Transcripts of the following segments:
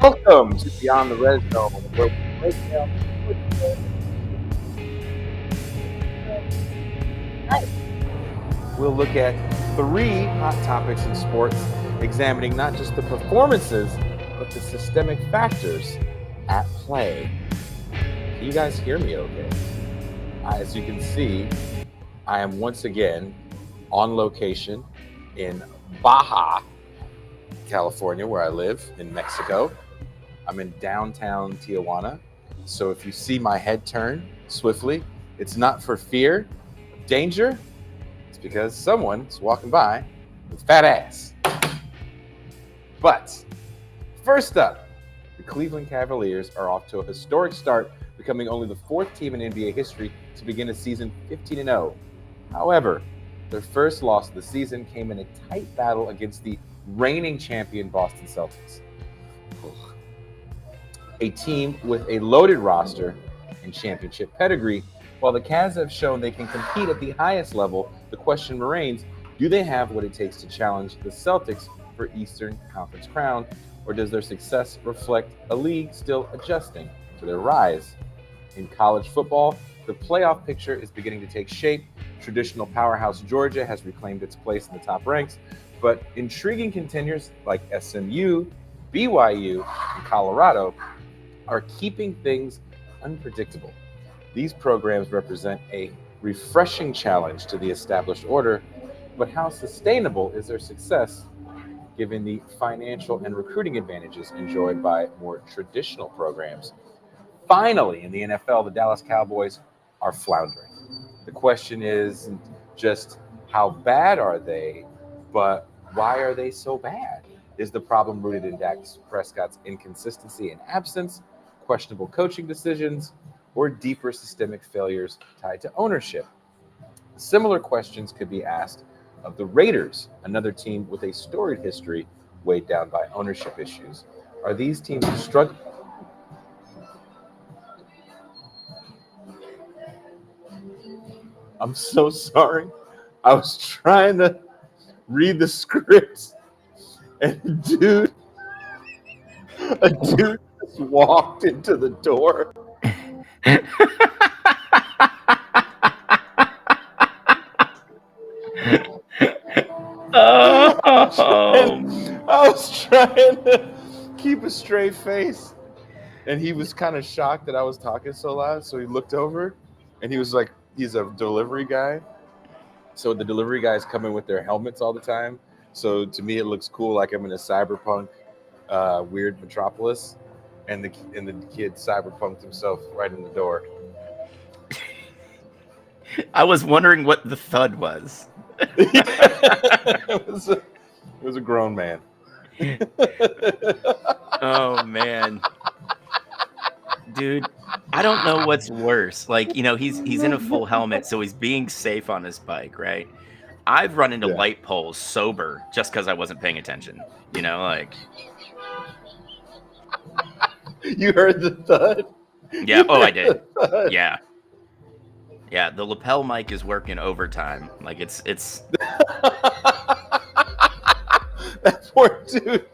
Welcome to Beyond the Red Zone, where we break down we'll look at 3 hot topics in sports, examining not just the performances, but the systemic factors at play. Can you guys hear me okay? As you can see, I am once again on location in Baja, California, where I live, in Mexico. I'm in downtown Tijuana. So if you see my head turn swiftly, it's not for fear of danger. It's because someone's walking by with fat ass. But first up, the Cleveland Cavaliers are off to a historic start, becoming only the 4th team in NBA history to begin a season 15-0. However, their first loss of the season came in a tight battle against the reigning champion Boston Celtics, a team with a loaded roster and championship pedigree. While the Cavs have shown they can compete at the highest level, the question remains, do they have what it takes to challenge the Celtics for Eastern Conference crown, or does their success reflect a league still adjusting to their rise? In college football, the playoff picture is beginning to take shape. Traditional powerhouse Georgia has reclaimed its place in the top ranks, but intriguing contenders like SMU, BYU, and Colorado are keeping things unpredictable. These programs represent a refreshing challenge to the established order, but how sustainable is their success given the financial and recruiting advantages enjoyed by more traditional programs? Finally, in the NFL, the Dallas Cowboys are floundering. The question is just how bad are they, but why are they so bad? Is the problem rooted in Dak Prescott's inconsistency and absence, questionable coaching decisions, or deeper systemic failures tied to ownership? Similar questions could be asked of the Raiders, another team with a storied history weighed down by ownership issues. Are these teams struggling? I'm so sorry. I was trying to read the script, and a dude just walked into the door. I was trying to keep a straight face, and he was kind of shocked that I was talking so loud. So he looked over, and he was like, he's a delivery guy. So the delivery guys come in with their helmets all the time. So to me, it looks cool, like I'm in a cyberpunk weird metropolis, and the kid cyberpunked himself right in the door. I was wondering what the thud was. It was a grown man. Oh man, dude, I don't know what's worse. Like, he's in a full helmet, so he's being safe on his bike, right? I've run into light poles sober just because I wasn't paying attention. Like. You heard the thud? Yeah. Oh, I did. Yeah. Yeah. The lapel mic is working overtime. Like it's. That poor dude.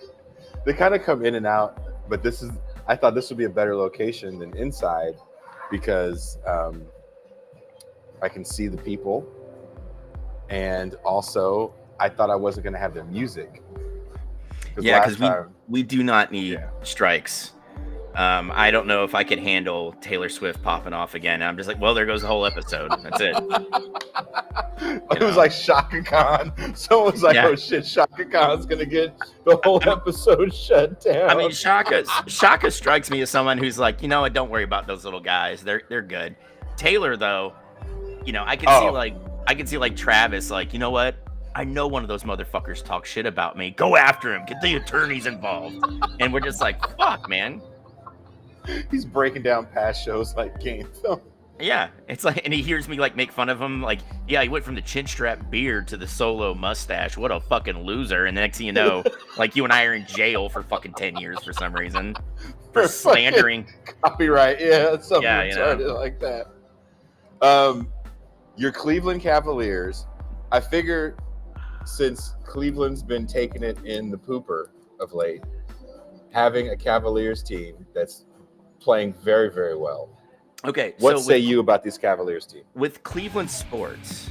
They kind of come in and out, but I thought this would be a better location than inside because I can see the people, and also I thought I wasn't going to have the music. Yeah, because we do not need strikes. I don't know if I could handle Taylor Swift popping off again. I'm just like, well, there goes the whole episode. That's it. It was like Shaka Khan. Someone was like, oh shit, Shaka Khan's going to get the whole episode shut down. I mean, Shaka strikes me as someone who's like, don't worry about those little guys. They're good. Taylor, though, I can see like Travis, like, you know what? I know one of those motherfuckers talk shit about me. Go after him. Get the attorneys involved. And we're just like, fuck, man. He's breaking down past shows like Game Film. Yeah, it's like, and he hears me like make fun of him. Like, yeah, he went from the chin strap beard to the solo mustache. What a fucking loser! And the next thing you know, like you and I are in jail for fucking 10 years for some reason for slandering copyright. Yeah, it's something retarded like that. Your Cleveland Cavaliers. I figure since Cleveland's been taking it in the pooper of late, having a Cavaliers team that's playing very, very well. Okay, What so say you about this Cavaliers team? with Cleveland sports,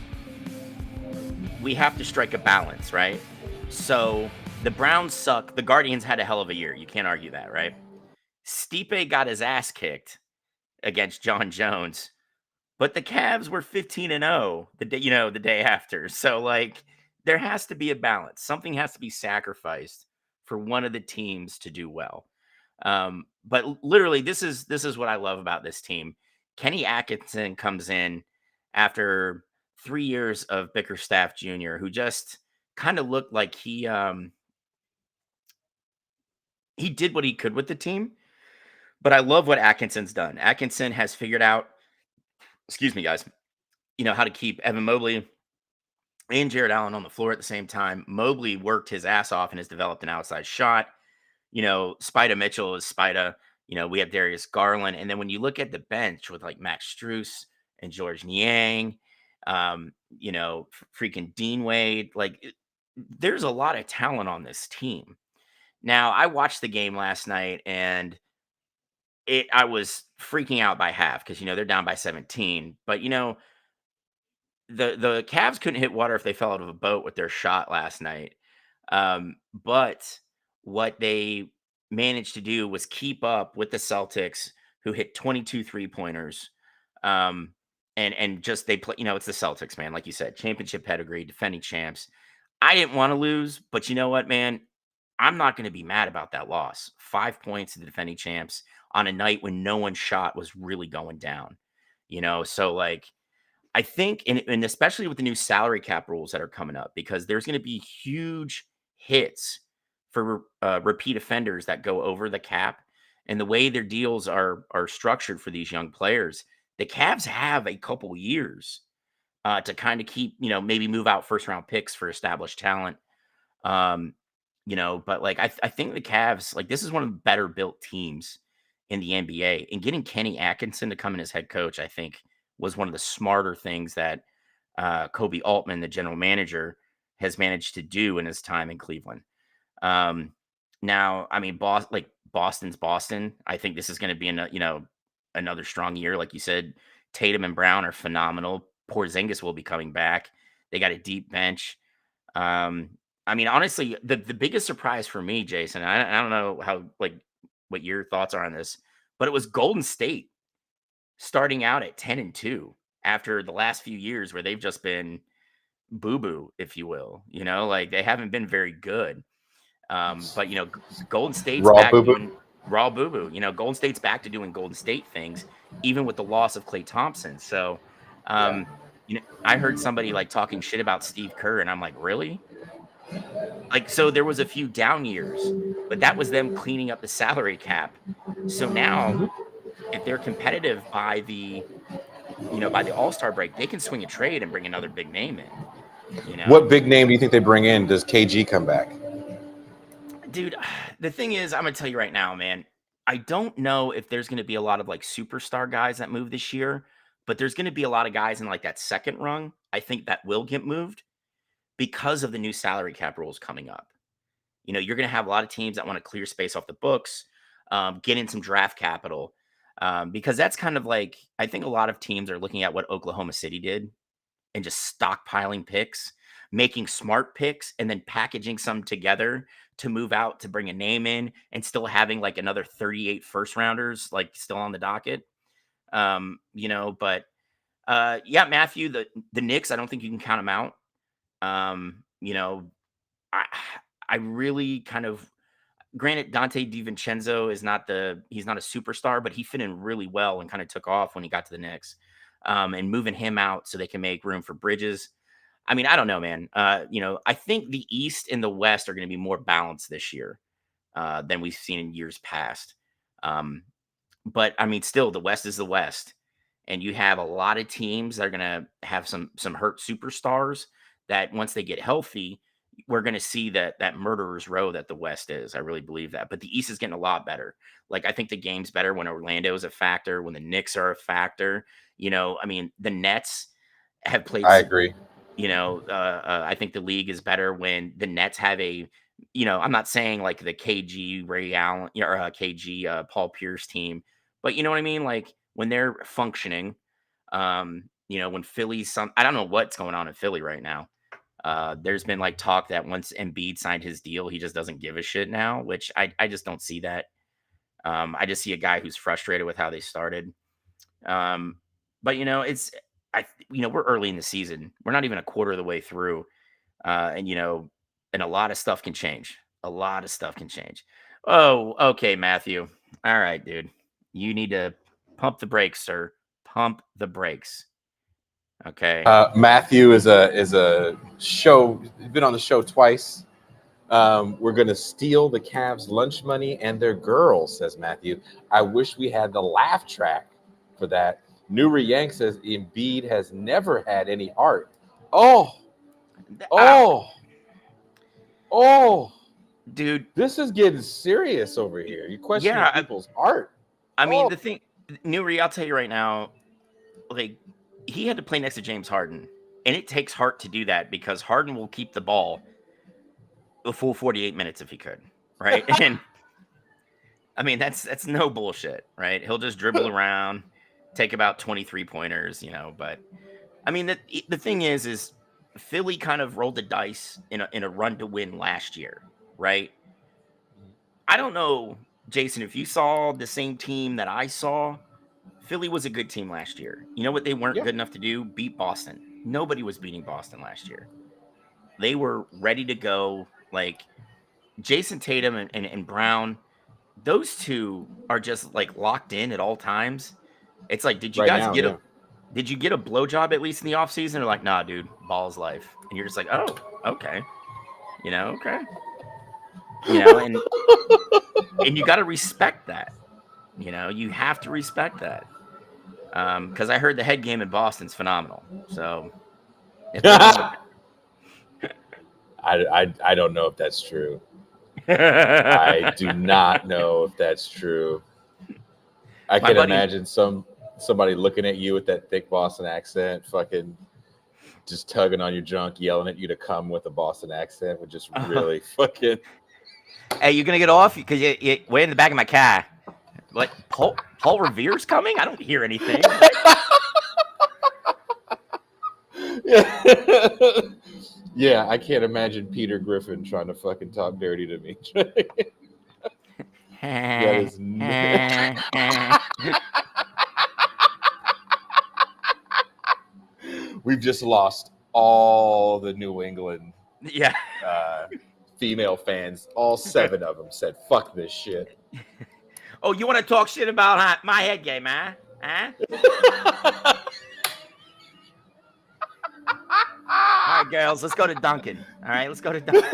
we have to strike a balance, right? So the Browns suck. The Guardians had a hell of a year. You can't argue that, right? Stipe got his ass kicked against John Jones, but the Cavs were 15-0 the day, the day after. So like there has to be a balance. Something has to be sacrificed for one of the teams to do well. But literally, this is what I love about this team. Kenny Atkinson comes in after 3 years of Bickerstaff Jr., who just kind of looked like he did what he could with the team. But I love what Atkinson's done. Atkinson has figured out, excuse me, guys, how to keep Evan Mobley and Jared Allen on the floor at the same time. Mobley worked his ass off and has developed an outside shot. Spida Mitchell is Spida. We have Darius Garland. And then when you look at the bench with like Max Strus and George Niang, freaking Dean Wade, there's a lot of talent on this team. Now, I watched the game last night and I was freaking out by half because, they're down by 17. But, the Cavs couldn't hit water if they fell out of a boat with their shot last night. But what they managed to do was keep up with the Celtics, who hit 22 3-pointers. And just they play, it's the Celtics, man. Like you said, championship pedigree, defending champs. I didn't want to lose, but you know what, man? I'm not going to be mad about that loss. 5 points to the defending champs on a night when no one's shot was really going down. So like I think, and especially with the new salary cap rules that are coming up, because there's going to be huge hits for repeat offenders that go over the cap, and the way their deals are structured for these young players, the Cavs have a couple years to kind of keep, maybe move out first round picks for established talent. But like I think the Cavs, like this is one of the better built teams in the NBA, and getting Kenny Atkinson to come in as head coach, I think was one of the smarter things that Kobe Altman, the general manager, has managed to do in his time in Cleveland. Now, I mean, Boston's Boston. I think this is going to be another strong year. Like you said, Tatum and Brown are phenomenal. Porzingis will be coming back. They got a deep bench. I mean, honestly, the biggest surprise for me, Jason, I don't know how what your thoughts are on this, but it was Golden State starting out at 10-2 after the last few years where they've just been boo-boo, if you will. They haven't been very good. But Golden State's Raw back boo-boo. doing raw boo-boo. Golden State's back to doing Golden State things, even with the loss of Klay Thompson. So, I heard somebody talking shit about Steve Kerr, and I'm like, really? So there was a few down years, but that was them cleaning up the salary cap. So now, if they're competitive by the All-Star break, they can swing a trade and bring another big name in. What big name do you think they bring in? Does KG come back? Dude, the thing is, I'm gonna tell you right now, man, I don't know if there's gonna be a lot of superstar guys that move this year, but there's gonna be a lot of guys in that second rung, I think, that will get moved because of the new salary cap rules coming up. You're gonna have a lot of teams that want to clear space off the books, get in some draft capital. Because that's kind of I think a lot of teams are looking at what Oklahoma City did and just stockpiling picks, making smart picks, and then packaging some together to move out to bring a name in and still having another 38 first rounders still on the docket. But yeah, Matthew, the Knicks, I don't think you can count them out. I really kind of, granted, Dante DiVincenzo he's not a superstar, but he fit in really well and kind of took off when he got to the Knicks. And moving him out so they can make room for Bridges. I mean, I don't know, man. I think the East and the West are going to be more balanced this year than we've seen in years past. But I mean, still, the West is the West, and you have a lot of teams that are going to have some hurt superstars that once they get healthy, we're going to see that murderer's row that the West is. I really believe that. But the East is getting a lot better. I think the game's better when Orlando is a factor, when the Knicks are a factor. I mean, the Nets have played. I agree. I think the league is better when the Nets have a I'm not saying like the KG Ray Allen or KG Paul Pierce team, but you know what I mean? Like when they're functioning, when Philly's I don't know what's going on in Philly right now. There's been like talk that once Embiid signed his deal, he just doesn't give a shit now, which I just don't see that. I just see a guy who's frustrated with how they started. But we're early in the season. We're not even a quarter of the way through. And a lot of stuff can change. A lot of stuff can change. Oh, okay, Matthew. All right, dude. You need to pump the brakes, sir. Pump the brakes. Okay. Matthew is a show. He's been on the show twice. We're gonna steal the Cavs' lunch money and their girls, says Matthew. I wish we had the laugh track for that. Nuri Yank says Embiid has never had any heart. Oh, dude, this is getting serious over here. You questioning people's heart. I mean, the thing, Nuri, I'll tell you right now, like he had to play next to James Harden, and it takes heart to do that because Harden will keep the ball the full 48 minutes if he could, right? And I mean, that's no bullshit, right? He'll just dribble around, take about 23 pointers, but I mean, the thing is Philly kind of rolled the dice in a run to win last year, right? I don't know, Jason, if you saw the same team that I saw. Philly was a good team last year. You know what they weren't good enough to do? Beat Boston. Nobody was beating Boston last year. They were ready to go. Like Jason Tatum and Brown, those two are just like locked in at all times. It's like, did you guys get a blowjob at least in the offseason? Or like, nah, dude, ball's life. And you're just like, oh, okay. Okay. And you got to respect that. You have to respect that. Because I heard the head game in Boston's phenomenal. So I don't know if that's true. I do not know if that's true. I can imagine somebody looking at you with that thick Boston accent, fucking just tugging on your junk, yelling at you to come with a Boston accent, would just really fucking. Hey, you're gonna get off because you're way in the back of my car. Like Paul Revere's coming? I don't hear anything. Yeah, I can't imagine Peter Griffin trying to fucking talk dirty to me. That is We've just lost all the New England female fans. All 7 of them said, fuck this shit. Oh, you want to talk shit about my head game, huh? All right, girls, let's go to Duncan. All right, let's go to Duncan.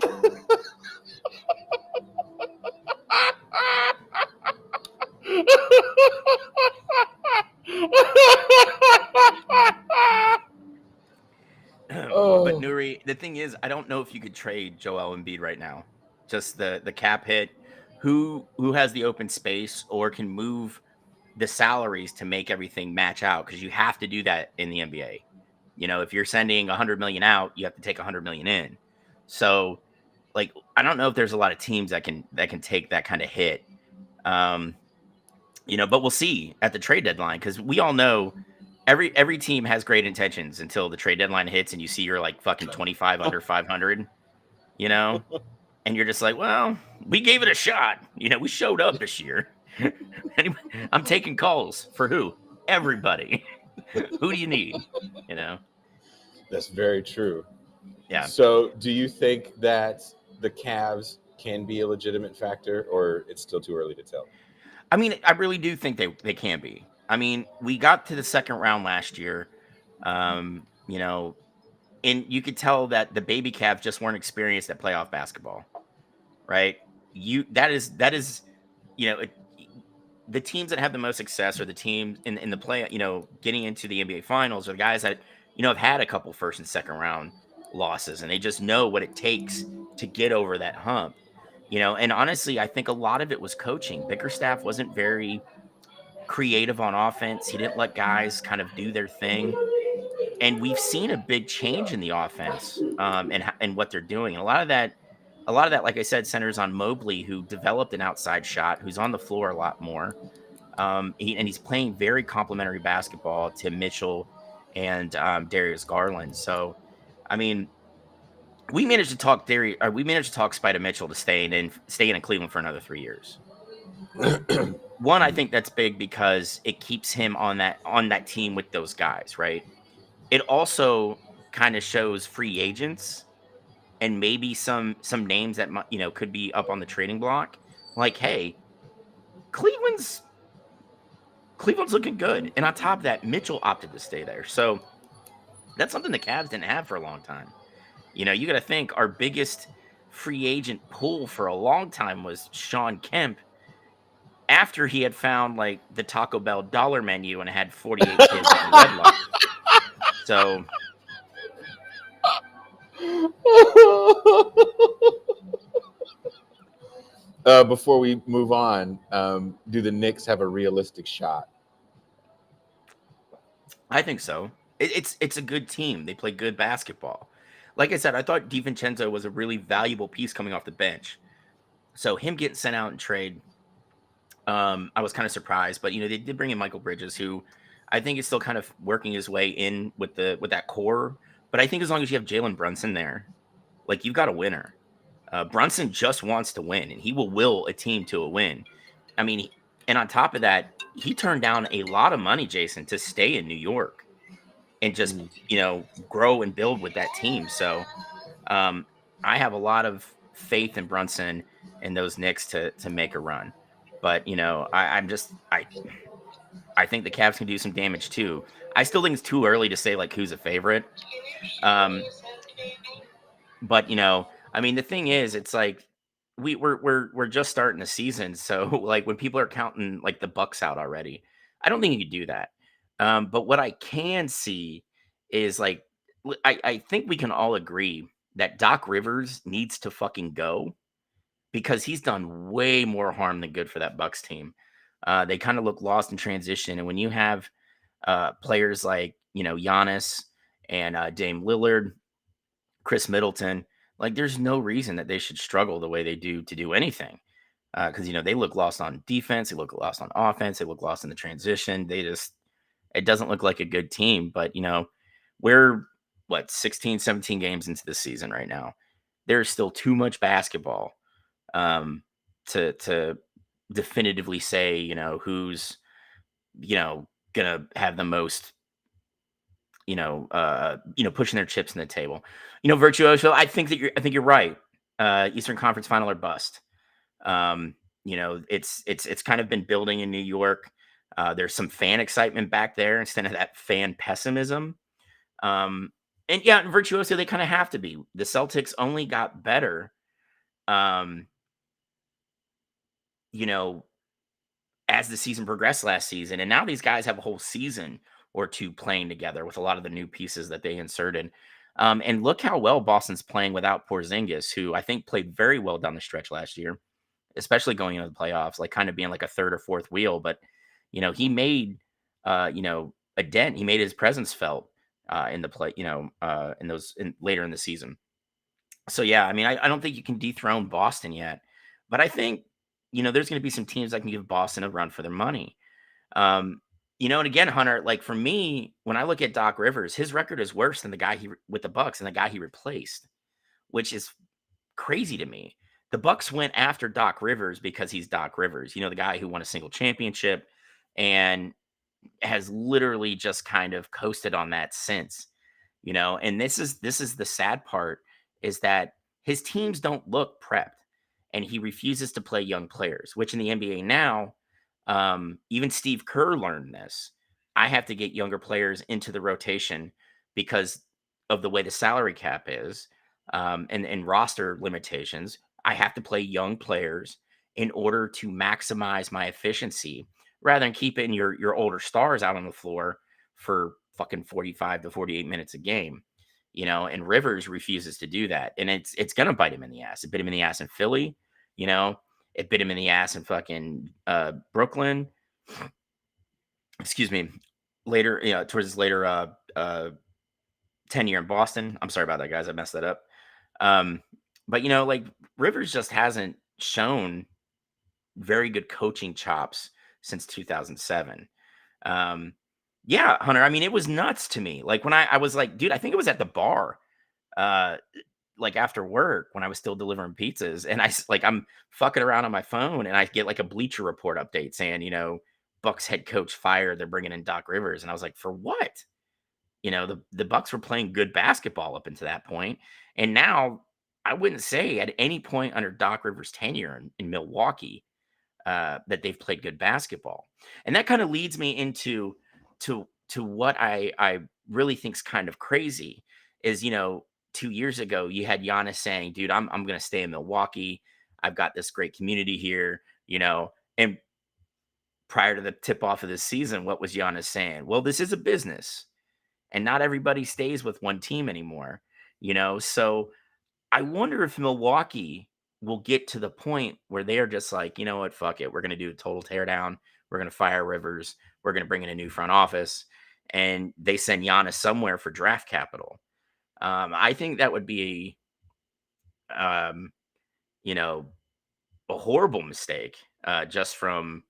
But Nuri, the thing is, I don't know if you could trade Joel Embiid right now. Just the cap hit. Who has the open space or can move the salaries to make everything match out? Because you have to do that in the NBA. If you're sending 100 million out, you have to take 100 million in. So, like, I don't know if there's a lot of teams that can take that kind of hit. But we'll see at the trade deadline because we all know every team has great intentions until the trade deadline hits and you see you're like fucking 25 under 500. And you're just like, well, we gave it a shot. We showed up this year. I'm taking calls for who? Everybody. Who do you need? That's very true. Yeah. So do you think that the Cavs can be a legitimate factor or it's still too early to tell? I mean, I really do think they can be. I mean, we got to the second round last year, and you could tell that the baby Cavs just weren't experienced at playoff basketball. Right. That is, the teams that have the most success are the teams in the play, getting into the NBA finals are the guys that, have had a couple first and second round losses and they just know what it takes to get over that hump, and honestly, I think a lot of it was coaching. Bickerstaff wasn't very creative on offense. He didn't let guys kind of do their thing. And we've seen a big change in the offense and what they're doing. And a lot of that a lot of that, like I said, centers on Mobley, who developed an outside shot, who's on the floor a lot more. And he's playing very complimentary basketball to Mitchell and Darius Garland. So, I mean, we managed to talk Spider Mitchell to staying in Cleveland for another 3 years. One, I think that's big because it keeps him on that team with those guys, right? It also kind of shows free agents and maybe some names that could be up on the trading block. Like, hey, Cleveland's looking good, and on top of that, Mitchell opted to stay there, so that's something the Cavs didn't have for a long time. You got to think our biggest free agent pool for a long time was Sean Kemp, after he had found like the Taco Bell dollar menu and had 48 kids in wedlock. So before we move on, do the Knicks have a realistic shot? I think so. It's a good team. They play good basketball. Like I said, I thought DiVincenzo was a really valuable piece coming off the bench. So him getting sent out in trade, I was kind of surprised. But they did bring in Michael Bridges, who I think is still kind of working his way in with that core. But I think as long as you have Jalen Brunson there, like, you've got a winner. Brunson just wants to win, and he will will a team to a win. I mean, and on top of that, he turned down a lot of money, Jason, to stay in New York and just, grow and build with that team. So I have a lot of faith in Brunson and those Knicks to make a run. But, I think the Cavs can do some damage too. I still think it's too early to say like who's a favorite. But I mean, the thing is, it's like we're just starting the season, so like when people are counting like the Bucks out already, I don't think you could do that. But what I can see is like I think we can all agree that Doc Rivers needs to fucking go because he's done way more harm than good for that Bucks team. They kind of look lost in transition, and when you have players like Giannis and Dame Lillard, Chris Middleton, like there's no reason that they should struggle the way they do to do anything. Because they look lost on defense, they look lost on offense, they look lost in the transition. It doesn't look like a good team. But we're 16, 17 games into the season right now. There's still too much basketball to definitively say who's gonna have the most pushing their chips in the table. Virtuoso, I think you're right. Eastern Conference Final or bust. It's kind of been building in New York. There's some fan excitement back there instead of that fan pessimism. And yeah, Virtuoso, they kind of have to be. The Celtics only got better, as the season progressed last season. And now these guys have a whole season or two playing together with a lot of the new pieces that they inserted. And look how well Boston's playing without Porzingis, who I think played very well down the stretch last year, especially going into the playoffs, like kind of being like a third or fourth wheel. But, he made, a dent. He made his presence felt in the play, later in the season. So, yeah, I mean, I don't think you can dethrone Boston yet, but I think, there's going to be some teams that can give Boston a run for their money. And again, Hunter, like for me, when I look at Doc Rivers, his record is worse than the guy with the Bucks and the guy he replaced, which is crazy to me. The Bucks went after Doc Rivers because he's Doc Rivers, the guy who won a single championship and has literally just kind of coasted on that since, and this is the sad part, is that his teams don't look prepped and he refuses to play young players, which in the NBA now, even Steve Kerr learned this. I have to get younger players into the rotation because of the way the salary cap is, and roster limitations. I have to play young players in order to maximize my efficiency rather than keeping your older stars out on the floor for fucking 45 to 48 minutes a game. And Rivers refuses to do that. And it's going to bite him in the ass. It bit him in the ass in Philly, it bit him in the ass in fucking Brooklyn. Excuse me. Later, towards his later tenure in Boston. I'm sorry about that, guys. I messed that up. But like Rivers just hasn't shown very good coaching chops since 2007. Yeah, Hunter. I mean, it was nuts to me. Like when I was like, dude, I think it was at the bar, uh, like after work when I was still delivering pizzas, and I'm fucking around on my phone, and I get like a Bleacher Report update saying, Bucks head coach fired. They're bringing in Doc Rivers, and I was like, for what? The Bucks were playing good basketball up until that point, and now I wouldn't say at any point under Doc Rivers' tenure in Milwaukee that they've played good basketball. And that kind of leads me into to what I really think is kind of crazy is 2 years ago you had Giannis saying, "Dude, I'm gonna stay in Milwaukee. I've got this great community here." And prior to the tip off of this season, what was Giannis saying? Well, this is a business, and not everybody stays with one team anymore. So I wonder if Milwaukee will get to the point where they are just like, you know what, fuck it. We're going to do a total teardown. We're going to fire Rivers. We're going to bring in a new front office. And they send Giannis somewhere for draft capital. I think that would be, um, you know, a horrible mistake just from,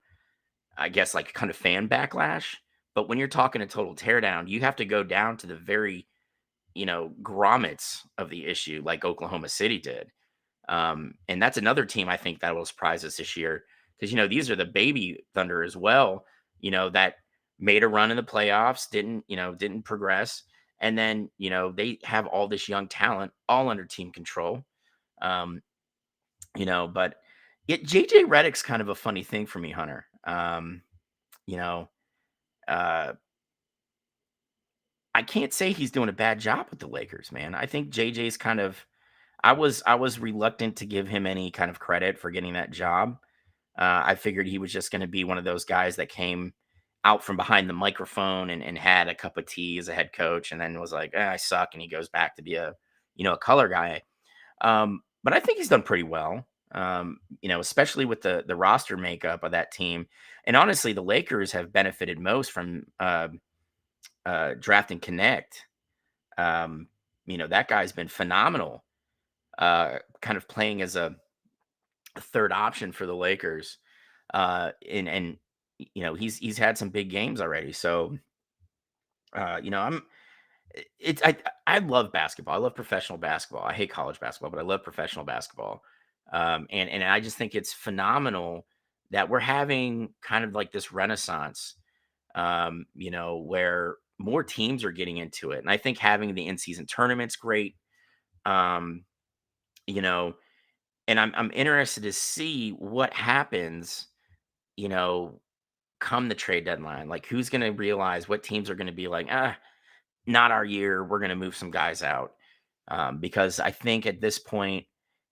I guess, like kind of fan backlash. But when you're talking a total teardown, you have to go down to the very, grommets of the issue like Oklahoma City did. And that's another team I think that will surprise us this year because these are the baby Thunder as well. That made a run in the playoffs, didn't progress, and then they have all this young talent all under team control. Um, but JJ Redick's kind of a funny thing for me, Hunter. You know, uh, I can't say he's doing a bad job with the Lakers, man. I think JJ's kind of I was reluctant to give him any kind of credit for getting that job. I figured he was just going to be one of those guys that came out from behind the microphone and had a cup of tea as a head coach, and then was like, I suck, and he goes back to be a color guy. But I think he's done pretty well. Especially with the roster makeup of that team, and honestly, the Lakers have benefited most from drafting Connect. That guy's been phenomenal. Kind of playing as a third option for the Lakers. And he's had some big games already. So I love basketball. I love professional basketball. I hate college basketball, but I love professional basketball. And I just think it's phenomenal that we're having kind of like this renaissance, where more teams are getting into it. And I think having the in-season tournament's great. Um, and I'm interested to see what happens, come the trade deadline. Like who's going to realize what teams are going to be like, not our year. We're going to move some guys out. Because I think at this point,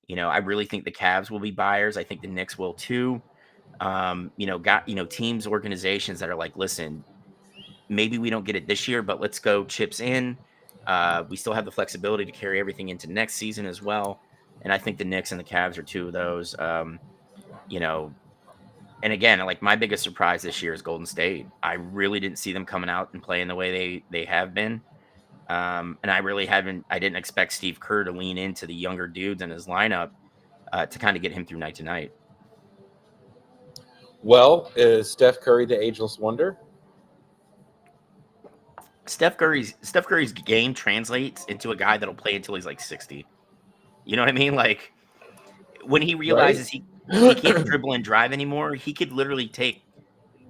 I really think the Cavs will be buyers. I think the Knicks will too. Teams, organizations that are like, listen, maybe we don't get it this year, but let's go chips in. We still have the flexibility to carry everything into next season as well. And I think the Knicks and the Cavs are two of those. And again, like my biggest surprise this year is Golden State. I really didn't see them coming out and playing the way they have been. And I didn't expect Steve Kerr to lean into the younger dudes in his lineup to kind of get him through night to night. Well, is Steph Curry the ageless wonder? Steph Curry's game translates into a guy that'll play until he's like 60. You know what I mean? Like when he realizes he can't dribble and drive anymore, he could literally take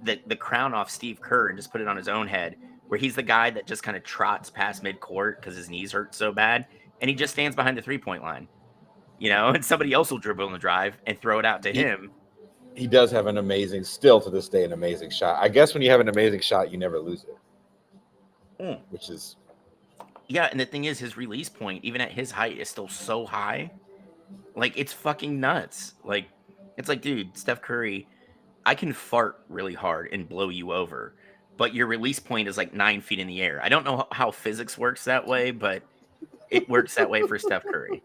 the crown off Steve Kerr and just put it on his own head, where he's the guy that just kind of trots past midcourt because his knees hurt so bad, and he just stands behind the 3-point line, and somebody else will dribble and drive and throw it out to him. He does have still to this day, an amazing shot. I guess when you have an amazing shot, you never lose it, which is. Yeah, and the thing is, his release point, even at his height, is still so high. Like, it's fucking nuts. Like, it's like, dude, Steph Curry, I can fart really hard and blow you over, but your release point is like 9 feet in the air. I don't know how physics works that way, but it works that way for Steph Curry.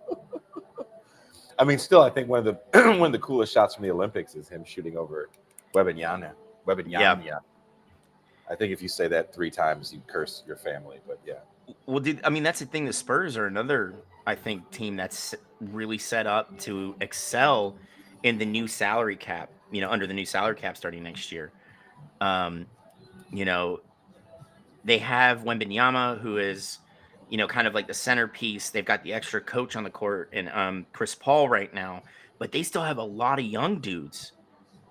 I mean, still, I think one of the coolest shots from the Olympics is him shooting over Wembanyama. Yeah. I think if you say that 3 times, you curse your family. But yeah. Well, dude, I mean, that's the thing. The Spurs are another, I think, team that's really set up to excel in the new salary cap, under the new salary cap starting next year. Um, you know, they have Wembanyama, who is, kind of like the centerpiece. They've got the extra coach on the court and Chris Paul right now, but they still have a lot of young dudes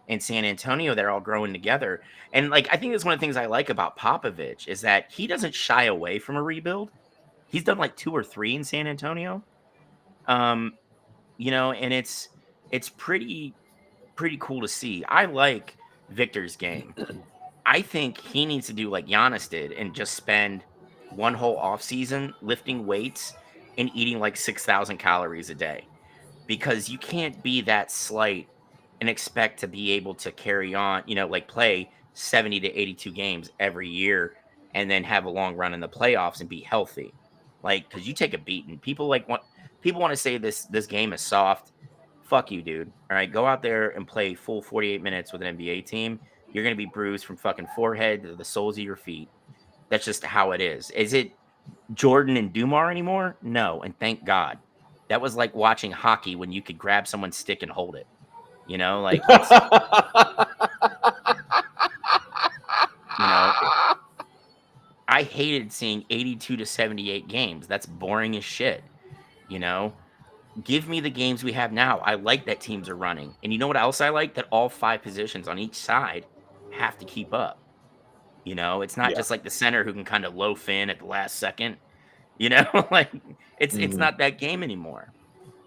in San Antonio. They're all growing together. And like, I think that's one of the things I like about Popovich is that he doesn't shy away from a rebuild. He's done like 2 or 3 in San Antonio. Um, and it's pretty cool to see. I like Victor's game. I think he needs to do like Giannis did and just spend one whole off season lifting weights and eating like 6,000 calories a day, because you can't be that slight and expect to be able to carry on, like play 70 to 82 games every year and then have a long run in the playoffs and be healthy. Like, because you take a beating. People want to say this game is soft. Fuck you, dude. All right, go out there and play full 48 minutes with an NBA team. You're gonna be bruised from fucking forehead to the soles of your feet. That's just how it is. Is it Jordan and Dumar anymore? No, and thank God. That was like watching hockey when you could grab someone's stick and hold it. Like it's I hated seeing 82 to 78 games. That's boring as shit. You know, give me the games we have now. I like that teams are running. And you know what else I like? That all 5 positions on each side have to keep up. It's not Yeah. just like the center who can kind of loaf in at the last second. Like it's Mhm. not that game anymore.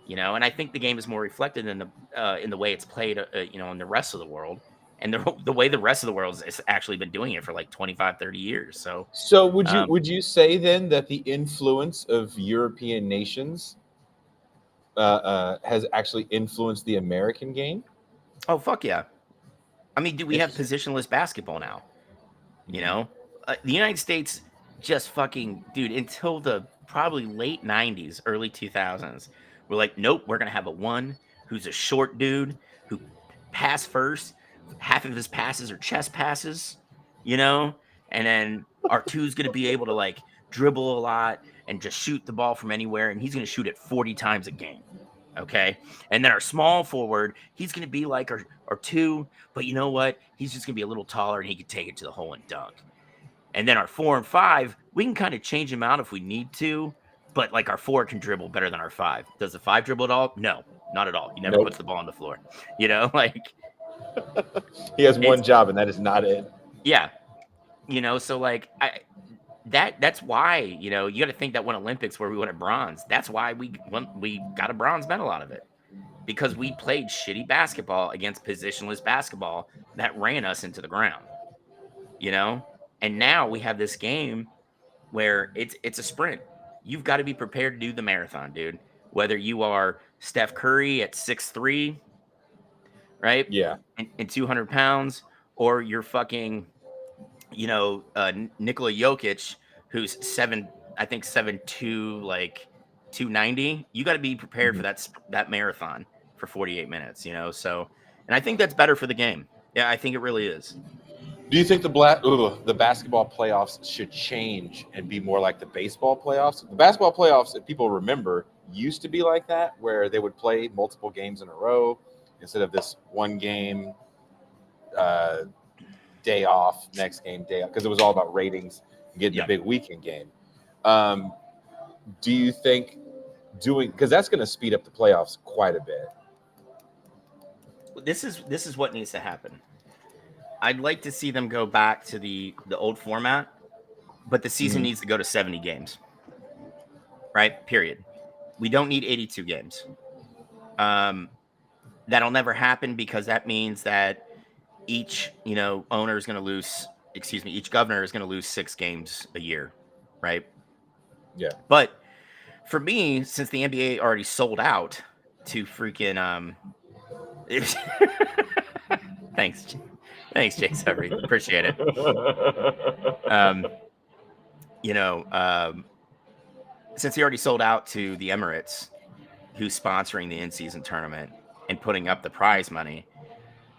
And I think the game is more reflected in the way it's played, in the rest of the world, and the way the rest of the world has actually been doing it for like 25, 30 years. So, So would you um, would you say then that the influence of European nations has actually influenced the American game? oh fuck yeah! I mean, do we have Interesting. positionless basketball now? You Mhm. know, the United States just fucking dude until the probably late '90s, early 2000s. We're like, nope, we're gonna have a one who's a short dude who pass first. Half of his passes are chest passes, you know, and then our two's gonna be able to like dribble a lot and just shoot the ball from anywhere, and he's gonna shoot it 40 times a game. Okay. And then our small forward, he's going to be like our 2, but you know what? He's just going to be a little taller and he can take it to the hole and dunk. And then our 4 and 5, we can kind of change him out if we need to, but like our 4 can dribble better than our 5. Does the 5 dribble at all? No, not at all. He never Nope. puts the ball on the floor. Like He has one it's, job, and that is not it. yeah, so like that's why, you got to think that one Olympics where we won a bronze, that's why we got a bronze medal out of it. Because we played shitty basketball against positionless basketball that ran us into the ground, you know? And now we have this game where it's a sprint. You've got to be prepared to do the marathon, dude. Whether you are Steph Curry at 6'3", right? Yeah. And 200 pounds, or you're fucking, Nikola Jokic, who's I think 7'2", like 290. You got to be prepared for Mhm. that marathon for 48 minutes, So, and I think that's better for the game. Yeah, I think it really is. Do you think the basketball playoffs should change and be more like the baseball playoffs? The basketball playoffs, if people remember, used to be like that, where they would play multiple games in a row instead of this one game, uh, day off, next game day off, because it was all about ratings and getting the Yeah. big weekend game. Um, do you think doing, because that's going to speed up the playoffs quite a bit? This is what needs to happen. I'd like to see them go back to the old format, but the season Mhm. needs to go to 70 games. Right? Period. We don't need 82 games. Um that'll never happen because that means that each, owner is going to lose, excuse me, each governor is going to lose 6 games a year, right? Yeah. But for me, since the NBA already sold out to freaking thanks, thanks, Jay Severy, appreciate it. Um, you know, um, since he already sold out to the Emirates, who's sponsoring the in-season tournament and putting up the prize money,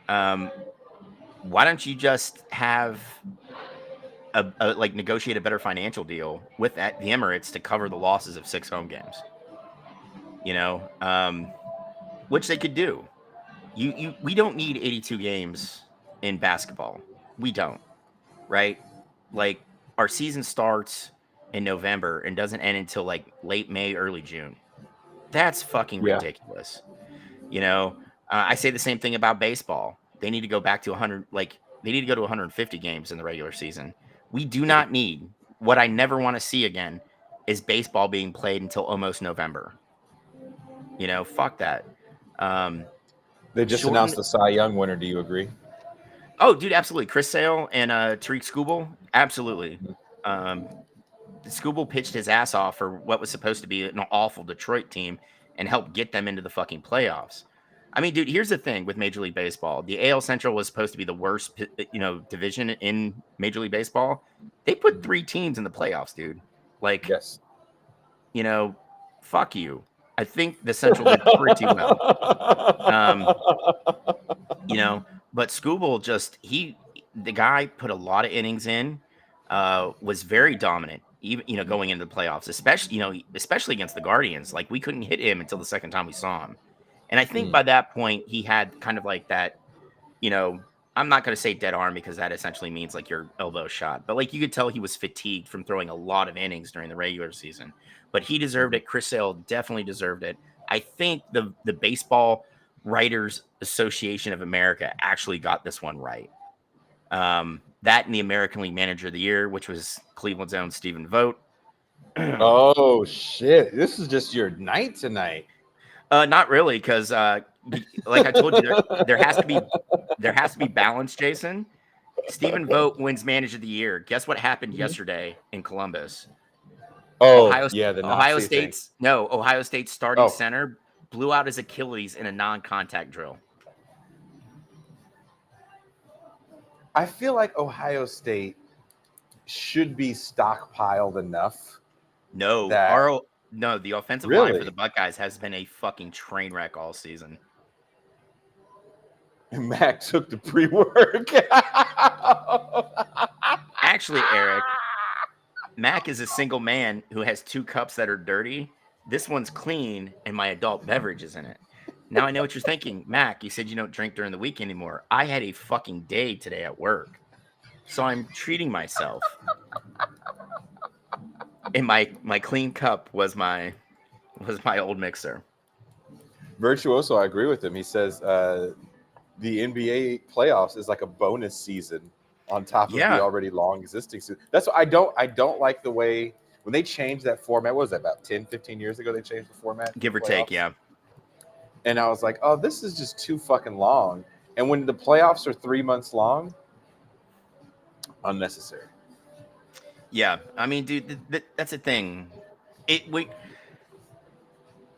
why don't you just have like negotiate a better financial deal with the Emirates to cover the losses of 6 home games. Which they could do. We don't need 82 games in basketball. We don't, right? Like our season starts in November and doesn't end until like late May, early June. That's fucking ridiculous. I say the same thing about baseball. They need to go back to 100, like they need to go to 150 games in the regular season. We do not need, what I never want to see again is baseball being played until almost November. Fuck that. They just announced the Cy Young winner. Do you agree? Oh, dude, absolutely. Chris Sale and Tariq Skubal, absolutely. Skubal pitched his ass off for what was supposed to be an awful Detroit team and helped get them into the fucking playoffs. I mean, dude, here's the thing with Major League Baseball. The AL Central was supposed to be the worst, division in Major League Baseball. They put 3 teams in the playoffs, dude. Like, yes. Fuck you. I think the Central did pretty well. But Skubal the guy put a lot of innings in, was very dominant, even, going into the playoffs, especially against the Guardians. Like, we couldn't hit him until the second time we saw him. And I think by that point, he had kind of like that, I'm not going to say dead arm because that essentially means like your elbow shot. But like you could tell he was fatigued from throwing a lot of innings during the regular season. But he deserved it. Chris Sale definitely deserved it. I think the Baseball Writers Association of America actually got this one right. That and the American League Manager of the Year, which was Cleveland's own Stephen Vogt. Oh, shit. This is just your night tonight. Not really, because like I told you, there has to be balance, Jason. Stephen Vogt wins Manager of the Year. Guess what happened yesterday in Columbus? Oh, Ohio State's starting center blew out his Achilles in a non-contact drill. I feel like Ohio State should be stockpiled enough. No, the offensive line for the Buckeyes has been a fucking train wreck all season. And Mac took the pre-work. Actually, Eric, Mac is a single man who has 2 cups that are dirty. This one's clean, and my adult beverage is in it. Now I know what you're thinking. Mac, you said you don't drink during the week anymore. I had a fucking day today at work, so I'm treating myself. And my clean cup was my old mixer. Virtuoso, I agree with him. He says the NBA playoffs is like a bonus season on top of the already long existing season. That's what I don't like the way when they changed that format. What was that, about 10, 15 years ago they changed the format? Give or take, yeah. And I was like, oh, this is just too fucking long. And when the playoffs are 3 months long, unnecessary. Yeah, I mean, dude, that's the thing.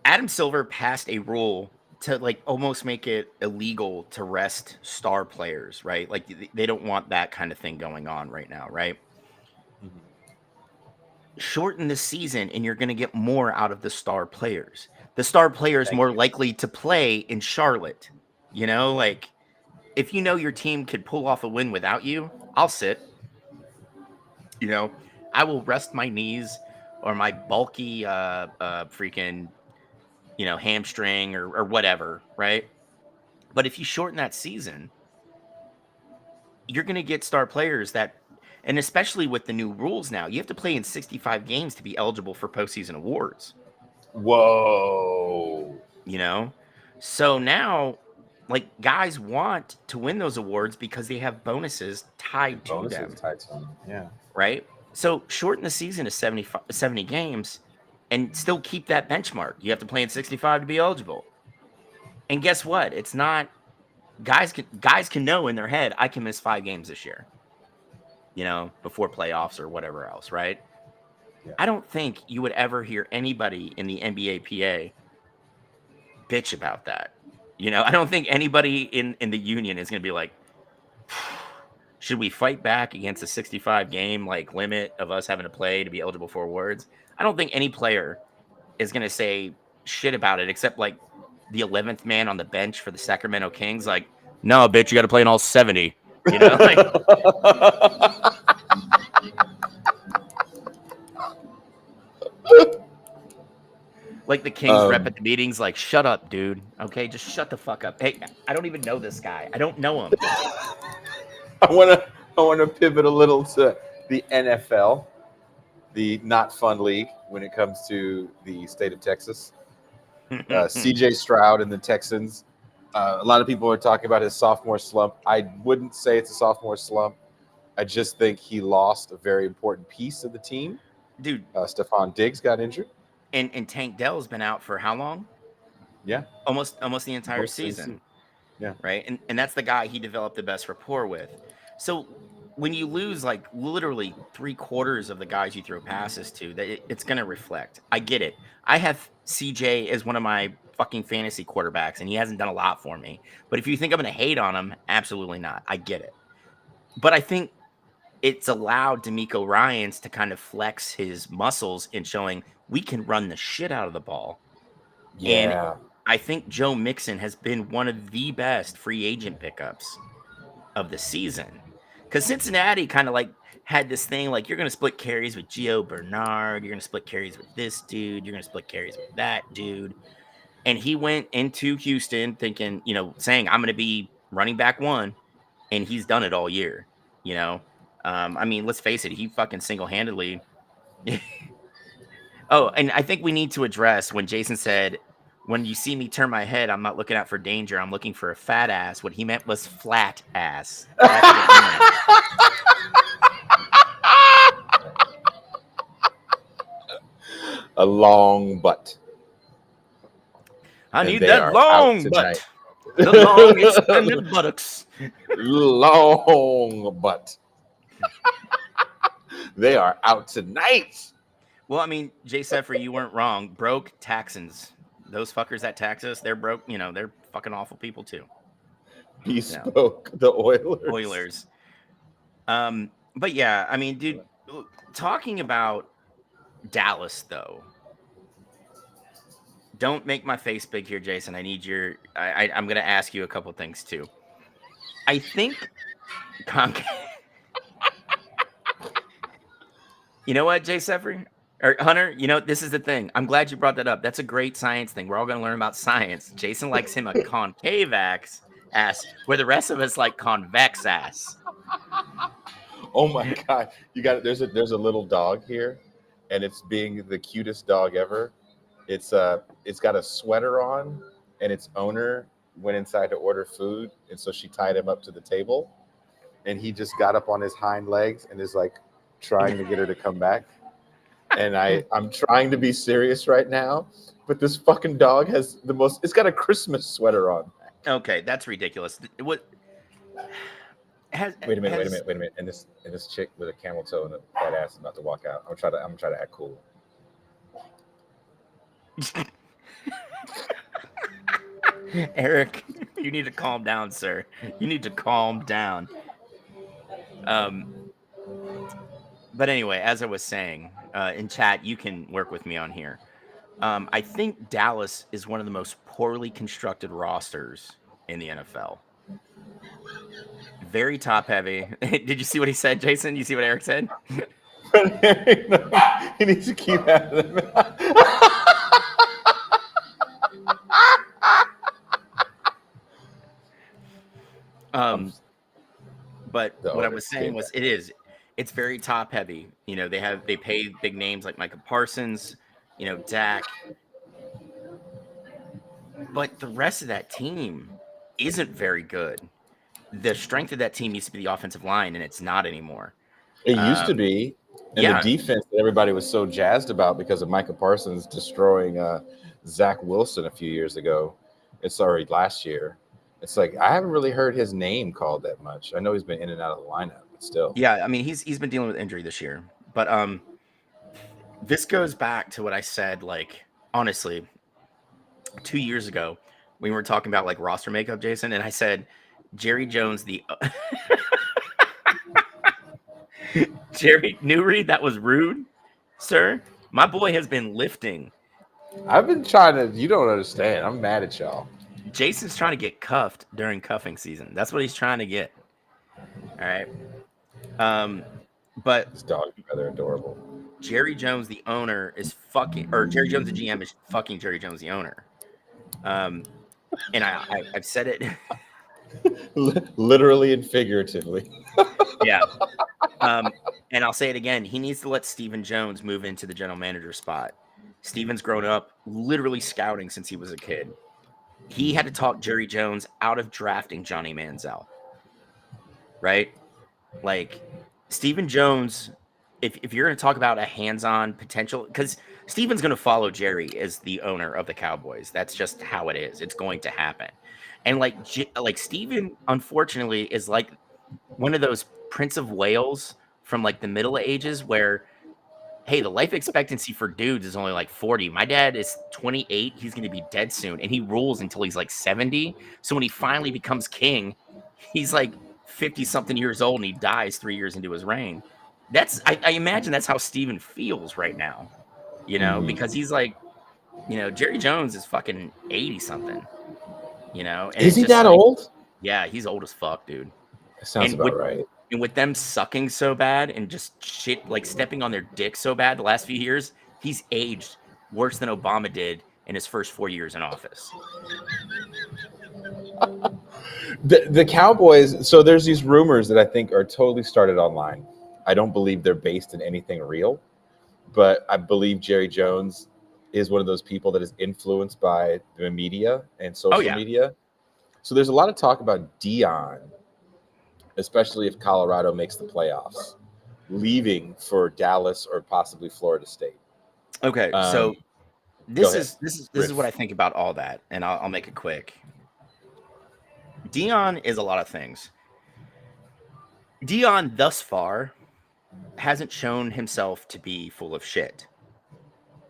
Adam Silver passed a rule to like almost make it illegal to rest star players, right? Like they don't want that kind of thing going on right now, right? Mm-hmm. Shorten the season and you're going to get more out of the star players. The star players more likely to play in Charlotte. Like if your team could pull off a win without you, I'll sit. I will rest my knees or my bulky freaking hamstring or whatever, right? But if you shorten that season, you're going to get star players and especially with the new rules now, you have to play in 65 games to be eligible for postseason awards. Whoa. So now, like, guys want to win those awards because they have bonuses tied to them. Yeah. Right? So shorten the season to 70 games and still keep that benchmark. You have to play in 65 to be eligible. And guess what? It's not guys can know in their head, I can miss 5 games this year. Before playoffs or whatever else, right? Yeah. I don't think you would ever hear anybody in the NBA PA bitch about that. I don't think anybody in the union is going to be like, should we fight back against a 65 game like limit of us having to play to be eligible for awards? I don't think any player is going to say shit about it except like the 11th man on the bench for the Sacramento Kings. Like, no, bitch, you got to play in all 70. Like the Kings rep at the meetings, like, shut up, dude. Okay, just shut the fuck up. Hey, I don't even know this guy. I don't know him. I wanna pivot a little to the NFL, the not fun league when it comes to the state of Texas. CJ Stroud and the Texans. A lot of people are talking about his sophomore slump. I wouldn't say it's a sophomore slump. I just think he lost a very important piece of the team. Dude, Stephon Diggs got injured. and Tank Dell's been out for how long? Yeah, Almost the entire most of the season. season. Yeah. Right? And that's the guy he developed the best rapport with. So when you lose like literally 3/4 of the guys you throw passes to, it's going to reflect. I get it. I have CJ as one of my fucking fantasy quarterbacks, and he hasn't done a lot for me. But if you think I'm going to hate on him, absolutely not. I get it. But I think it's allowed D'Amico Ryans to kind of flex his muscles in showing we can run the shit out of the ball. And Yeah. I think Joe Mixon has been one of the best free agent pickups of the season. Because Cincinnati kind of like had this thing like, you're going to split carries with Gio Bernard. You're going to split carries with this dude. You're going to split carries with that dude. And he went into Houston thinking, saying, I'm going to be running back one. And he's done it all year, you know? I mean, let's face it. He fucking single-handedly. Oh, and I think we need to address when Jason said, when you see me turn my head, I'm not looking out for danger. I'm looking for a fat ass. What he meant was flat ass. That's what he meant. A long butt. I And need they that are long out butt. tonight. The long extended buttocks. Long butt. They are out tonight. Well, I mean, Jay Seffer, you weren't wrong. Broke Texans. Those fuckers that tax us, they're broke. They're fucking awful people too. Bespoke the Oilers. Oilers. But yeah, I mean, dude, talking about Dallas though. Don't make my face big here, Jason. I need your. I'm going to ask you a couple things too. I think. You know what, Jay Seffer? Or Hunter, this is the thing. I'm glad you brought that up. That's a great science thing. We're all going to learn about science. Jason likes him a concave ass, where the rest of us like convex ass. Oh my god! You got it. There's a little dog here, and it's being the cutest dog ever. It's got a sweater on, and its owner went inside to order food, and so she tied him up to the table, and he just got up on his hind legs and is like trying to get her to come back. And I'm trying to be serious right now, but this fucking dog has it's got a Christmas sweater on. Okay, that's ridiculous. What? Wait a minute. And this chick with a camel toe and a fat ass is about to walk out. I'm gonna try to act cool. Eric, you need to calm down, sir. You need to calm down. But anyway, as I was saying, in chat, you can work with me on here. I think Dallas is one of the most poorly constructed rosters in the NFL. Very top heavy. Did you see what he said, Jason? You see what Eric said? He needs to keep at them. But what I was saying was it's very top heavy. They pay big names like Micah Parsons, Dak. But the rest of that team isn't very good. The strength of that team used to be the offensive line, and it's not anymore. It used to be. And the defense that everybody was so jazzed about because of Micah Parsons destroying Zach Wilson a few years ago. Last year. It's like I haven't really heard his name called that much. I know he's been in and out of the lineup, but still. Yeah, I mean he's been dealing with injury this year. But this goes back to what I said, like, honestly, 2 years ago when we were talking about like roster makeup, Jason, and I said Jerry Jones, Jerry Newry, that was rude, sir. My boy has been lifting. I've been trying to. You don't understand. I'm mad at y'all. Jason's trying to get cuffed during cuffing season. That's what he's trying to get. All right. But this dog is rather adorable. Jerry Jones, the owner, is fucking, or Jerry Jones, the GM, is fucking Jerry Jones, the owner. And I've said it. Literally and figuratively. Yeah. And I'll say it again. He needs to let Stephen Jones move into the general manager spot. Stephen's grown up literally scouting since he was a kid. He had to talk Jerry Jones out of drafting Johnny Manziel. Right? Like, Stephen Jones, if you're going to talk about a hands-on potential, because Stephen's going to follow Jerry as the owner of the Cowboys. That's just how it is. It's going to happen. And like Stephen, unfortunately, is like one of those Prince of Wales from like the Middle Ages where, hey, the life expectancy for dudes is only like 40. My dad is 28. He's going to be dead soon. And he rules until he's like 70. So when he finally becomes king, he's like 50 something years old and he dies 3 years into his reign. I imagine that's how Steven feels right now, because he's like, Jerry Jones is fucking 80 something, and Is it's he just that like, old? yeah, he's old as fuck, dude. That sounds And about right. And with them sucking so bad and just shit, like stepping on their dick so bad the last few years, he's aged worse than Obama did in his first 4 years in office. The Cowboys, so there's these rumors that I think are totally started online. I don't believe they're based in anything real, but I believe Jerry Jones is one of those people that is influenced by the media and social media. So there's a lot of talk about Dion, especially if Colorado makes the playoffs, leaving for Dallas or possibly Florida State. Okay, so this is what I think about all that, and I'll make it quick. Dion is a lot of things. Dion thus far hasn't shown himself to be full of shit.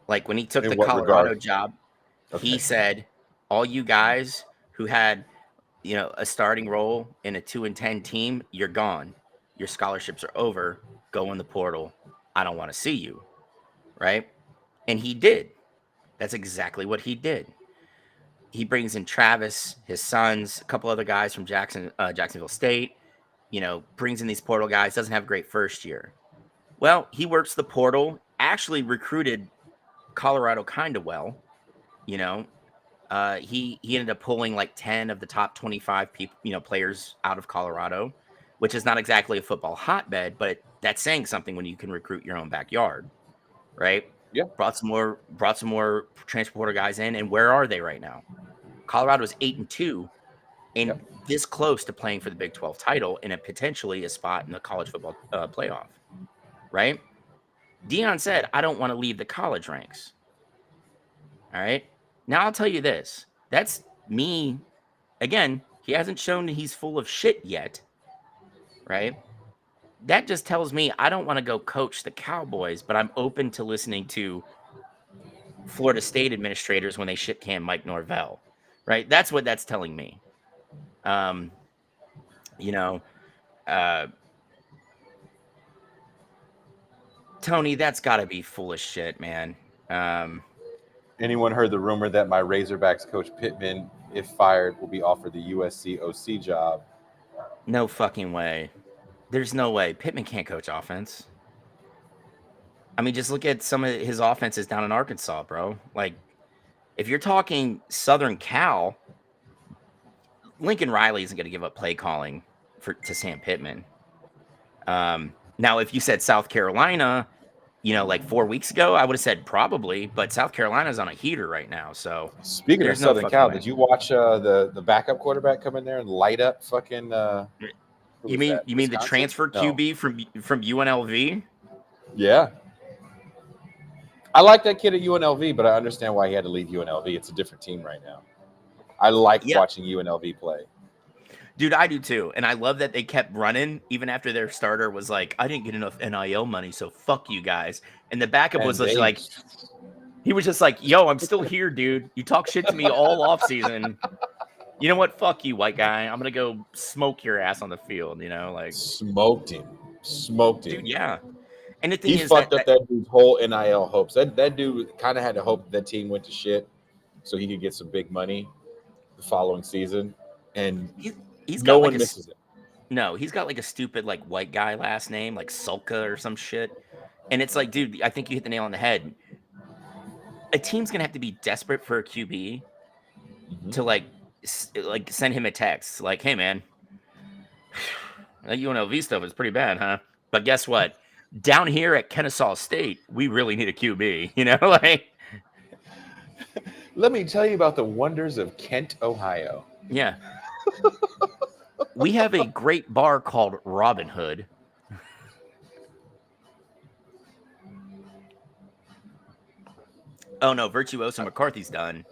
Like when he took the Colorado job, he said, all you guys who had, a starting role in a 2-10 team, you're gone. Your scholarships are over. Go in the portal. I don't want to see you. Right? And he did. That's exactly what he did. He brings in Travis, his sons, a couple other guys from Jacksonville State, brings in these portal guys, doesn't have a great first year. Well, he works the portal, actually recruited Colorado kind of well, he ended up pulling like 10 of the top 25 people, players out of Colorado, which is not exactly a football hotbed, but that's saying something when you can recruit your own backyard, right? Yeah. Brought some more transporter guys in, and where are they right now? Colorado is 8-2 and this close to playing for the Big 12 title and potentially a spot in the college football playoff, right? Dion said, I don't want to leave the college ranks. All right. Now I'll tell you this. That's me. Again, he hasn't shown that he's full of shit yet. Right. That just tells me I don't want to go coach the Cowboys, but I'm open to listening to Florida State administrators when they shit can Mike Norvell. Right. That's what that's telling me. Tony, that's got to be full of shit, man. Anyone heard the rumor that my Razorbacks coach Pittman, if fired, will be offered the USC OC job? No fucking way. There's no way. Pittman can't coach offense. I mean, just look at some of his offenses down in Arkansas, bro. Like, if you're talking Southern Cal, Lincoln Riley isn't going to give up play calling to Sam Pittman. Now, if you said South Carolina, like 4 weeks ago, I would have said probably, but South Carolina's on a heater right now. So speaking of Southern Cal, did you watch the backup quarterback come in there and light up fucking? You mean the transfer QB from UNLV? Yeah, I like that kid at UNLV, but I understand why he had to leave UNLV. It's a different team right now. I like watching UNLV play. Dude, I do too. And I love that they kept running even after their starter was like, I didn't get enough NIL money, so fuck you guys. And the backup was just like, he was just like, yo, I'm still here, dude. You talk shit to me all off season. You know what? Fuck you, white guy. I'm going to go smoke your ass on the field, like. Smoked him. Dude, yeah. And the thing is fucked up that dude's whole NIL hopes. That dude kind of had to hope that team went to shit so he could get some big money the following season. And he's no one misses it. No, he's got like a stupid like white guy last name, like Sulka or some shit. And it's like, dude, I think you hit the nail on the head. A team's gonna have to be desperate for a QB to like send him a text like, "Hey, man, that UNLV stuff is pretty bad, huh? But guess what? Down here at Kennesaw State, we really need a QB. You know, like, Let me tell you about the wonders of Kent, Ohio. yeah, we have a great bar called Robin Hood." Oh no, Virtuoso McCarthy's done.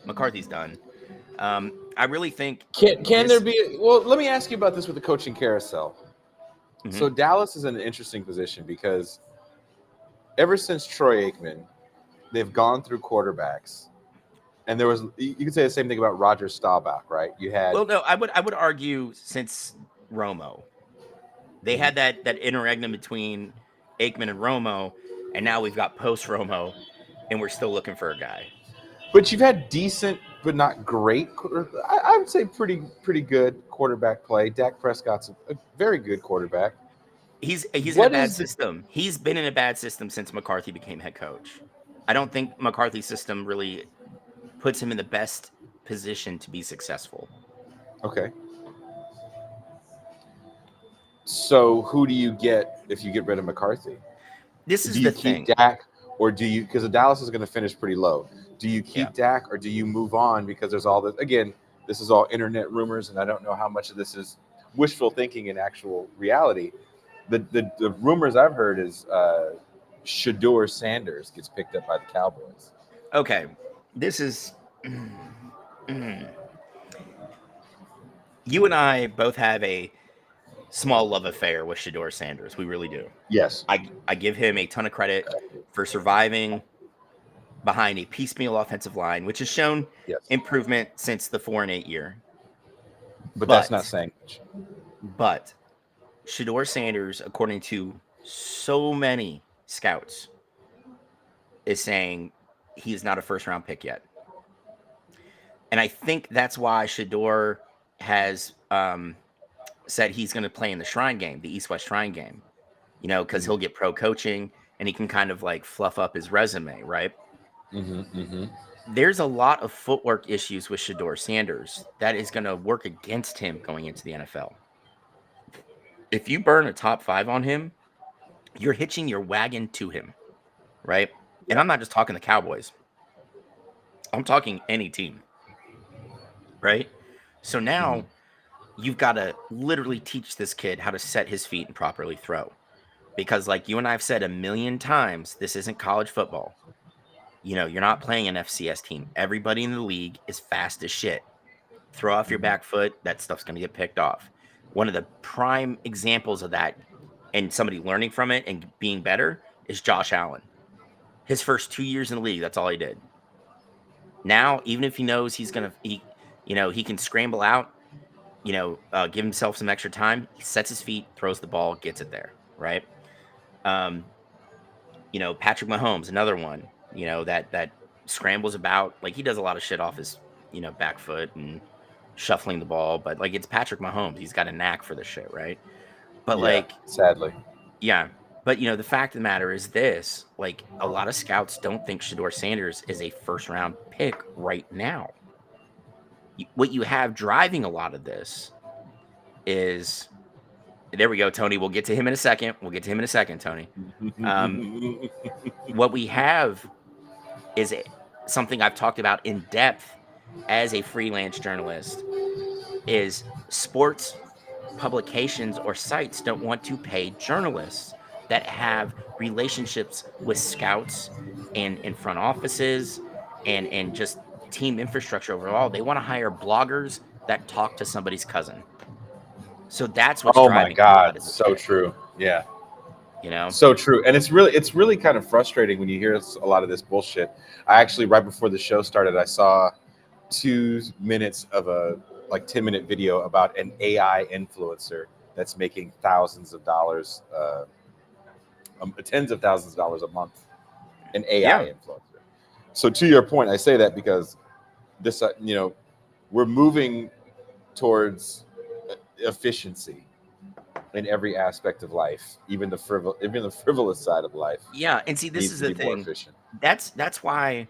I really think Can there be? Well, let me ask you about this with the coaching carousel. Mhm. So Dallas is in an interesting position because ever since Troy Aikman, they've gone through quarterbacks, and there was you could say the same thing about Roger Staubach, right? You had Well, no, I would argue since Romo, they had that interregnum between Aikman and Romo, and now we've got post Romo, and we're still looking for a guy. But you've had decent, but not great. I would say pretty good quarterback play. Dak Prescott's a very good quarterback. He's in a bad system. He's been in a bad system since McCarthy became head coach. I don't think McCarthy's system really puts him in the best position to be successful. Okay. So who do you get if you get rid of McCarthy? This is do you the keep thing. Dak, or do you? Because the Dallas is going to finish pretty low. Do you keep Dak, or do you move on? Because there's all this. Again, this is all internet rumors, and I don't know how much of this is wishful thinking and actual reality. The rumors I've heard is Shador Sanders gets picked up by the Cowboys. Okay, this is. You and I both have a small love affair with Shador Sanders. We really do. Yes. I give him a ton of credit for surviving behind a piecemeal offensive line, which has shown improvement since the 4-8 year. But that's not saying much. But Shador Sanders, according to so many scouts, is saying he's not a first-round pick yet. And I think that's why Shador has said he's going to play in the Shrine game, the East-West Shrine game, you know, because he'll get pro coaching and he can kind of like fluff up his resume, right? There's a lot of footwork issues with Shador Sanders that is going to work against him going into the NFL. If you burn a top 5 on him, you're hitching your wagon to him, right? Yeah. And I'm not just talking the Cowboys. I'm talking any team, right? So now you've got to literally teach this kid how to set his feet and properly throw. Because like you and I have said a million times, this isn't college football. You know, you're not playing an FCS team. Everybody in the league is fast as shit. Throw off your back foot, that stuff's going to get picked off. One of the prime examples of that and somebody learning from it and being better is Josh Allen. His first 2 years in the league, that's all he did. Now, even if he knows he can scramble out, give himself some extra time, he sets his feet, throws the ball, gets it there, right? Patrick Mahomes, another one, that scrambles about, like he does a lot of shit off his, back foot and shuffling the ball, but like it's Patrick Mahomes. He's got a knack for this shit, right? But sadly. Yeah. But the fact of the matter is this, like a lot of scouts don't think Shador Sanders is a first round pick right now. What you have driving a lot of this is, there we go, Tony. We'll get to him in a second. Tony. What we have is something I've talked about in depth as a freelance journalist is sports publications or sites don't want to pay journalists that have relationships with scouts and in front offices and just team infrastructure overall. They want to hire bloggers that talk to somebody's cousin. So that's what's driving. Oh my God, so true. Yeah. So true. And it's really kind of frustrating when you hear a lot of this bullshit. I actually, right before the show started, I saw 2 minutes of a 10-minute video about an AI influencer that's making thousands of dollars, tens of thousands of dollars a month. An AI influencer. So to your point, I say that because this, we're moving towards efficiency. in every aspect of life, even the frivolous side of life. Yeah, and see, this Needs is to the be more thing. efficient. That's why,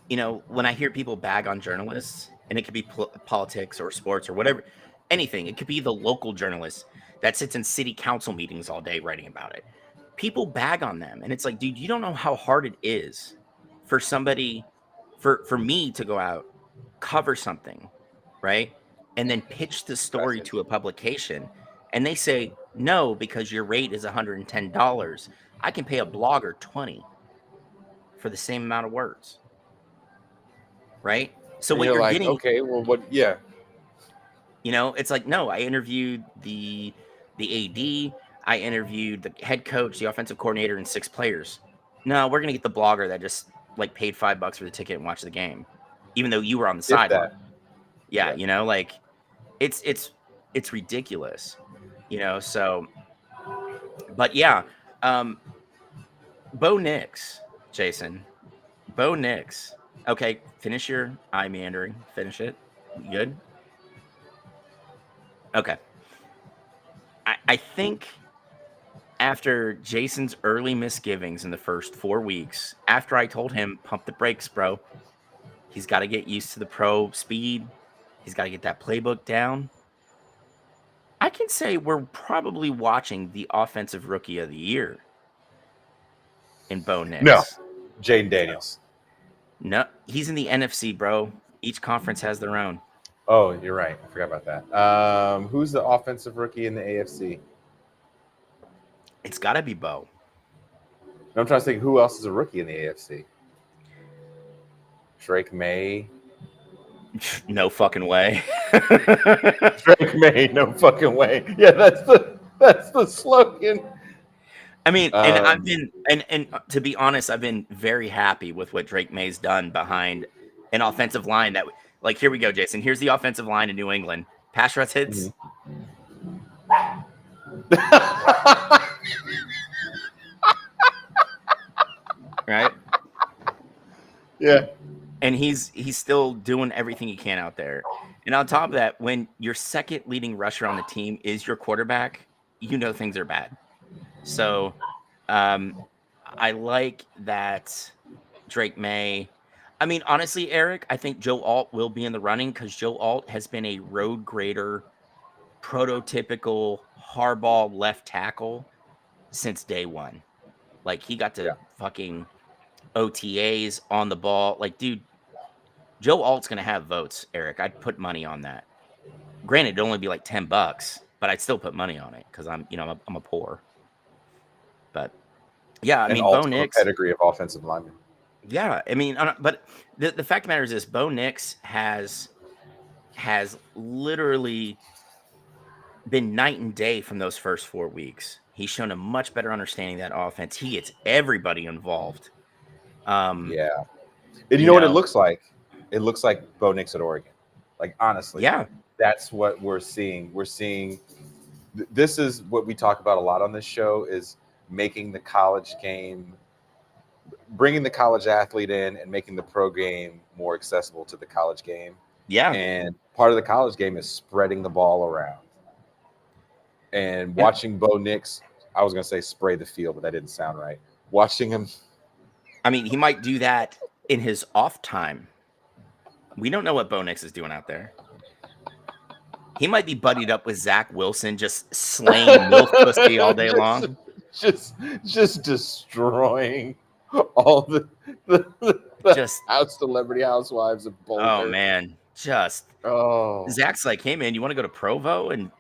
when I hear people bag on journalists, and it could be politics or sports or whatever, anything. It could be the local journalist that sits in city council meetings all day writing about it. People bag on them, and it's like, dude, you don't know how hard it is for somebody, for me to go out, cover something, right, and then pitch the story to a publication, and they say no because your rate is $110. I can pay a blogger 20 for the same amount of words, right? So And what you're you're like, getting, okay, well, what? Yeah, it's like, no, I interviewed the AD, I interviewed the head coach, the offensive coordinator, and 6 players. No, we're gonna get the blogger that just like paid $5 for the ticket and watched the game, even though you were on the if that. sideline. Yeah, Yeah. like it's ridiculous, So, but yeah, um, Bo Nix, Jason, Bo Nix. Okay, finish your eye meandering. Finish it. You good? Okay. I think after Jason's early misgivings in the first 4 weeks, after I told him, pump the brakes, bro, he's got to get used to the pro speed. He's got to get that playbook down. I can say we're probably watching the offensive rookie of the year in Bo No, Nix. Jaden Daniels. No, he's in the NFC, bro. Each conference has their own. Oh, you're right. I forgot about that. Who's the offensive rookie in the AFC? It's got to be Bo. I'm trying to think who else is a rookie in the AFC. Drake May. No fucking way. Drake May, no fucking way. Yeah, that's the slogan. I mean, and I've been and to be honest, I've been very happy with what Drake May's done behind an offensive line that, like, here we go, Jason. Here's the offensive line in New England. Pass rush hits. Right? Yeah. And he's still doing everything he can out there. And on top of that, when your second leading rusher on the team is your quarterback, things are bad. So I like that Drake May. I mean, honestly, Eric, I think Joe Alt will be in the running because Joe Alt has been a road grader, prototypical hardball left tackle since day one. Like, he got to fucking OTAs on the ball. Like, dude, Joe Alt's going to have votes, Eric. I'd put money on that. Granted, it'd only be like $10, but I'd still put money on it because I'm a poor. But yeah, I mean, Bo Nix, pedigree of offensive linemen. Yeah, I mean, but the fact of the matter is this: Bo Nix has literally been night and day from those first 4 weeks. He's shown a much better understanding of that offense. He gets everybody involved. Yeah, and you know what it looks like? It looks like Bo Nix at Oregon. Like, honestly, yeah, that's what we're seeing. We're seeing. This is what we talk about a lot on this show: is making the college game, bringing the college athlete in and making the pro game more accessible to the college game. Yeah. And part of the college game is spreading the ball around. And watching Bo Nix, I was going to say spray the field, but that didn't sound right. Watching him. I mean, he might do that in his off time. We don't know what Bo Nix is doing out there. He might be buddied up with Zach Wilson, just slaying milk pussy all day long. Just destroying all the just celebrity housewives of Boulder. Oh man, Zach's like, hey man, you want to go to Provo? And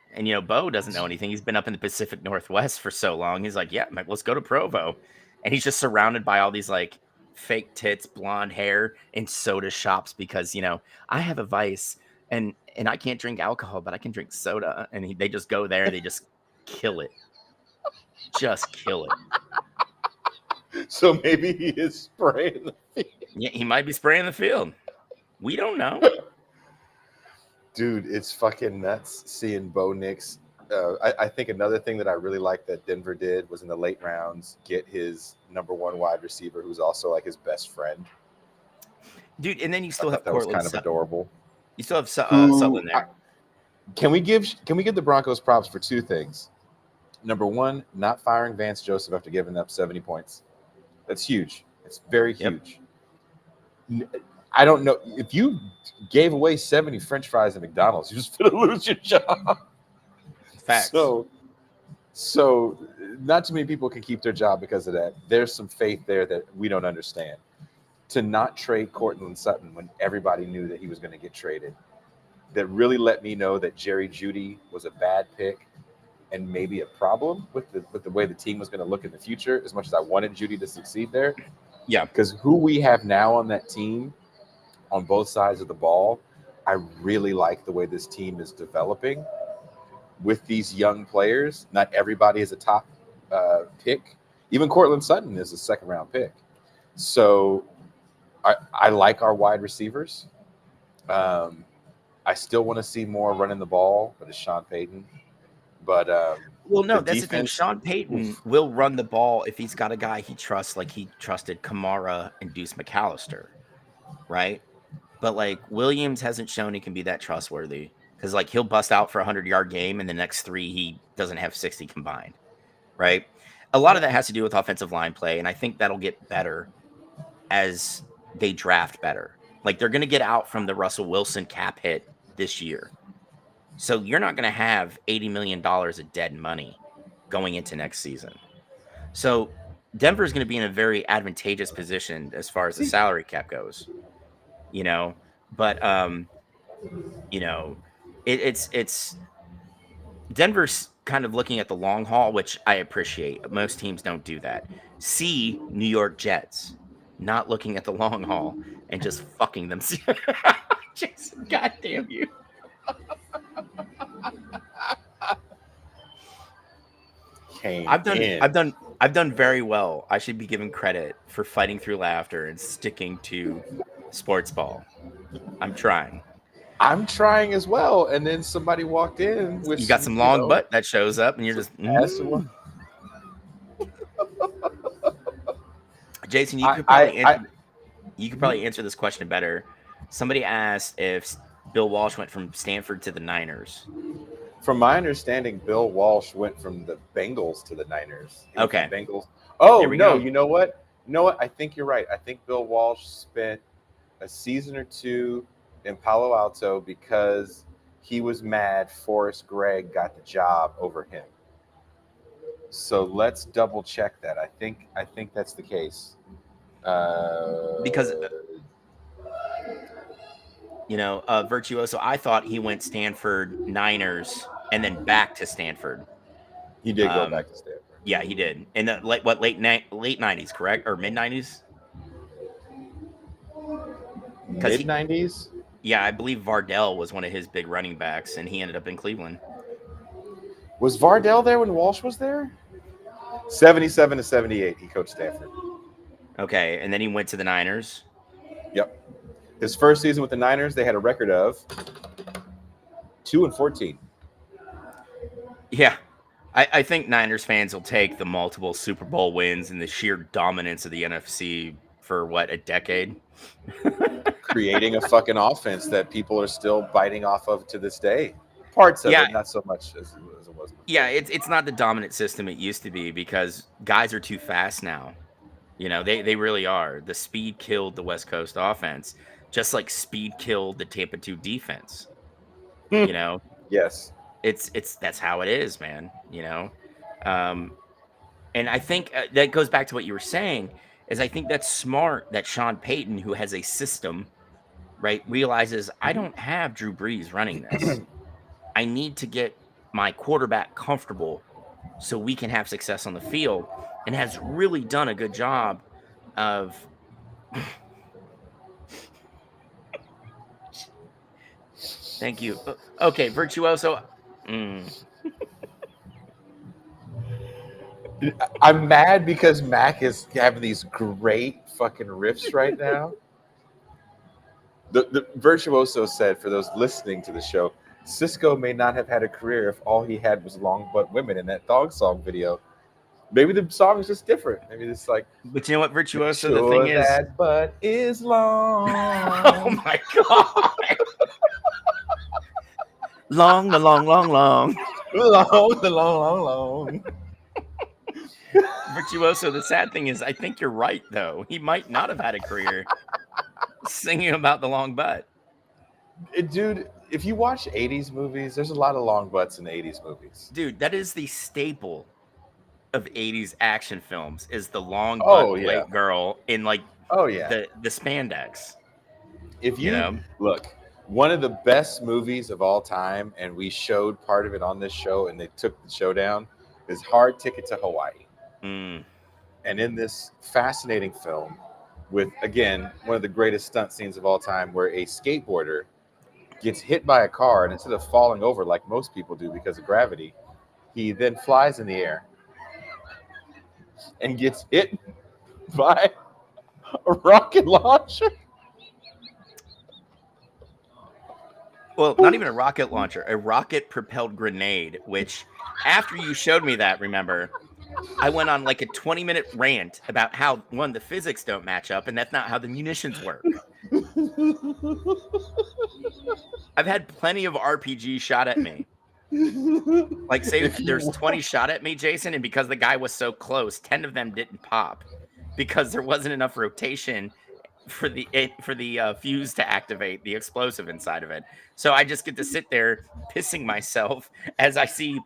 Bo doesn't know anything. He's been up in the Pacific Northwest for so long. He's like, yeah, let's go to Provo. And he's just surrounded by all these like fake tits, blonde hair, and soda shops because I have a vice and I can't drink alcohol, but I can drink soda. And they just go there, they just kill it. Just kill it. So maybe he is spraying the field. Yeah, he might be spraying the field. We don't know. Dude, it's fucking nuts seeing Bo Nix. I think another thing that I really liked that Denver did was in the late rounds get his number 1 wide receiver, who's also like his best friend. Dude, and then you still have that Cortland. Was kind of adorable. You still have Sutherland there. Can we give the Broncos props for 2 things? Number one, not firing Vance Joseph after giving up 70 points. That's huge. It's very huge. I don't know. If you gave away 70 French fries at McDonald's, you're just going to lose your job. Facts. So not too many people can keep their job because of that. There's some faith there that we don't understand. To not trade Cortland Sutton when everybody knew that he was going to get traded, that really let me know that Jerry Jeudy was a bad pick and maybe a problem with the way the team was going to look in the future, as much as I wanted Jeudy to succeed there. Yeah. Because who we have now on that team on both sides of the ball, I really like the way this team is developing with these young players. Not everybody is a top pick. Even Cortland Sutton is a second-round pick. So I like our wide receivers. I still want to see more running the ball, but it's Sean Payton. But well, no, that's the thing. Sean Payton will run the ball if he's got a guy he trusts, like he trusted Kamara and Deuce McAllister, right? But like Williams hasn't shown he can be that trustworthy because like he'll bust out for a 100-yard game and the next 3 he doesn't have 60 combined, right? A lot of that has to do with offensive line play, and I think that'll get better as they draft better. Like they're going to get out from the Russell Wilson cap hit this year. So you're not going to have $80 million of dead money going into next season. So Denver is going to be in a very advantageous position as far as the salary cap goes, you know, but, you know, it's Denver's kind of looking at the long haul, which I appreciate. Most teams don't do that. See New York Jets not looking at the long haul and just fucking them. Jason, goddamn you. I've done very well. I should be given credit for fighting through laughter and sticking to sports ball. I'm trying as well. And then somebody walked in with you got some long butt that shows up, and you're just Jason, you could probably answer this question better. Somebody asked if Bill Walsh went from Stanford to the Niners. From my understanding, Bill Walsh went from the Bengals to the Niners. Okay. Bengals. Oh, no, go. You know what? I think you're right. I think Bill Walsh spent a season or 2 in Palo Alto because he was mad Forrest Gregg got the job over him. So let's double check that. I think that's the case. Because Virtuoso, I thought he went Stanford, Niners, and then back to Stanford. He did go back to Stanford. Yeah, he did. In the late 90s, correct? Or mid 90s? Mid 90s? Yeah, I believe Vardell was one of his big running backs, and he ended up in Cleveland. Was Vardell there when Walsh was there? 77 to 78, he coached Stanford. Okay, and then he went to the Niners. Yep. His first season with the Niners, they had a record of 2-14. Yeah. I think Niners fans will take the multiple Super Bowl wins and the sheer dominance of the NFC for, a decade? Creating a fucking offense that people are still biting off of to this day. Parts of it, not so much as it was. Yeah, it's not the dominant system it used to be because guys are too fast now. You know, they really are. The speed killed the West Coast offense, just like speed killed the Tampa 2 defense. You know? Yes. That's how it is, man. You know? And I think that goes back to what you were saying, is I think that's smart that Sean Payton, who has a system, right, realizes I don't have Drew Brees running this. I need to get my quarterback comfortable so we can have success on the field, and has really done a good job of Thank you. Okay, Virtuoso. I'm mad because Mac is having these great fucking riffs right now. The Virtuoso said, for those listening to the show, Cisco may not have had a career if all he had was long butt women in that Thong Song video. Maybe the song is just different. Maybe it's like. But you know what, Virtuoso? The thing is, that butt is long. Oh my god! long. long. Virtuoso, the sad thing is, I think you're right, though. He might not have had a career singing about the long butt. Dude, if you watch 80s movies, there's a lot of long butts in the 80s movies. Dude, that is the staple of 80s action films, is the long butt white girl in like the spandex. If you look, one of the best movies of all time, and we showed part of it on this show and they took the show down, is Hard Ticket to Hawaii. And in this fascinating film with, again, one of the greatest stunt scenes of all time, where a skateboarder gets hit by a car, and instead of falling over like most people do because of gravity, he then flies in the air and gets hit by a rocket launcher. Well, not even a rocket launcher, a rocket-propelled grenade, which, after you showed me that, remember, I went on like a 20-minute rant about how, one, the physics don't match up, and that's not how the munitions work. I've had plenty of RPG shot at me. Like, say there's 20 shot at me, Jason, and because the guy was so close, 10 of them didn't pop because there wasn't enough rotation for the fuse to activate the explosive inside of it. So I just get to sit there pissing myself as I see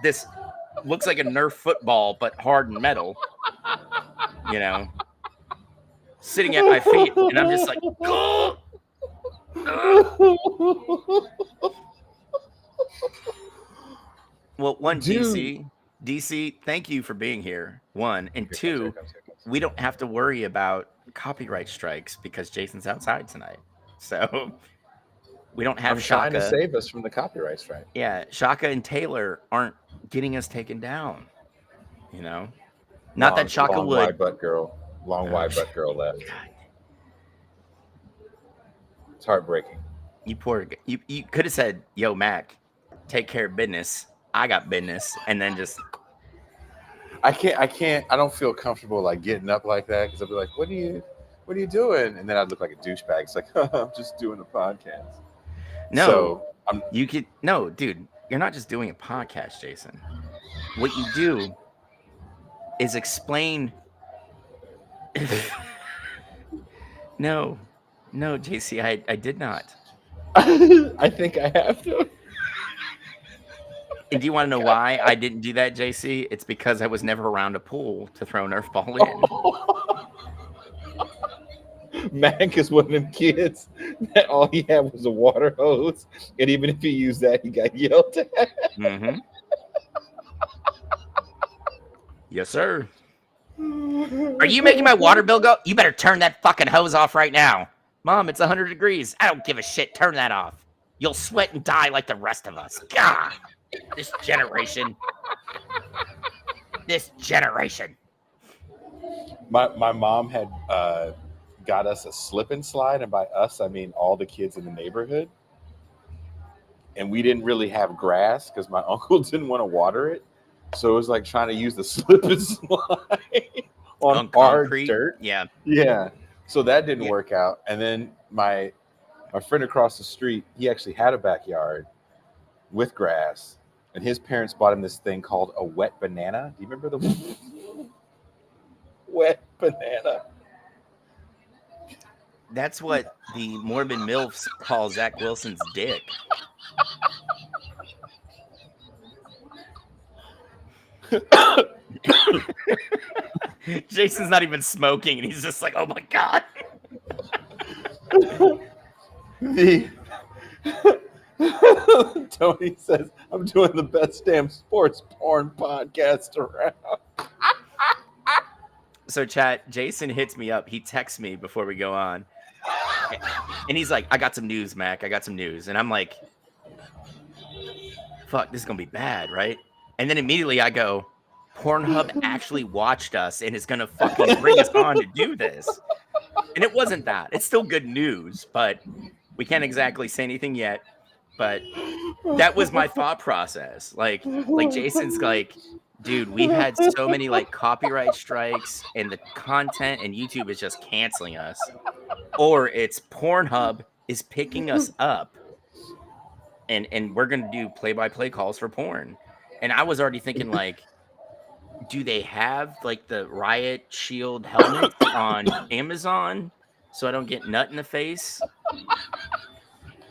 this looks like a Nerf football but hard and metal, sitting at my feet, and I'm just like, oh! Well, one, DC, thank you for being here. One, and two, we don't have to worry about copyright strikes because Jason's outside tonight. So we don't have Shaka. Trying to save us from the copyright strike. Yeah, Shaka and Taylor aren't getting us taken down. Not that Shaka would. Wide butt girl. Long wide butt girl left. God. It's heartbreaking. You could have said, "Yo, Mac, take care of business. I got business," and then just. I can't. I don't feel comfortable like getting up like that because I'll be like, "What are you doing?" And then I'd look like a douchebag. It's like, I'm just doing a podcast. No, so dude. You're not just doing a podcast, Jason. What you do is explain. No, JC, I did not. I think I have to. And do you want to know why I didn't do that, JC? It's because I was never around a pool to throw a Nerf ball in. Mac is one of them kids that all he had was a water hose, and even if he used that, he got yelled at. Mm-hmm. Yes, sir. Are you making my water bill go? You better turn that fucking hose off right now. Mom, it's 100 degrees. I don't give a shit. Turn that off. You'll sweat and die like the rest of us. God. This generation. My mom had got us a slip and slide, and by us I mean all the kids in the neighborhood. And we didn't really have grass because my uncle didn't want to water it, so it was like trying to use the slip and slide on hard dirt. Yeah. So that didn't work out. And then my friend across the street, he actually had a backyard with grass. And his parents bought him this thing called a wet banana. Do you remember the wet banana? That's what the morbid MILFs call Zach Wilson's dick. Jason's not even smoking, and he's just like, oh my God. Tony says, I'm doing the best damn sports porn podcast around. So, chat, Jason hits me up. He texts me before we go on. And he's like, I got some news, Mac. I got some news. And I'm like, fuck, this is going to be bad, right? And then immediately I go, Pornhub actually watched us and is going to fucking bring us on to do this. And it wasn't that. It's still good news, but we can't exactly say anything yet. But that was my thought process. Like Jason's like, dude, we've had so many like copyright strikes and the content and YouTube is just canceling us. Or it's Pornhub is picking us up and we're going to do play-by-play calls for porn. And I was already thinking, like, do they have like the Riot Shield helmets on Amazon so I don't get nut in the face?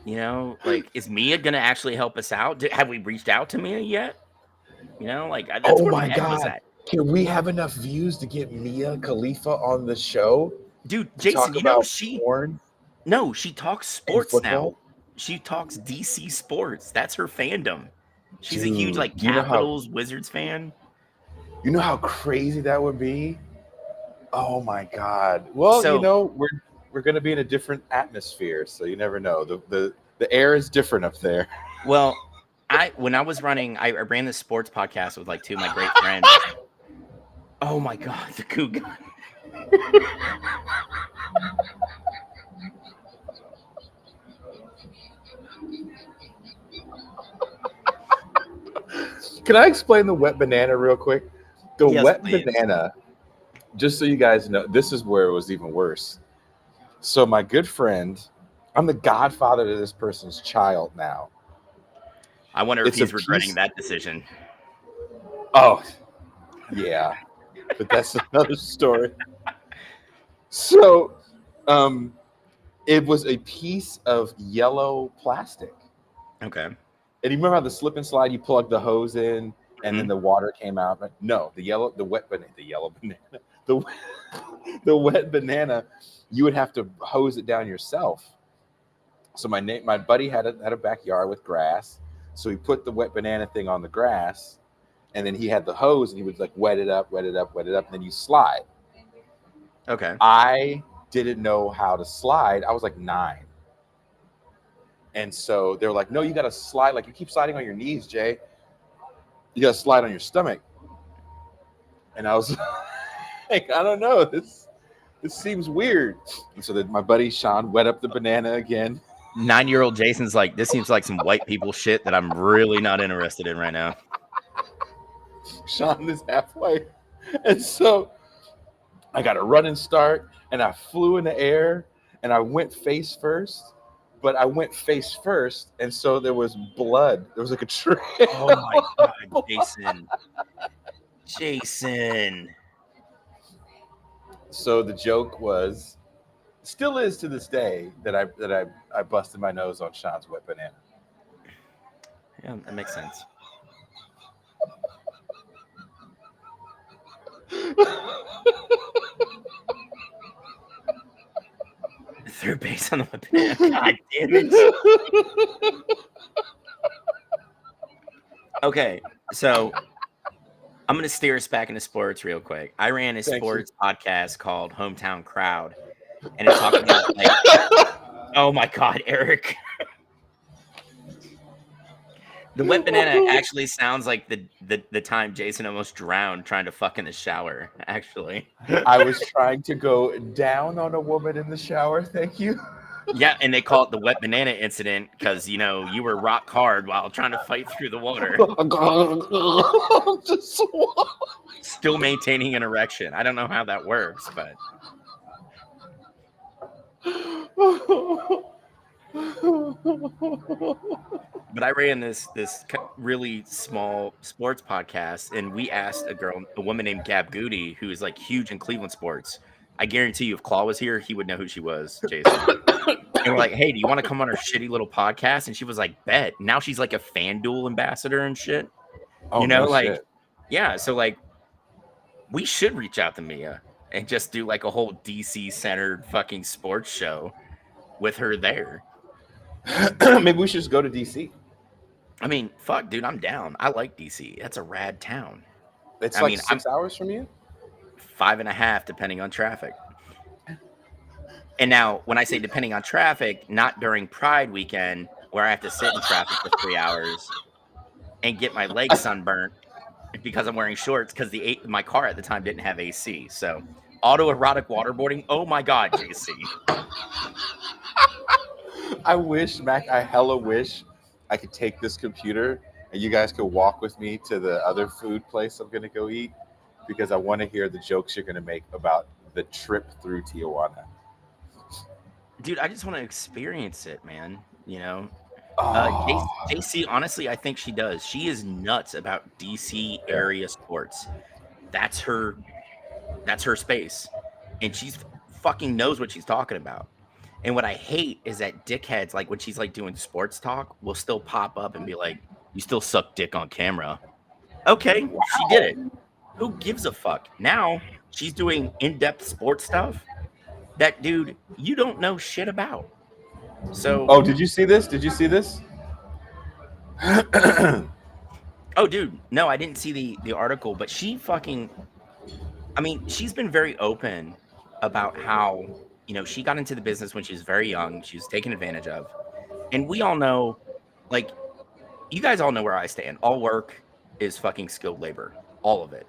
You know, like, is Mia gonna actually help us out? Have we reached out to Mia yet? You know, like, that's Oh where my my head was God. at. Can we have enough views to get Mia Khalifa on the show Dude, to Jason, talk you know about porn she talks and sports now. football? She talks DC sports. That's her fandom. She's a huge Dude, like Capitals Wizards fan. you know how crazy that would be? Oh my God. Well, So, we're gonna be in a different atmosphere, so you never know. The air is different up there. well, when I was running, I ran this sports podcast with like two of my great friends. Oh my God, the Cougar. Can I explain the wet banana real quick? The Yes, wet please. banana, just so you guys know, this is where it was even worse. So my good friend, I'm the godfather to this person's child now. I wonder if It's a he's regretting piece. that decision. Oh, yeah, but that's another story. So, um, it was a piece of yellow plastic. Okay. And you remember how the slip and slide, you plug the hose in and then Mhm. the water came out? But no, the wet banana, the yellow banana, the, the wet banana, you would have to hose it down yourself. So my buddy had a backyard with grass. So he put the wet banana thing on the grass and then he had the hose and he would like wet it up, wet it up, wet it up, and then you slide. Okay. I didn't know how to slide. I was like 9. And so they were like, no, you got to slide. Like, you keep sliding on your knees, Jay. You got to slide on your stomach. And I was like, I don't know. This seems weird. And so then my buddy Sean wet up the banana again. 9-year-old Jason's like, this seems like some white people shit that I'm really not interested in right now. Sean is halfway. And so I got a running start and I flew in the air and I went face first. But I went face first, and so there was blood. There was like a trail. Oh my God, Jason. Jason. So the joke was, still is to this day, that I busted my nose on Sean's wet banana. Yeah, that makes sense. Third base on the wet banana. God damn it. Okay, so I'm going to steer us back into sports real quick. I ran a sports podcast called Hometown Crowd, and it talked about like, oh my God, Eric. The wet banana actually sounds like the time Jason almost drowned trying to fuck in the shower, actually. I was trying to go down on a woman in the shower. Thank you. Yeah, and they call it the wet banana incident because, you were rock hard while trying to fight through the water. Still maintaining an erection. I don't know how that works, but... But I ran this really small sports podcast, and we asked a woman named Gab Goody, who is like huge in Cleveland sports. I guarantee you, if Claw was here, he would know who she was, Jason. And we're like, hey, do you want to come on our shitty little podcast? And she was like, bet. Now she's like a FanDuel ambassador and shit. Oh, no shit. Yeah. So like, we should reach out to Mia and just do like a whole DC centered fucking sports show with her there. Maybe we should just go to DC. I mean, fuck, dude, I'm down. I like DC. That's a rad town. It's I like mean, 6 hours from you? 5.5, depending on traffic. And now, when I say depending on traffic, not during Pride weekend where I have to sit in traffic for 3 hours and get my legs sunburnt because I'm wearing shorts because my car at the time didn't have AC. So, autoerotic waterboarding. Oh my God, JC. I wish, Mac, I hella wish I could take this computer and you guys could walk with me to the other food place I'm going to go eat because I want to hear the jokes you're going to make about the trip through Tijuana. Dude, I just want to experience it, man. JC, honestly, I think she does. She is nuts about DC area sports. That's her. That's her space, and she's fucking knows what she's talking about. And what I hate is that dickheads, like when she's like doing sports talk, will still pop up and be like, "You still suck dick on camera." Okay, she did it. Who gives a fuck? Now she's doing in-depth sports stuff that, dude, you don't know shit about. So, Oh, did you see this? Did you see this? oh, dude, no, I didn't see the article, but she fucking, I mean, she's been very open about how, she got into the business when she was very young. She was taken advantage of. And we all know, like, you guys all know where I stand. All work is fucking skilled labor, all of it.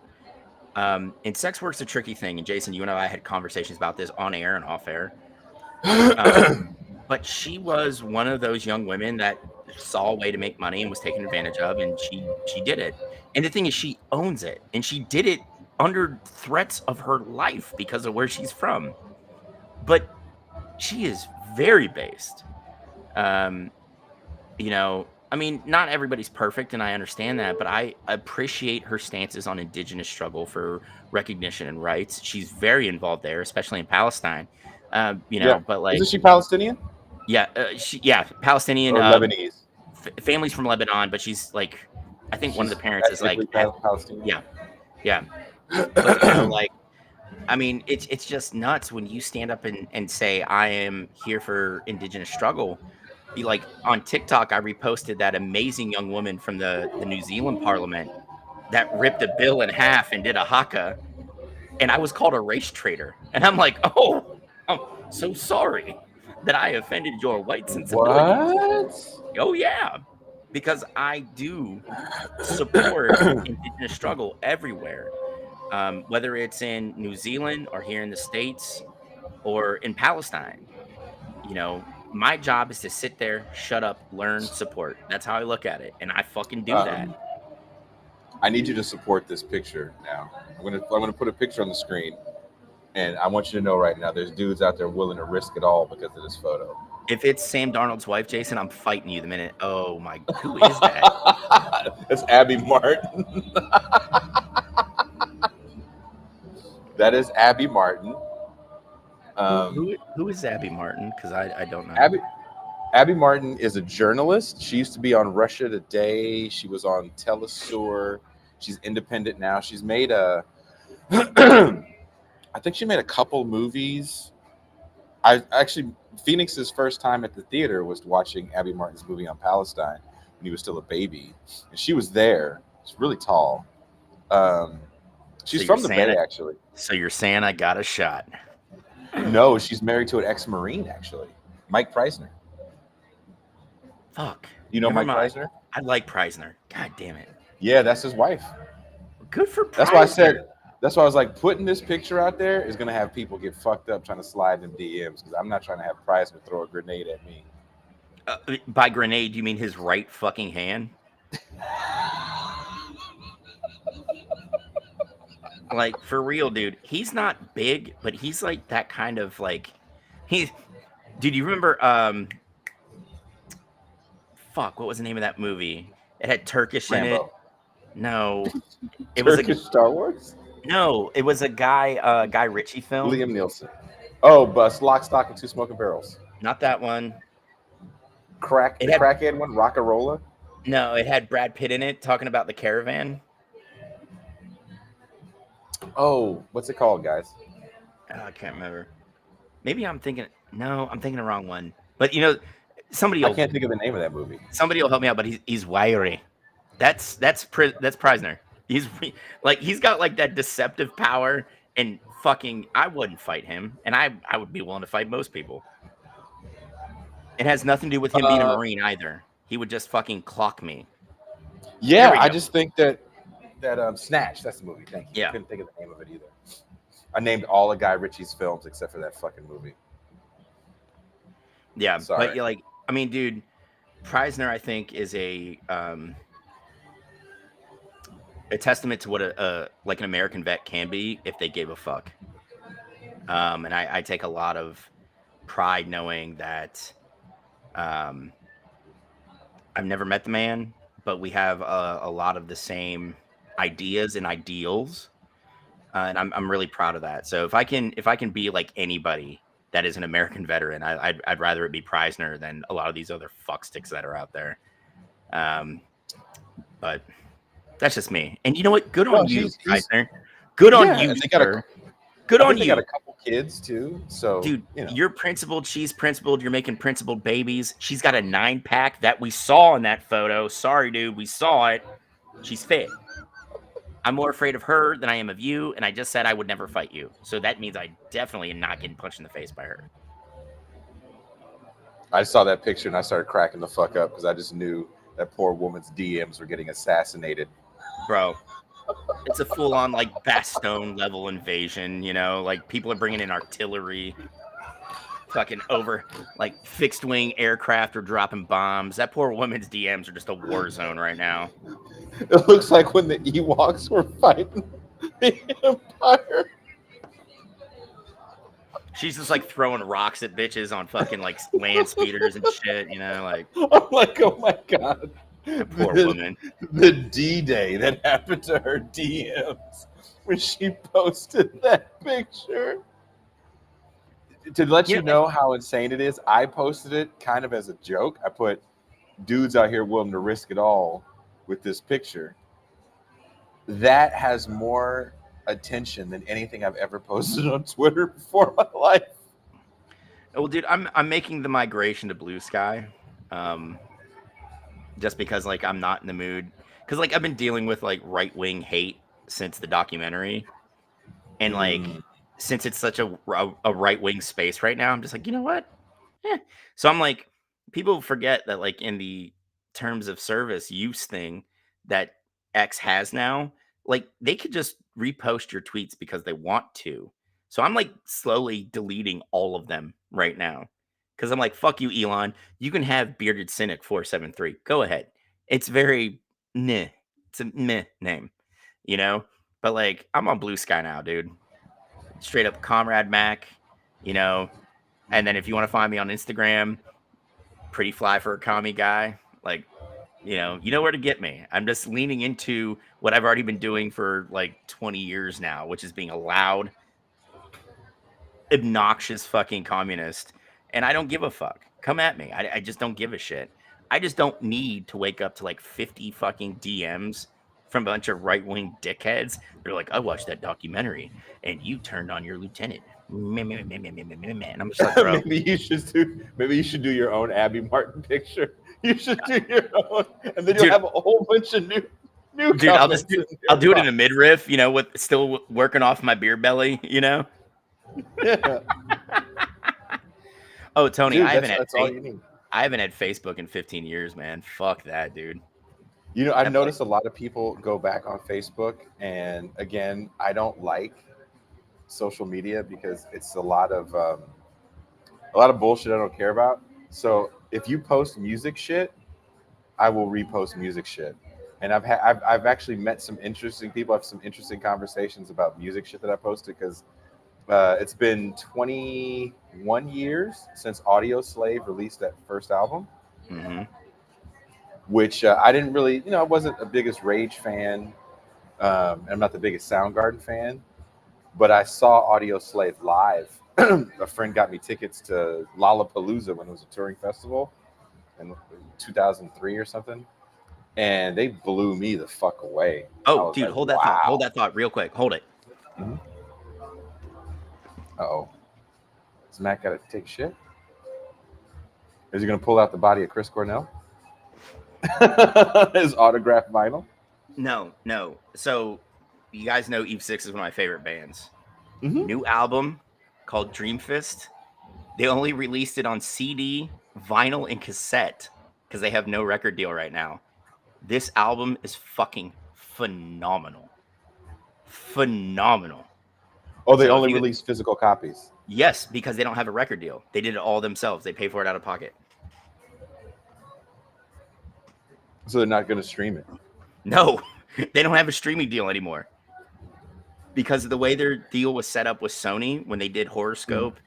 And sex work's a tricky thing. And Jason, you and I had conversations about this on air and off air. But she was one of those young women that saw a way to make money and was taken advantage of, and she did it. And the thing is, she owns it, and she did it under threats of her life because of where she's from. But she is very based. I mean, not everybody's perfect, and I understand that, but I appreciate her stances on indigenous struggle for recognition and rights. She's very involved there, especially in Palestine. Yeah. But like, Isn't she Palestinian Palestinian or Lebanese? Families from Lebanon, but she's like, I think one of the She's parents is like, Palestinian. yeah. But like, I mean, it's just nuts when you stand up and say, I am here for indigenous struggle. Be like, on TikTok, I reposted that amazing young woman from the New Zealand Parliament that ripped a bill in half and did a haka, and I was called a race traitor, and I'm like, oh, I'm so sorry that I offended your white sensibilities. What? Oh yeah, because I do support indigenous struggle everywhere, whether it's in New Zealand or here in the States or in Palestine. My job is to sit there, shut up, learn, support. That's how I look at it, and I fucking do that. I need you to support this picture now. I'm gonna put a picture on the screen, and I want you to know right now, there's dudes out there willing to risk it all because of this photo. If it's Sam Darnold's wife, Jason, I'm fighting you the minute. Oh my, who is that? That's Abby Martin. That is Abby Martin. Who is Abby Martin? Because I don't know. Abby Martin is a journalist. She used to be on Russia Today. She was on Telesur. She's independent now. She's made I think she made a couple movies. Phoenix's first time at the theater was watching Abby Martin's movie on Palestine when he was still a baby, and she was there. She's really tall. She's from the Bay, actually. So you're saying I got a shot? No, she's married to an ex-Marine, actually, Mike Preisner. Fuck. You know Mike Preisner? I like Preisner. God damn it. Yeah, that's his wife. Good for Preisner. That's why I said. That's why I was like, putting this picture out there is gonna have people get fucked up trying to slide in DMs because I'm not trying to have Preisner throw a grenade at me. By grenade, you mean his right fucking hand? Like, for real, dude. He's not big, but he's like that kind of like dude, you remember fuck, what was the name of that movie? It had Turkish Rambo. in it. No. It Turkish was Star Wars? No, it was a Guy Ritchie film. Liam Neeson. Oh, but Lock, Stock, and Two Smoking Barrels. Not that one. Crackhead one, Rockarola? No, it had Brad Pitt in it talking about the caravan. Oh, what's it called, guys? Oh, I can't remember. Maybe I'm thinking. No, I'm thinking the wrong one. But somebody. I can't think of the name of that movie. Somebody will help me out. But he's wiry. That's Preisner. He's got like that deceptive power, and fucking I wouldn't fight him, and I would be willing to fight most people. It has nothing to do with him being a Marine either. He would just fucking clock me. Yeah, I just think that Snatch, that's the movie. Thank you. Yeah. I couldn't think of the name of it either. I named all of Guy Ritchie's films except for that fucking movie. Yeah, sorry. But I mean, dude, Preisner, I think, is a testament to what an American vet can be if they gave a fuck. And I take a lot of pride knowing that I've never met the man, but we have a lot of the same ideas and ideals, and I'm really proud of that. So if I can be like anybody that is an American veteran, I'd rather it be Preisner than a lot of these other fucksticks that are out there. But that's just me. And you know what? Good on you, He's Preisner. Good on yeah, you, and they got sir. Good I on think they got you. a couple kids too. So Dude, you're principled. She's principled. You're making principled babies. She's got a 9-pack that we saw in that photo. Sorry, dude. We saw it. She's fit. I'm more afraid of her than I am of you. And I just said I would never fight you. So that means I definitely am not getting punched in the face by her. I saw that picture and I started cracking the fuck up because I just knew that poor woman's DMs were getting assassinated. Bro, it's a full on like Bastogne level invasion. You know, like people are bringing in artillery. Fucking over like fixed wing aircraft are dropping bombs. That poor woman's DMs are just a war zone right now. It looks like when the Ewoks were fighting the Empire. She's just like throwing rocks at bitches on fucking like land speeders and shit, you know, like I'm like, oh my god. that poor woman. The D-Day that happened to her DMs when she posted that picture. To let you know how insane it is, I posted it kind of as a joke. I put dudes out here willing to risk it all with this picture. That has more attention than anything I've ever posted on Twitter before in my life. Well, dude, I'm making the migration to Blue Sky, just because like I'm not in the mood. Because like I've been dealing with like right wing hate since the documentary, and like since it's such a right wing space right now, I'm just like, you know what? So I'm like, people forget that like in the terms of service use thing that X has now, like they could just repost your tweets because they want to. So I'm like slowly deleting all of them right now because I'm like, fuck you, Elon. You can have bearded cynic 473. Go ahead. It's very meh. It's a meh name, you know. But like, I'm on Blue Sky now, dude. Straight up, Comrade Mac, you know. And then if you want to find me on Instagram, pretty fly for a commie guy. Like, you know where to get me. I'm just leaning into what I've already been doing for like 20 years now, which is being a loud, obnoxious fucking communist. And I don't give a fuck. Come at me. I just don't give a shit. I just don't need to wake up to like 50 fucking DMs from a bunch of right wing dickheads. They're like, I watched that documentary and you turned on your lieutenant. And I'm just like, bro. maybe you should do your own Abby Martin picture. You should do your own, and then you'll have a whole bunch of new dude. I'll do it in a midriff, you know, with still working off my beer belly, you know. Yeah. Oh, Tony, Dude, I haven't had had Facebook in 15 years, man. Fuck that, dude. You know, I've noticed a lot of people go back on Facebook, and again, I don't like social media because it's a lot of bullshit I don't care about. So if you post music shit, I will repost music shit. And I've actually met some interesting people. I have some interesting conversations about music shit that I posted because it's been 21 years since Audio Slave released that first album, which I didn't really, I wasn't the biggest Rage fan. I'm not the biggest Soundgarden fan, but I saw Audio Slave live. A friend got me tickets to Lollapalooza when it was a touring festival in 2003 or something, and they blew me the fuck away. Oh, dude, hold that thought. Hold that thought real quick. Hold it. Mm-hmm. Uh-oh. Is Matt got to take shit? Is he going to pull out the body of Chris Cornell? His autographed vinyl? No. So, you guys know Eve 6 is one of my favorite bands. New album called Dreamfist. They only released it on CD, vinyl, and cassette because they have no record deal right now. This album is fucking phenomenal. Phenomenal. Oh, they only release physical copies? Yes, because they don't have a record deal. They did it all themselves. They pay for it out of pocket. So they're not going to stream it? No, they don't have a streaming deal anymore. Because of the way their deal was set up with Sony when they did Horoscope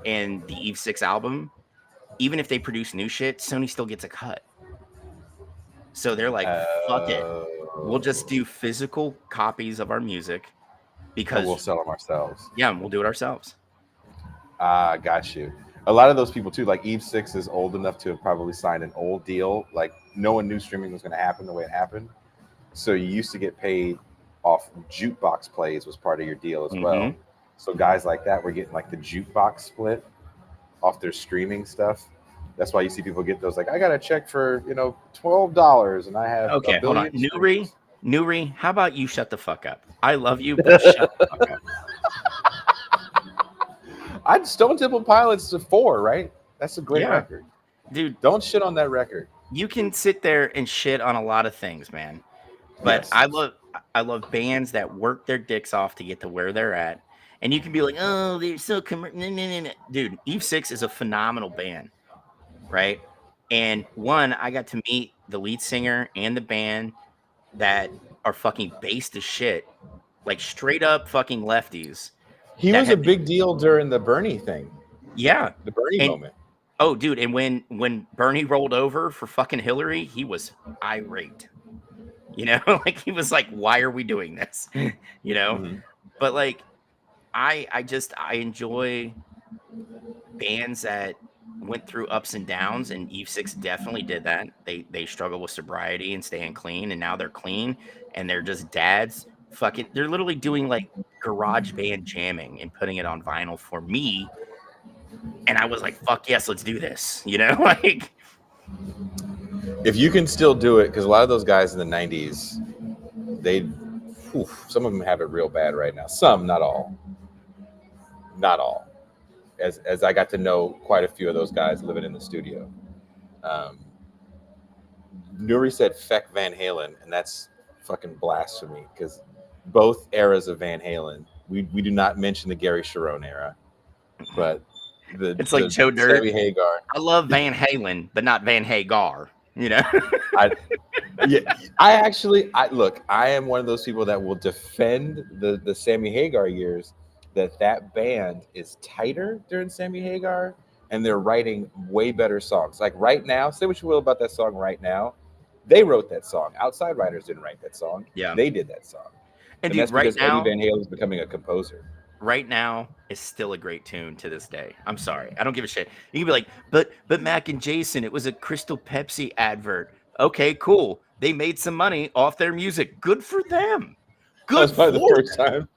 and the Eve 6 album, even if they produce new shit, Sony still gets a cut. So they're like, fuck it. We'll just do physical copies of our music because we'll sell them ourselves. Yeah, we'll do it ourselves. Got you. A lot of those people too, like Eve 6 is old enough to have probably signed an old deal. Like no one knew streaming was going to happen the way it happened. So you used to get paid off jukebox plays was part of your deal as well. So guys like that were getting like the jukebox split off their streaming stuff. That's why you see people get those like, I got a check for, $12 and I have okay, hold on. streams. Nuri, how about you shut the fuck up? I love you, but shut the fuck up. I'd Stone Temple Pilots to 4, right? That's a great record. Dude, don't shit on that record. You can sit there and shit on a lot of things, man. But yes. I love bands that work their dicks off to get to where they're at. And you can be like, oh, they're so Dude, Eve 6 is a phenomenal band, right? And I got to meet the lead singer and the band that are fucking based as shit. Like straight up fucking lefties. He was a big deal during the Bernie thing. Yeah. The Bernie moment. Oh, dude. And when Bernie rolled over for fucking Hillary, he was irate. Like he was like, why are we doing this? But like, I enjoy bands that went through ups and downs, and Eve 6 definitely did that. They struggle with sobriety and staying clean, and now they're clean and they're just dads. They're literally doing like garage band jamming and putting it on vinyl for me. And I was like, fuck yes, let's do this. Like if you can still do it, because a lot of those guys in the 90s, some of them have it real bad right now. Some, not all. Not all. As I got to know quite a few of those guys living in the studio. Nuri said feck Van Halen, and that's fucking blasphemy, because both eras of Van Halen, we do not mention the Gary Sharon era, but it's like Joe Dirt. Sammy Hagar. I love Van Halen, but not Van Hagar. I am one of those people that will defend the Sammy Hagar years. That band is tighter during Sammy Hagar, and they're writing way better songs. Like right now, say what you will about that song right now, they wrote that song. Outside writers didn't write that song. Yeah, they did that song. And dude, that's because right now, Eddie Van Halen is becoming a composer. Right now is still a great tune to this day. I'm sorry, I don't give a shit. You can be like, but Mac and Jason, it was a Crystal Pepsi advert. Okay, cool. They made some money off their music. Good for them. Good. That was probably the first time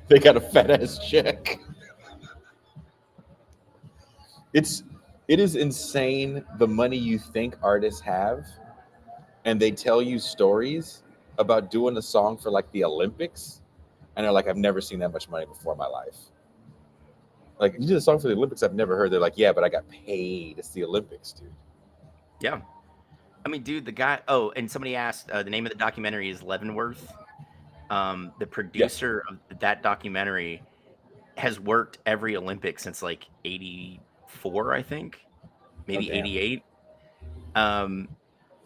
they got a fat ass check. It is insane the money you think artists have, and they tell you stories about doing a song for like the Olympics, and they're like, I've never seen that much money before in my life. Like, you did a song for the Olympics I've never heard. They're like, yeah, but I got paid. It's the Olympics, dude. Yeah. I mean, dude, the guy, and somebody asked, the name of the documentary is Leavenworth. The producer of that documentary has worked every Olympic since like 84, I think, maybe 88.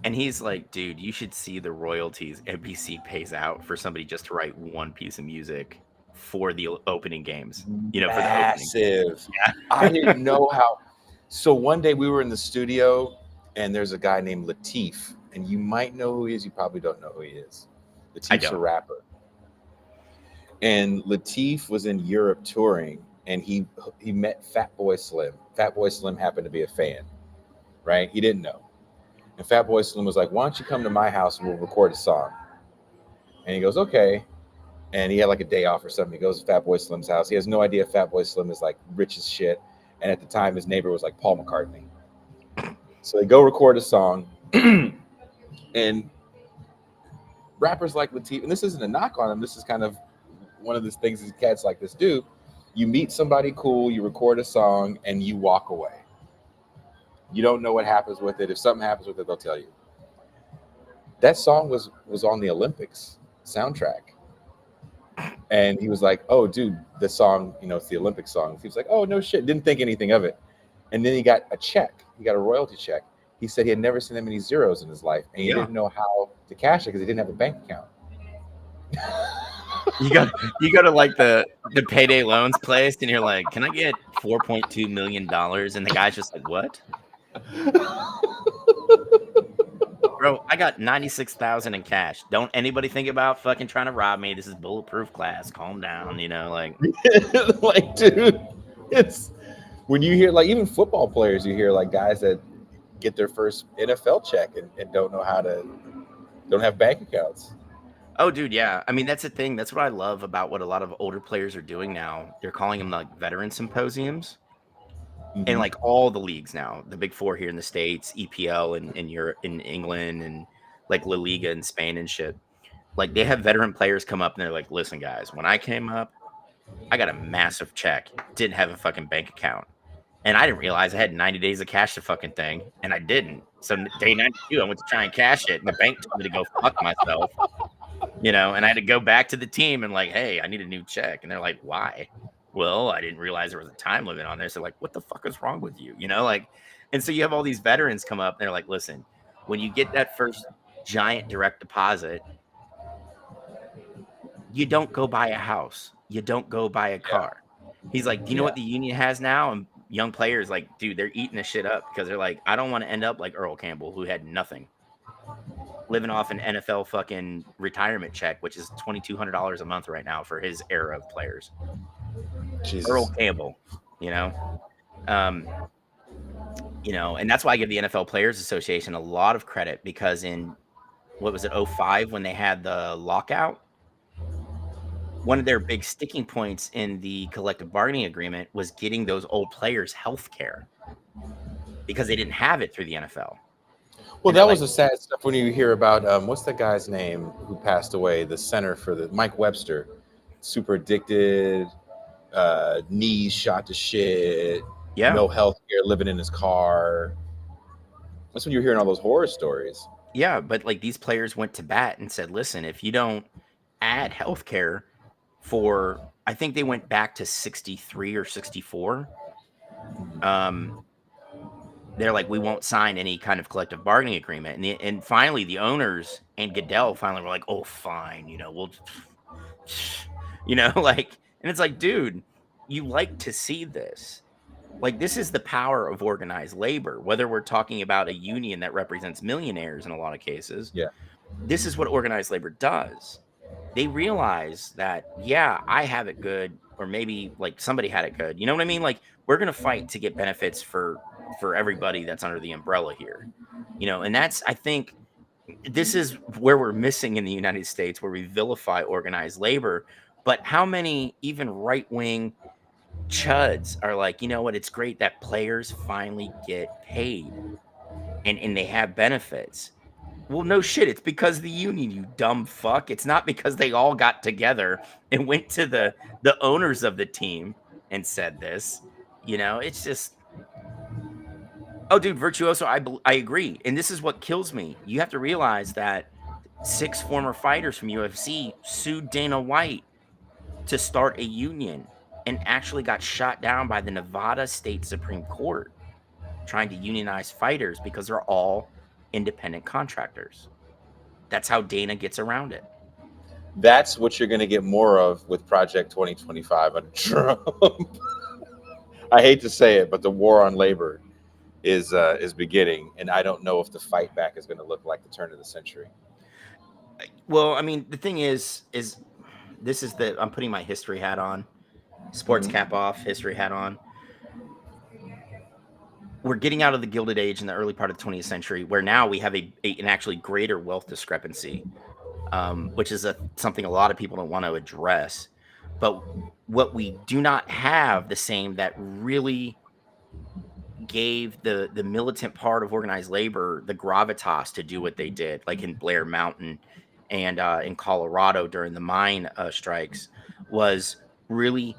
And he's like, dude, you should see the royalties NBC pays out for somebody just to write one piece of music for the opening games. Massive. For the opening. Yeah. I didn't know how. So one day we were in the studio, and there's a guy named Latif, and you might know who he is. You probably don't know who he is. Latif's a rapper. And Latif was in Europe touring, and he met Fatboy Slim. Fatboy Slim happened to be a fan, right? He didn't know. And Fatboy Slim was like, why don't you come to my house and we'll record a song? And he goes, okay. And he had like a day off or something. He goes to Fatboy Slim's house. He has no idea Fatboy Slim is like rich as shit. And at the time, his neighbor was like Paul McCartney. So they go record a song. And rappers like Latif, and this isn't a knock on him, this is kind of one of the things these cats like this do. You meet somebody cool, you record a song, and you walk away. You don't know what happens with it. If something happens with it, they'll tell you. That song was on the Olympics soundtrack. And he was like, oh, dude, the song, it's the Olympic song. He was like, oh, no shit. Didn't think anything of it. And then he got a check. He got a royalty check. He said he had never seen that many zeros in his life. And he didn't know how to cash it because he didn't have a bank account. You go to like the payday loans place, and you're like, can I get $4.2 million? And the guy's just like, what? Bro, I got 96,000 in cash. Don't anybody think about fucking trying to rob me. This is bulletproof glass. Calm down, like Like, dude, it's when you hear like even football players, you hear like guys that get their first NFL check and don't have bank accounts. Oh, dude, yeah. I mean, that's the thing. That's what I love about what a lot of older players are doing now. They're calling them like veteran symposiums. And like all the leagues now, the big four here in the States, EPL in Europe, in England, and like La Liga in Spain and shit. Like they have veteran players come up and they're like, listen, guys, when I came up, I got a massive check, didn't have a fucking bank account. And I didn't realize I had 90 days to cash the fucking thing. And I didn't. So day 92, I went to try and cash it. And the bank told me to go fuck myself, and I had to go back to the team and like, hey, I need a new check. And they're like, why? Well, I didn't realize there was a time limit on there. So like, what the fuck is wrong with you? And so you have all these veterans come up and they're like, listen, when you get that first giant direct deposit, you don't go buy a house. You don't go buy a car. He's like, do you know what the union has now? And young players like, dude, they're eating this shit up because they're like, I don't want to end up like Earl Campbell, who had nothing, living off an NFL fucking retirement check, which is $2,200 a month right now for his era of players. Jesus. Earl Campbell, and that's why I give the NFL Players Association a lot of credit, because in what was it, 2005, when they had the lockout, one of their big sticking points in the collective bargaining agreement was getting those old players health care because they didn't have it through the NFL. Well, that was the sad stuff when you hear about what's the guy's name who passed away, the center for the Mike Webster, super addicted, knees shot to shit, no health care, living in his car. That's when you're hearing all those horror stories. Yeah, but like these players went to bat and said, listen, if you don't add health care for, I think they went back to 63 or 64, they're like, we won't sign any kind of collective bargaining agreement. And finally, the owners and Goodell finally were like, oh, fine, we'll, and it's like, dude, you like to see this. Like, this is the power of organized labor, whether we're talking about a union that represents millionaires in a lot of cases. Yeah. This is what organized labor does. They realize that, yeah, I have it good, or maybe like somebody had it good. You know what I mean? Like, we're going to fight to get benefits for everybody that's under the umbrella here, and that's, I think this is where we're missing in the United States, where we vilify organized labor. But how many even right-wing chuds are like, you know what, it's great that players finally get paid and they have benefits. Well, no shit, it's because of the union, you dumb fuck. It's not because they all got together and went to the owners of the team and said this. It's just, oh, dude, Virtuoso, I agree. And this is what kills me. You have to realize that 6 former fighters from UFC sued Dana White to start a union and actually got shot down by the Nevada State Supreme Court trying to unionize fighters because they're all independent contractors. That's how Dana gets around it. That's what you're going to get more of with Project 2025 under Trump. I hate to say it, but the war on labor is beginning, and I don't know if the fight back is going to look like the turn of the century. Well, I mean, the thing is this is I'm putting my history hat on, sports cap off, history hat on. We're getting out of the Gilded Age in the early part of the 20th century, where now we have an actually greater wealth discrepancy, which is something a lot of people don't want to address. But what we do not have the same that really gave the militant part of organized labor the gravitas to do what they did, like in Blair Mountain and in Colorado during the mine strikes, was really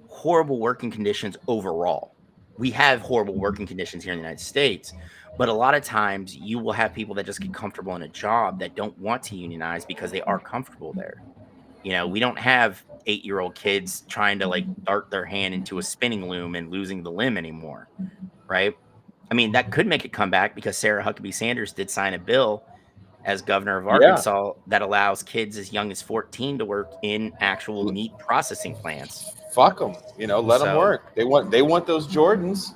horrible working conditions overall. We have horrible working conditions here in the United States, but a lot of times you will have people that just get comfortable in a job that don't want to unionize because they are comfortable there. We don't have 8-year-old kids trying to like dart their hand into a spinning loom and losing the limb anymore, right? I mean, that could make it come back because Sarah Huckabee Sanders did sign a bill as governor of Arkansas that allows kids as young as 14 to work in actual meat processing plants. Fuck them, let them work. They want those Jordans.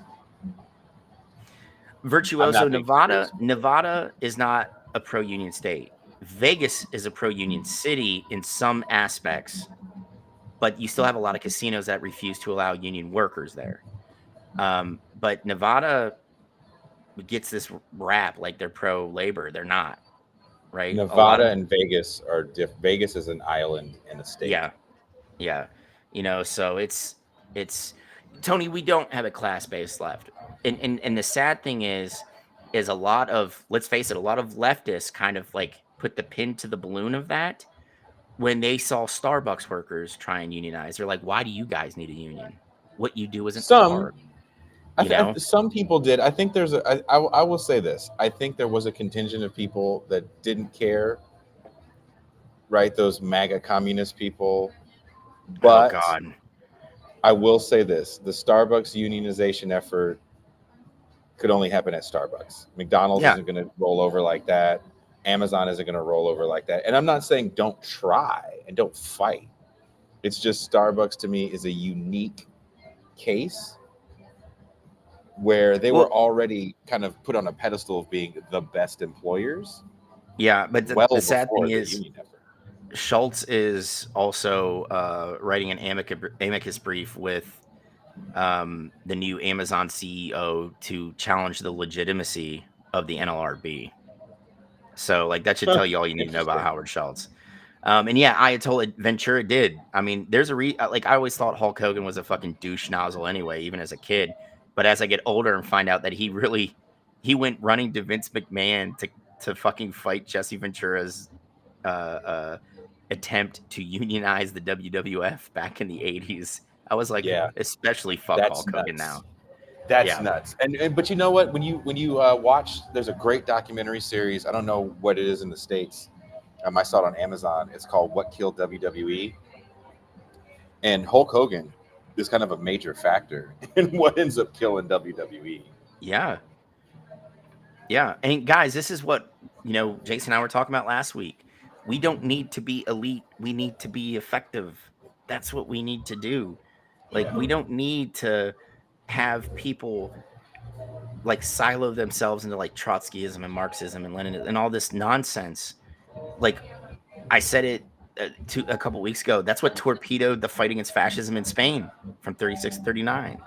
Virtuoso, Nevada is not a pro-union state. Vegas is a pro-union city in some aspects, but you still have a lot of casinos that refuse to allow union workers there. But Nevada gets this rap like they're pro-labor. They're not, right? A lot Nevada of and Vegas are Vegas is an island in a state. yeah, yeah. So it's Tony, we don't have a class base left. And the sad thing is a lot of, let's face it, a lot of leftists kind of like put the pin to the balloon of that when they saw Starbucks workers try and unionize. They're like, why do you guys need a union? What you do isn't Some hard, you know? some people did. I think there's I will say this. I think there was a contingent of people that didn't care, right? Those MAGA communist people. Oh But God. I will say this: the Starbucks unionization effort could only happen at Starbucks. McDonald's Yeah. isn't going to roll over like that. Amazon isn't going to roll over like that. And I'm not saying don't try and don't fight. It's just Starbucks to me is a unique case where they were Well, already kind of put on a pedestal of being the best employers yeah, but well the sad before thing the is union effort. Schultz is also writing an amicus brief with the new Amazon CEO to challenge the legitimacy of the NLRB. So, like, that should tell you all you need to know about Interesting. Howard Schultz. And yeah, Ayatollah Ventura did. I mean, there's a like I always thought Hulk Hogan was a fucking douche nozzle anyway, even as a kid. But as I get older and find out that he went running to Vince McMahon to fucking fight Jesse Ventura's uh, uh, attempt to unionize the WWF back in the 80s. I was like, Yeah, especially fuck that's Hulk Hogan nuts. now. That's Yeah. nuts. And but you know what? When you watch, there's a great documentary series. I don't know what it is in the States. I saw it on Amazon. It's called What Killed WWE. And Hulk Hogan is kind of a major factor in what ends up killing WWE. Yeah. Yeah. And guys, this is what, Jason and I were talking about last week. We don't need to be elite. We need to be effective. That's what we need to do. Like, Yeah. we don't need to have people like silo themselves into like Trotskyism and Marxism and Leninism and all this nonsense. Like, I said it a couple weeks ago. That's what torpedoed the fight against fascism in Spain from 36 to 39.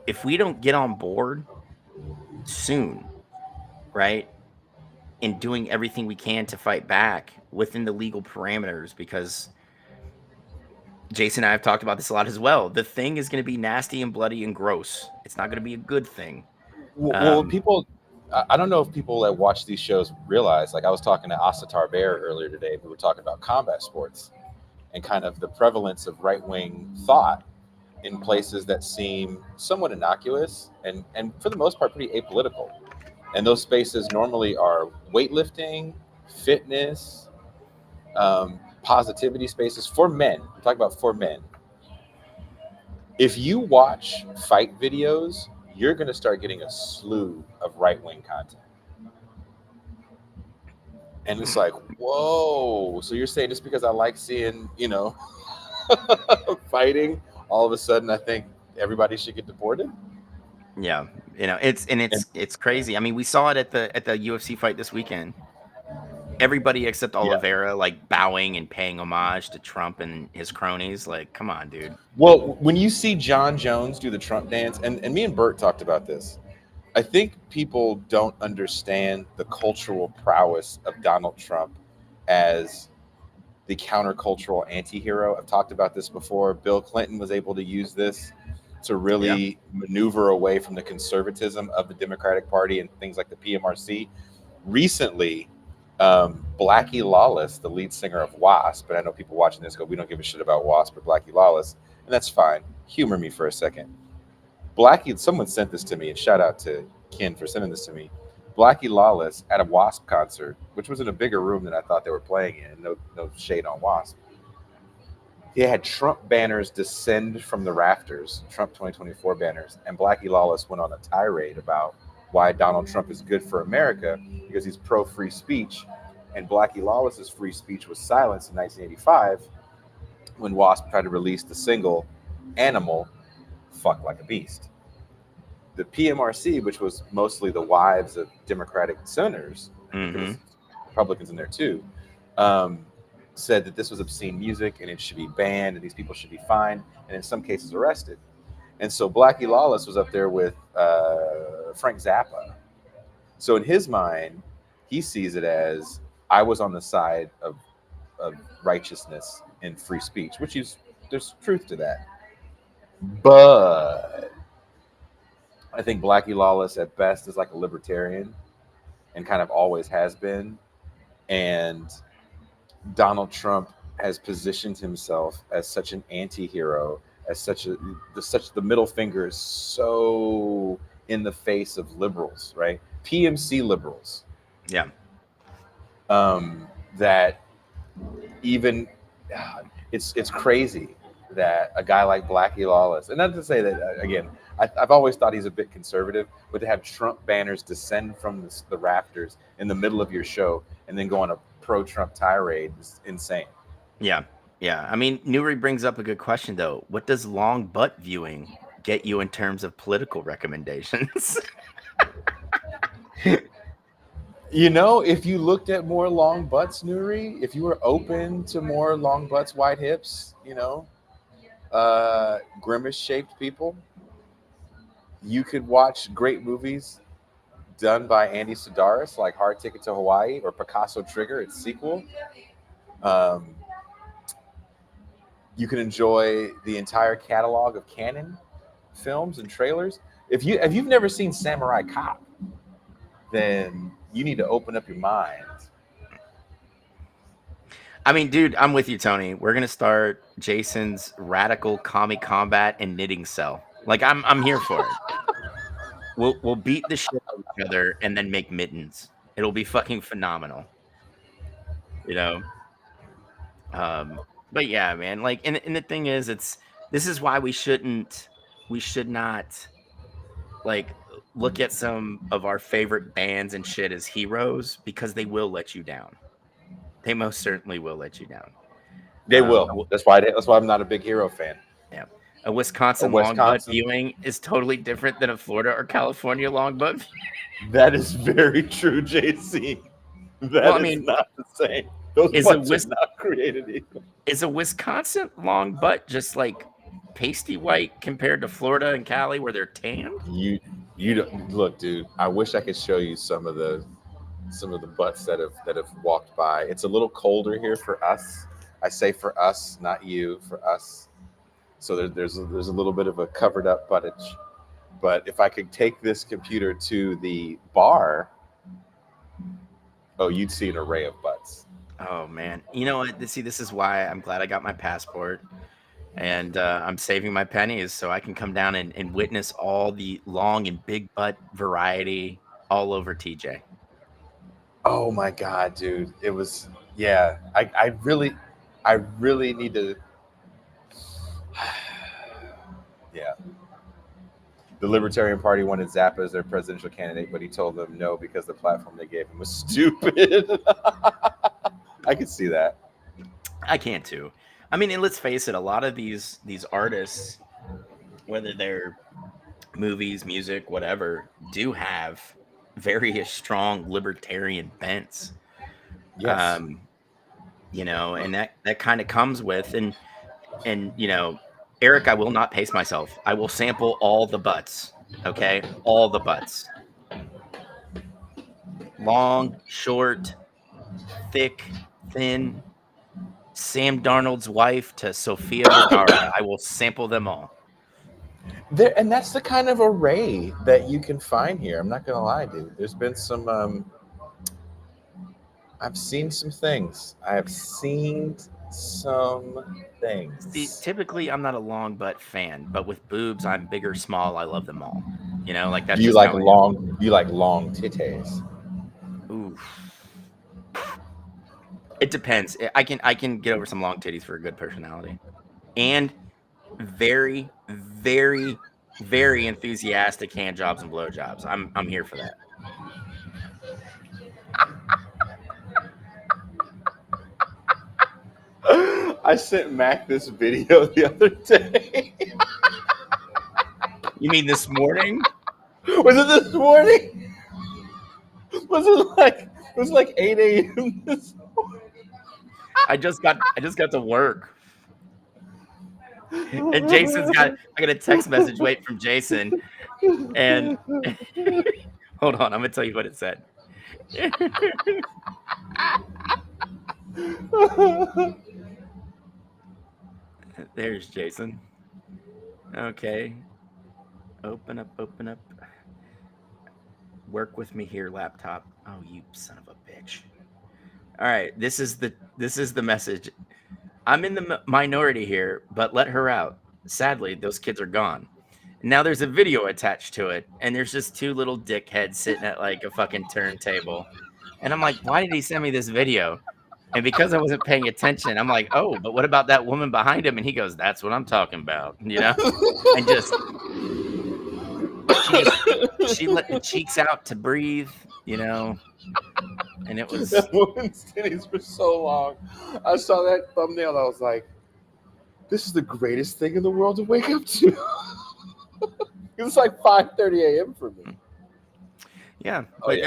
If we don't get on board soon, right, in doing everything we can to fight back within the legal parameters, because Jason and I have talked about this a lot as well. The thing is going to be nasty and bloody and gross. It's not going to be a good thing. Well, people, I don't know if people that watch these shows realize, like I was talking to Asatar Bear earlier today, we were talking about combat sports and kind of the prevalence of right-wing thought in places that seem somewhat innocuous and for the most part pretty apolitical. And those spaces normally are weightlifting, fitness, positivity spaces for men. I'm talking about for men. If you watch fight videos, you're going to start getting a slew of right-wing content. And it's like, whoa. So you're saying just because I like seeing, fighting, all of a sudden I think everybody should get deported? Yeah, it's crazy. I mean, we saw it at the UFC fight this weekend. Everybody except Yeah. Oliveira like bowing and paying homage to Trump and his cronies. Like, come on, dude. Well, when you see John Jones do the Trump dance, and me and Bert talked about this, I think people don't understand the cultural prowess of Donald Trump as the countercultural anti-hero. I've talked about this before. Bill Clinton was able to use this to really maneuver away from the conservatism of the Democratic Party and things like the PMRC. Recently, Blackie Lawless, the lead singer of Wasp, and I know people watching this go, we don't give a shit about Wasp or Blackie Lawless, and that's fine. Humor me for a second. Blackie, someone sent this to me, and shout out to Ken for sending this to me. Blackie Lawless at a Wasp concert, which was in a bigger room than I thought they were playing in. No shade on Wasp. He had Trump banners descend from the rafters, Trump 2024 banners, and Blackie Lawless went on a tirade about why Donald Trump is good for America because he's pro-free speech. And Blackie Lawless's free speech was silenced in 1985 when Wasp tried to release the single Animal, Fuck Like a Beast. The PMRC, which was mostly the wives of Democratic senators, think there was Republicans in there too, said that this was obscene music and it should be banned and these people should be fined and in some cases arrested. And so Blackie Lawless was up there with Frank Zappa. So in his mind, he sees it as I was on the side of righteousness and free speech, which is there's truth to that. But I think Blackie Lawless at best is like a libertarian and kind of always has been. And Donald Trump has positioned himself as such an anti-hero, as such the middle finger is so in the face of liberals, right? PMC liberals. Yeah. That even it's crazy that a guy like Blackie Lawless, and not to say that again, I've always thought he's a bit conservative, but to have Trump banners descend from the rafters in the middle of your show and then go on a pro-Trump tirade is insane. Yeah. Yeah. I mean, Nuri brings up a good question, though. What does long butt viewing get you in terms of political recommendations? You know, if you looked at more long butts, Nuri, if you were open to more long butts, wide hips, you know, grimace-shaped people, you could watch great movies done by Andy Sidaris, like Hard Ticket to Hawaii or Picasso Trigger, its sequel. You can enjoy the entire catalog of Canon films and trailers. If you've never seen Samurai Cop, then you need to open up your mind. I mean, dude, I'm with you, Tony. We're gonna start Jason's radical commie combat and knitting cell. Like, I'm here for it. We'll beat the shit out of each other and then make mittens. It'll be fucking phenomenal. You know. But yeah, man. Like, and the thing is, this is why we should not like look at some of our favorite bands and shit as heroes, because they will let you down. They most certainly will let you down. They will. That's why I'm not a big Hero fan. Yeah. A Wisconsin long butt viewing is totally different than a Florida or California long butt viewing. That is very true, JC. That is not the same. Those butts are not created equal. Is a Wisconsin long butt just like pasty white compared to Florida and Cali where they're tanned? You don't look, dude. I wish I could show you some of the butts that have walked by. It's a little colder here for us. I say for us, not you, for us. So there's a little bit of a covered up buttage. But if I could take this computer to the bar, oh, you'd see an array of butts. Oh man, you know what? See, this is why I'm glad I got my passport, and I'm saving my pennies so I can come down and witness all the long and big butt variety all over TJ. Oh my God, dude! It was I really need to. Yeah. The Libertarian Party wanted Zappa as their presidential candidate, but he told them no because the platform they gave him was stupid. I could see that. I can too. I mean, and let's face it, a lot of these artists, whether they're movies, music, whatever, do have very strong libertarian bents. Yes. You know, and that kind of comes with and you know, Eric, I will not pace myself. I will sample all the butts. Okay, all the butts. Long, short, thick, thin, Sam Darnold's wife to Sofia Vergara. I will sample them all. And that's the kind of array that you can find here. I'm not gonna lie, dude. There's been some. I've seen some things. I have seen some things. See, typically, I'm not a long butt fan, but with boobs, I'm big or small. I love them all. You know, like that's. You like long. You like long titties. Ooh. It depends. I can get over some long titties for a good personality, and very, very, very enthusiastic hand jobs and blow jobs. I'm here for that. I sent Mac this video the other day. You mean this morning? Was it this morning? Was it like It was like 8 a.m. I just got to work. And I got a text message wait from Jason. And hold on, I'm gonna tell you what it said. There's Jason. Okay. Open up. Work with me here, laptop. Oh, you son of a bitch. All right, this is the message. I'm in the minority here, but let her out. Sadly, those kids are gone. Now there's a video attached to it, and there's just two little dickheads sitting at like a fucking turntable. And I'm like, why did he send me this video? And because I wasn't paying attention, I'm like, oh, but what about that woman behind him? And he goes, that's what I'm talking about, you know? And she let the cheeks out to breathe, you know? And it was that woman's titties for so long. I saw that thumbnail and I was like, this is the greatest thing in the world to wake up to. It was like 5:30 a.m. for me. Yeah, but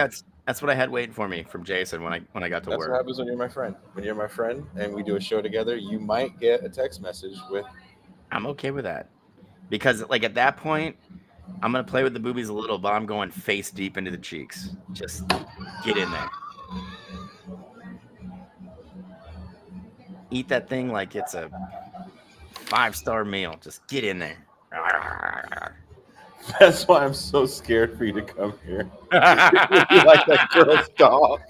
that's what I had waiting for me from Jason when I got to work. That's what happens when you're my friend. When you're my friend and we do a show together, you might get a text message with. I'm okay with that because like at that point, I'm gonna play with the boobies a little, but I'm going face deep into the cheeks. Just get in there. Eat that thing like it's a 5-star meal. Just get in there. That's why I'm so scared for you to come here. You're like that girl's dog.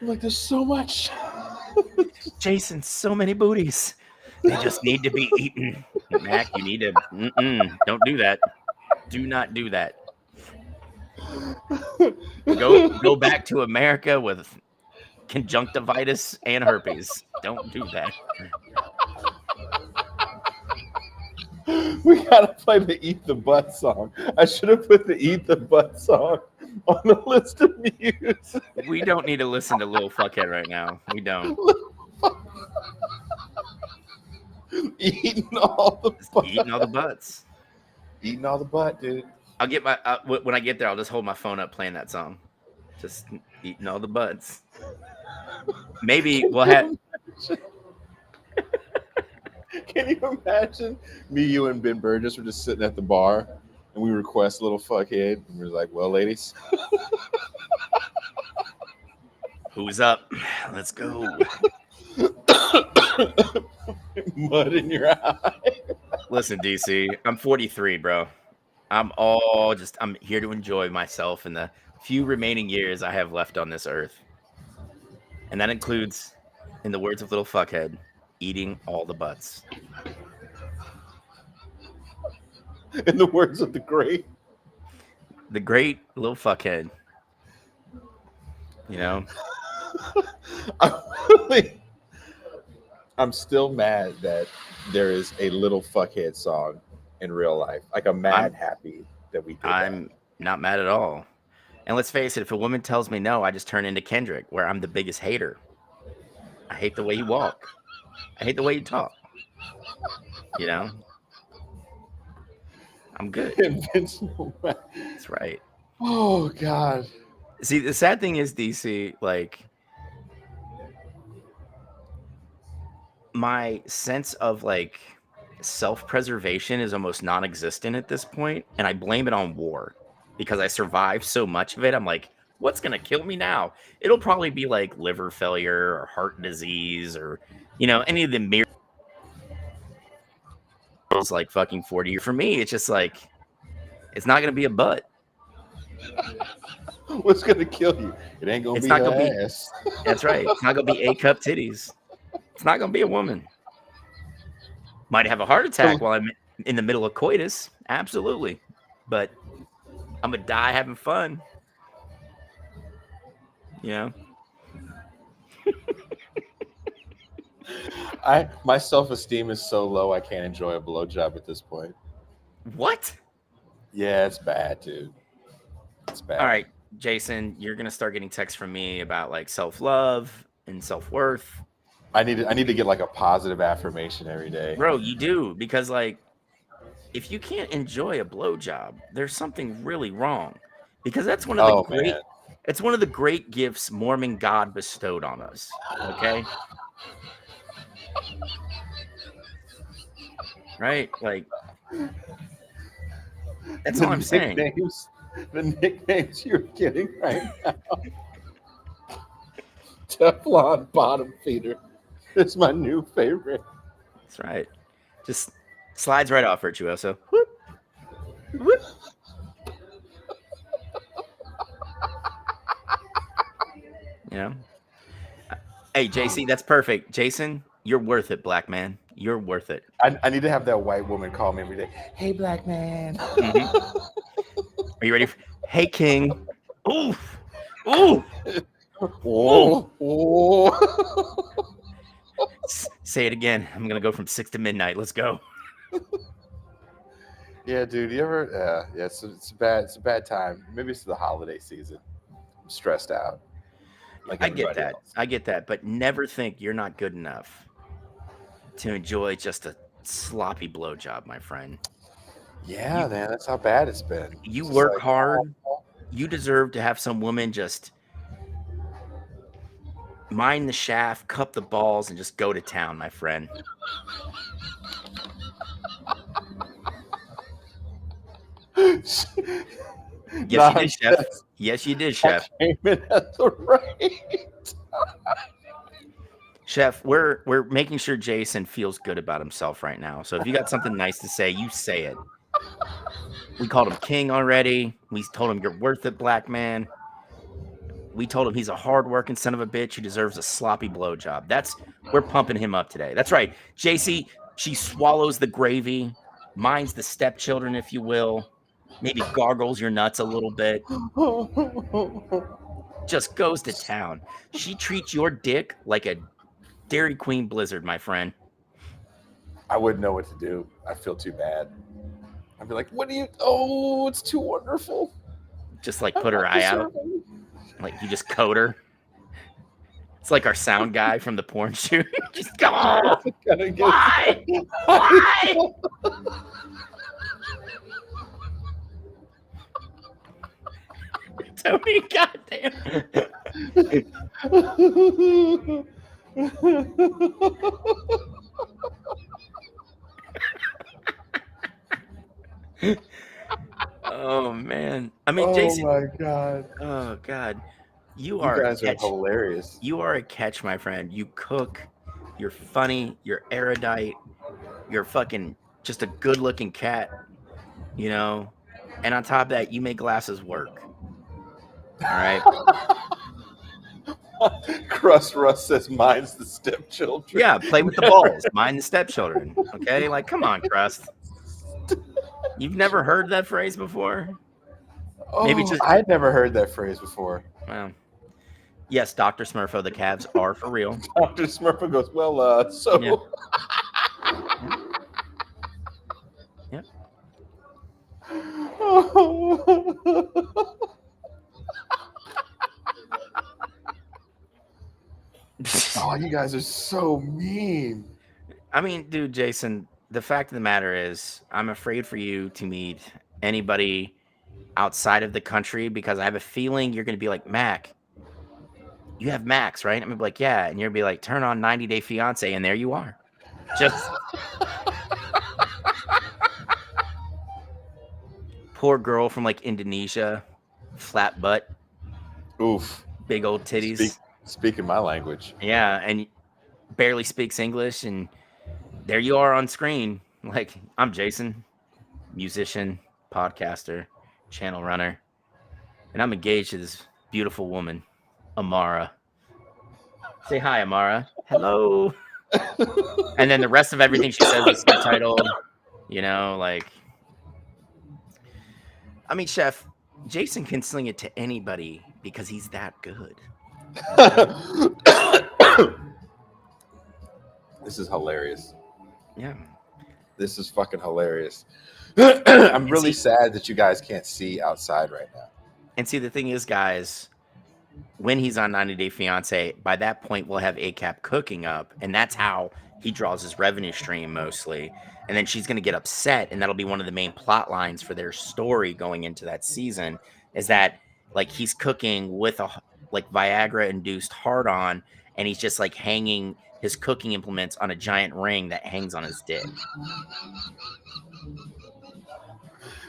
I'm like, there's so much. Jason, so many booties. They just need to be eaten. Mac, you need to. Don't do that. Do not do that. Go back to America with conjunctivitis and herpes. Don't do that. We gotta play the Eat the Butt song. I should have put the Eat the Butt song on the list of music. We don't need to listen to Lil Fuckhead right now. We don't. Eating all the butts. Eating all the butts. Eating all the butt, dude. I'll get my when I get there. I'll just hold my phone up playing that song. Just eating all the butts. Maybe we'll have. Can you imagine me, you, and Ben Burgess were just sitting at the bar and we request Little Fuckhead and we're like, well, ladies. Who's up? Let's go. Mud in your eye. Listen, DC, I'm 43, bro. I'm here to enjoy myself in the few remaining years I have left on this earth. And that includes, in the words of Little Fuckhead, eating all the butts. In the words of the great Little Fuckhead. You know? I'm still mad that there is a Little Fuckhead song in real life. Like I'm happy that we did I'm not mad at all. And let's face it, if a woman tells me no, I just turn into Kendrick, where I'm the biggest hater. I hate the way you walk. I hate the way you talk. You know? I'm good. Invincible. That's right. Oh, God. See, the sad thing is, DC, like, my sense of, like, self-preservation is almost non-existent at this point, and I blame it on war. Because I survived so much of it, I'm like, what's going to kill me now? It'll probably be, like, liver failure or heart disease or, you know, any of the miracles, like, fucking 40. For me, it's just, like, it's not going to be a butt. What's going to kill you? It ain't going to be your ass. That's right. It's not going to be A-cup titties. It's not going to be a woman. Might have a heart attack while I'm in the middle of coitus. Absolutely. But I'm going to die having fun. You know? My self-esteem is so low I can't enjoy a blowjob at this point. What? Yeah, it's bad, dude. It's bad. All right, Jason, you're gonna start getting texts from me about like self-love and self-worth. I need to get like a positive affirmation every day. Bro, you do, because like if you can't enjoy a blowjob, there's something really wrong, because that's one of the Oh great. man. It's one of the great gifts Mormon God bestowed on us. Okay, right? Like that's all I'm saying. The nicknames you're getting right now. Teflon bottom feeder. It's my new favorite. That's right. Just slides right off, Virtuoso. Whoop, whoop. You know. Hey, JC, that's perfect. Jason, you're worth it, black man. You're worth it. I need to have that white woman call me every day. Hey, black man. Mhm. Are you ready? Hey, King. Ooh, ooh. Oh, oh. Say it again. I'm gonna go from 6 to midnight. Let's go. Yeah, dude. You ever? Yeah. It's a bad time. Maybe it's the holiday season. I'm stressed out. Like I get everybody that. else. I get that. But never think you're not good enough to enjoy just a sloppy blowjob, my friend. Yeah, man. That's how bad it's been. You It's just work like, hard. You deserve to have some woman just mine the shaft, cup the balls, and just go to town, my friend. Yes, you did, Chef. Yes, you did, Chef. Came in at the right. Chef, we're making sure Jason feels good about himself right now. So if you got something nice to say, you say it. We called him king already. We told him you're worth it, black man. We told him he's a hardworking son of a bitch who deserves a sloppy blowjob. We're pumping him up today. That's right. JC, she swallows the gravy, minds the stepchildren, if you will. Maybe gargles your nuts a little bit. Just goes to town. She treats your dick like a Dairy Queen Blizzard, my friend. I wouldn't know what to do. I feel too bad. I'd be like, "What do you? Oh, it's too wonderful." Just like put her eye out. Like you just coat her. It's like our sound guy from the porn shoot. Just go on. Why? Why? Tony, goddamn. Oh man. I mean, Jason. Oh my god. Oh god. You guys are hilarious. You are a catch, my friend. You cook. You're funny. You're erudite. You're fucking just a good-looking cat. You know. And on top of that, you make glasses work. All right. Crust Russ says mine's the stepchildren. Yeah, play with the balls. Mind the stepchildren. Okay, like come on, Crust. You've never heard that phrase before? Oh, Maybe just I'd never heard that phrase before. Well, yes, Dr. Smurfo, the Cavs are for real. Dr. Smurfo goes, well, so. Yeah. Yep. Oh, you guys are so mean. I mean, dude, Jason, the fact of the matter is, I'm afraid for you to meet anybody outside of the country because I have a feeling you're going to be like, Mac, you have Max, right? I'm going to be like, yeah. And you're going to be like, turn on 90 Day Fiance. And there you are. Just poor girl from like Indonesia, flat butt. Oof. Big old titties. Speaking my language. Yeah. And barely speaks English. And there you are on screen. Like, I'm Jason, musician, podcaster, channel runner. And I'm engaged to this beautiful woman, Amara. Say hi, Amara. Hello. And then the rest of everything she says is subtitled. You know, like, I mean, Chef, Jason can sling it to anybody because he's that good. This is hilarious. Yeah. This is fucking hilarious. I'm really sad that you guys can't see outside right now. And see, the thing is, guys, when he's on 90 Day Fiance, by that point we'll have ACAP cooking up, and that's how he draws his revenue stream mostly. And then she's going to get upset, and that'll be one of the main plot lines for their story going into that season, is that like he's cooking with a like Viagra induced hard on, and he's just like hanging his cooking implements on a giant ring that hangs on his dick.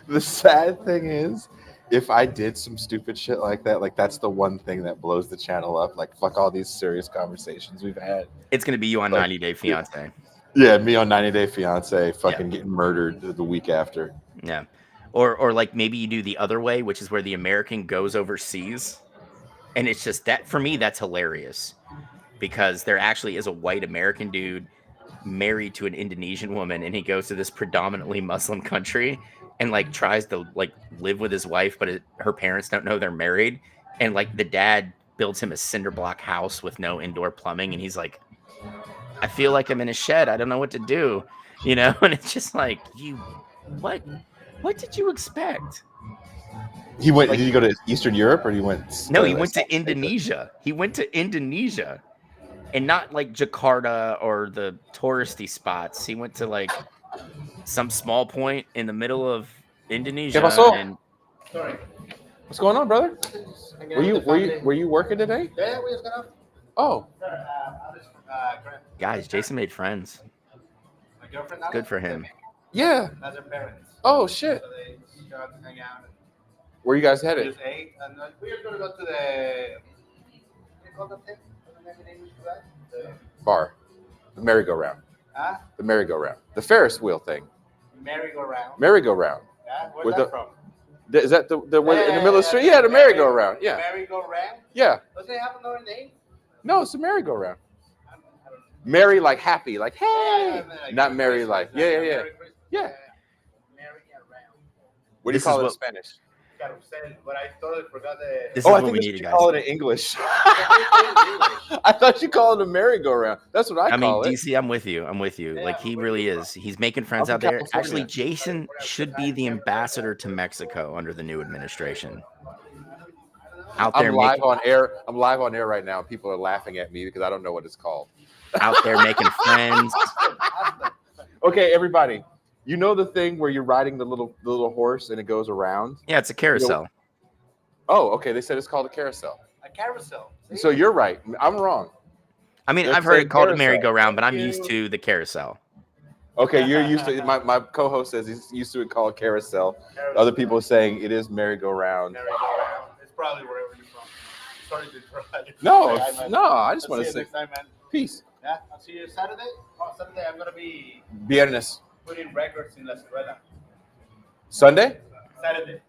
The sad thing is, if I did some stupid shit like that, like that's the one thing that blows the channel up. Like fuck all these serious conversations we've had. It's going to be you on 90 Day Fiance. Yeah, me on 90 Day Fiance fucking getting murdered the week after. Yeah. Or like maybe you do the other way, which is where the American goes overseas. And it's just that, for me, that's hilarious. Because there actually is a white American dude married to an Indonesian woman, and he goes to this predominantly Muslim country and like tries to like live with his wife, but her parents don't know they're married. And like the dad builds him a cinder block house with no indoor plumbing, and he's like, I feel like I'm in a shed. I don't know what to do, you know? And it's just like, what did you expect? He went. Did he go to Eastern Europe, or he went? No, he went to Indonesia. He went to Indonesia, and not like Jakarta or the touristy spots. He went to like some small point in the middle of Indonesia. And Sorry. what's going on, brother? Were you working today? Yeah, we just got up. Oh, guys, Jason made friends. My girlfriend. Good for him. yeah. That's her parents. Oh shit. So they got to hang out. Where you guys We headed? just ate, and we are gonna go to the. What do you call that thing? What's the name in English for that? The Bar. The merry-go-round. huh? The merry-go-round. The Ferris wheel thing. Merry-go-round. Merry-go-round. Yeah, where's With that the- from? Is that the one in the middle of the street? Yeah, the merry-go-round. Yeah, Merry-go-round. yeah. Does it have another name? No, it's a merry-go-round. I don't know. Merry like happy, like hey. Yeah, Not merry Christmas, like yeah. Merry Christmas. Yeah. Merry-go-round. What do you This call is it in what- Spanish? Got upset, but I totally forgot the. This Oh, is I what think we that's need, what you guys. call it in English. I thought you called it a merry-go-round. That's what I I mean, call it. DC, I'm with you. Like he really is. He's making friends I'm out from there. California. Actually, Jason should be the ambassador to Mexico under the new administration. Out there I'm live making on air. I'm live on air right now. People are laughing at me because I don't know what it's called. out there making friends. Okay, everybody. You know the thing where you're riding the little horse and it goes around? Yeah, it's a carousel. Oh, okay. They said it's called a carousel. A carousel. See? So you're right. I'm wrong. I mean, Let's I've heard say it called a carousel. merry-go-round, but I'm Thank used you. to the carousel. Okay, you're used to my co-host says he's used to it called carousel. Other people are saying it is merry-go-round. Merry-go-round. It's probably wherever you're from. Sorry to interrupt. No, Sorry, man. no, I just I'll want see to you say next time, man. peace. Yeah, I'll see you Saturday. Oh, Saturday I'm gonna be Viernes. putting records in La Cerrada. Sunday? Saturday.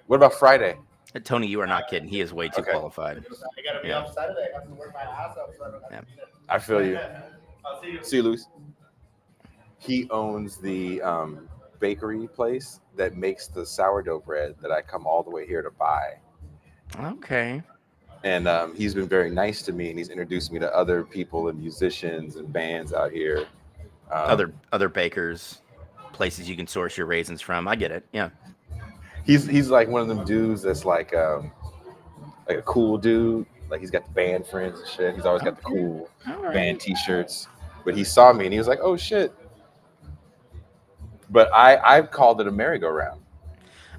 What about Friday? Tony, you are not kidding. He is way too Okay. qualified. I gotta be Yeah. off Saturday. I have to work my ass off, so I don't have Yeah. to be there. I feel you. I'll see you. See you, Luis. He owns the bakery place that makes the sourdough bread that I come all the way here to buy. Okay. And he's been very nice to me, and he's introduced me to other people and musicians and bands out here. Other bakers, places you can source your raisins from. I get it. Yeah. He's like one of them dudes that's like a cool dude. Like he's got the band friends and shit. He's always got the cool All right. band T-shirts. But he saw me and he was like, "Oh shit!" But I've called it a merry-go-round.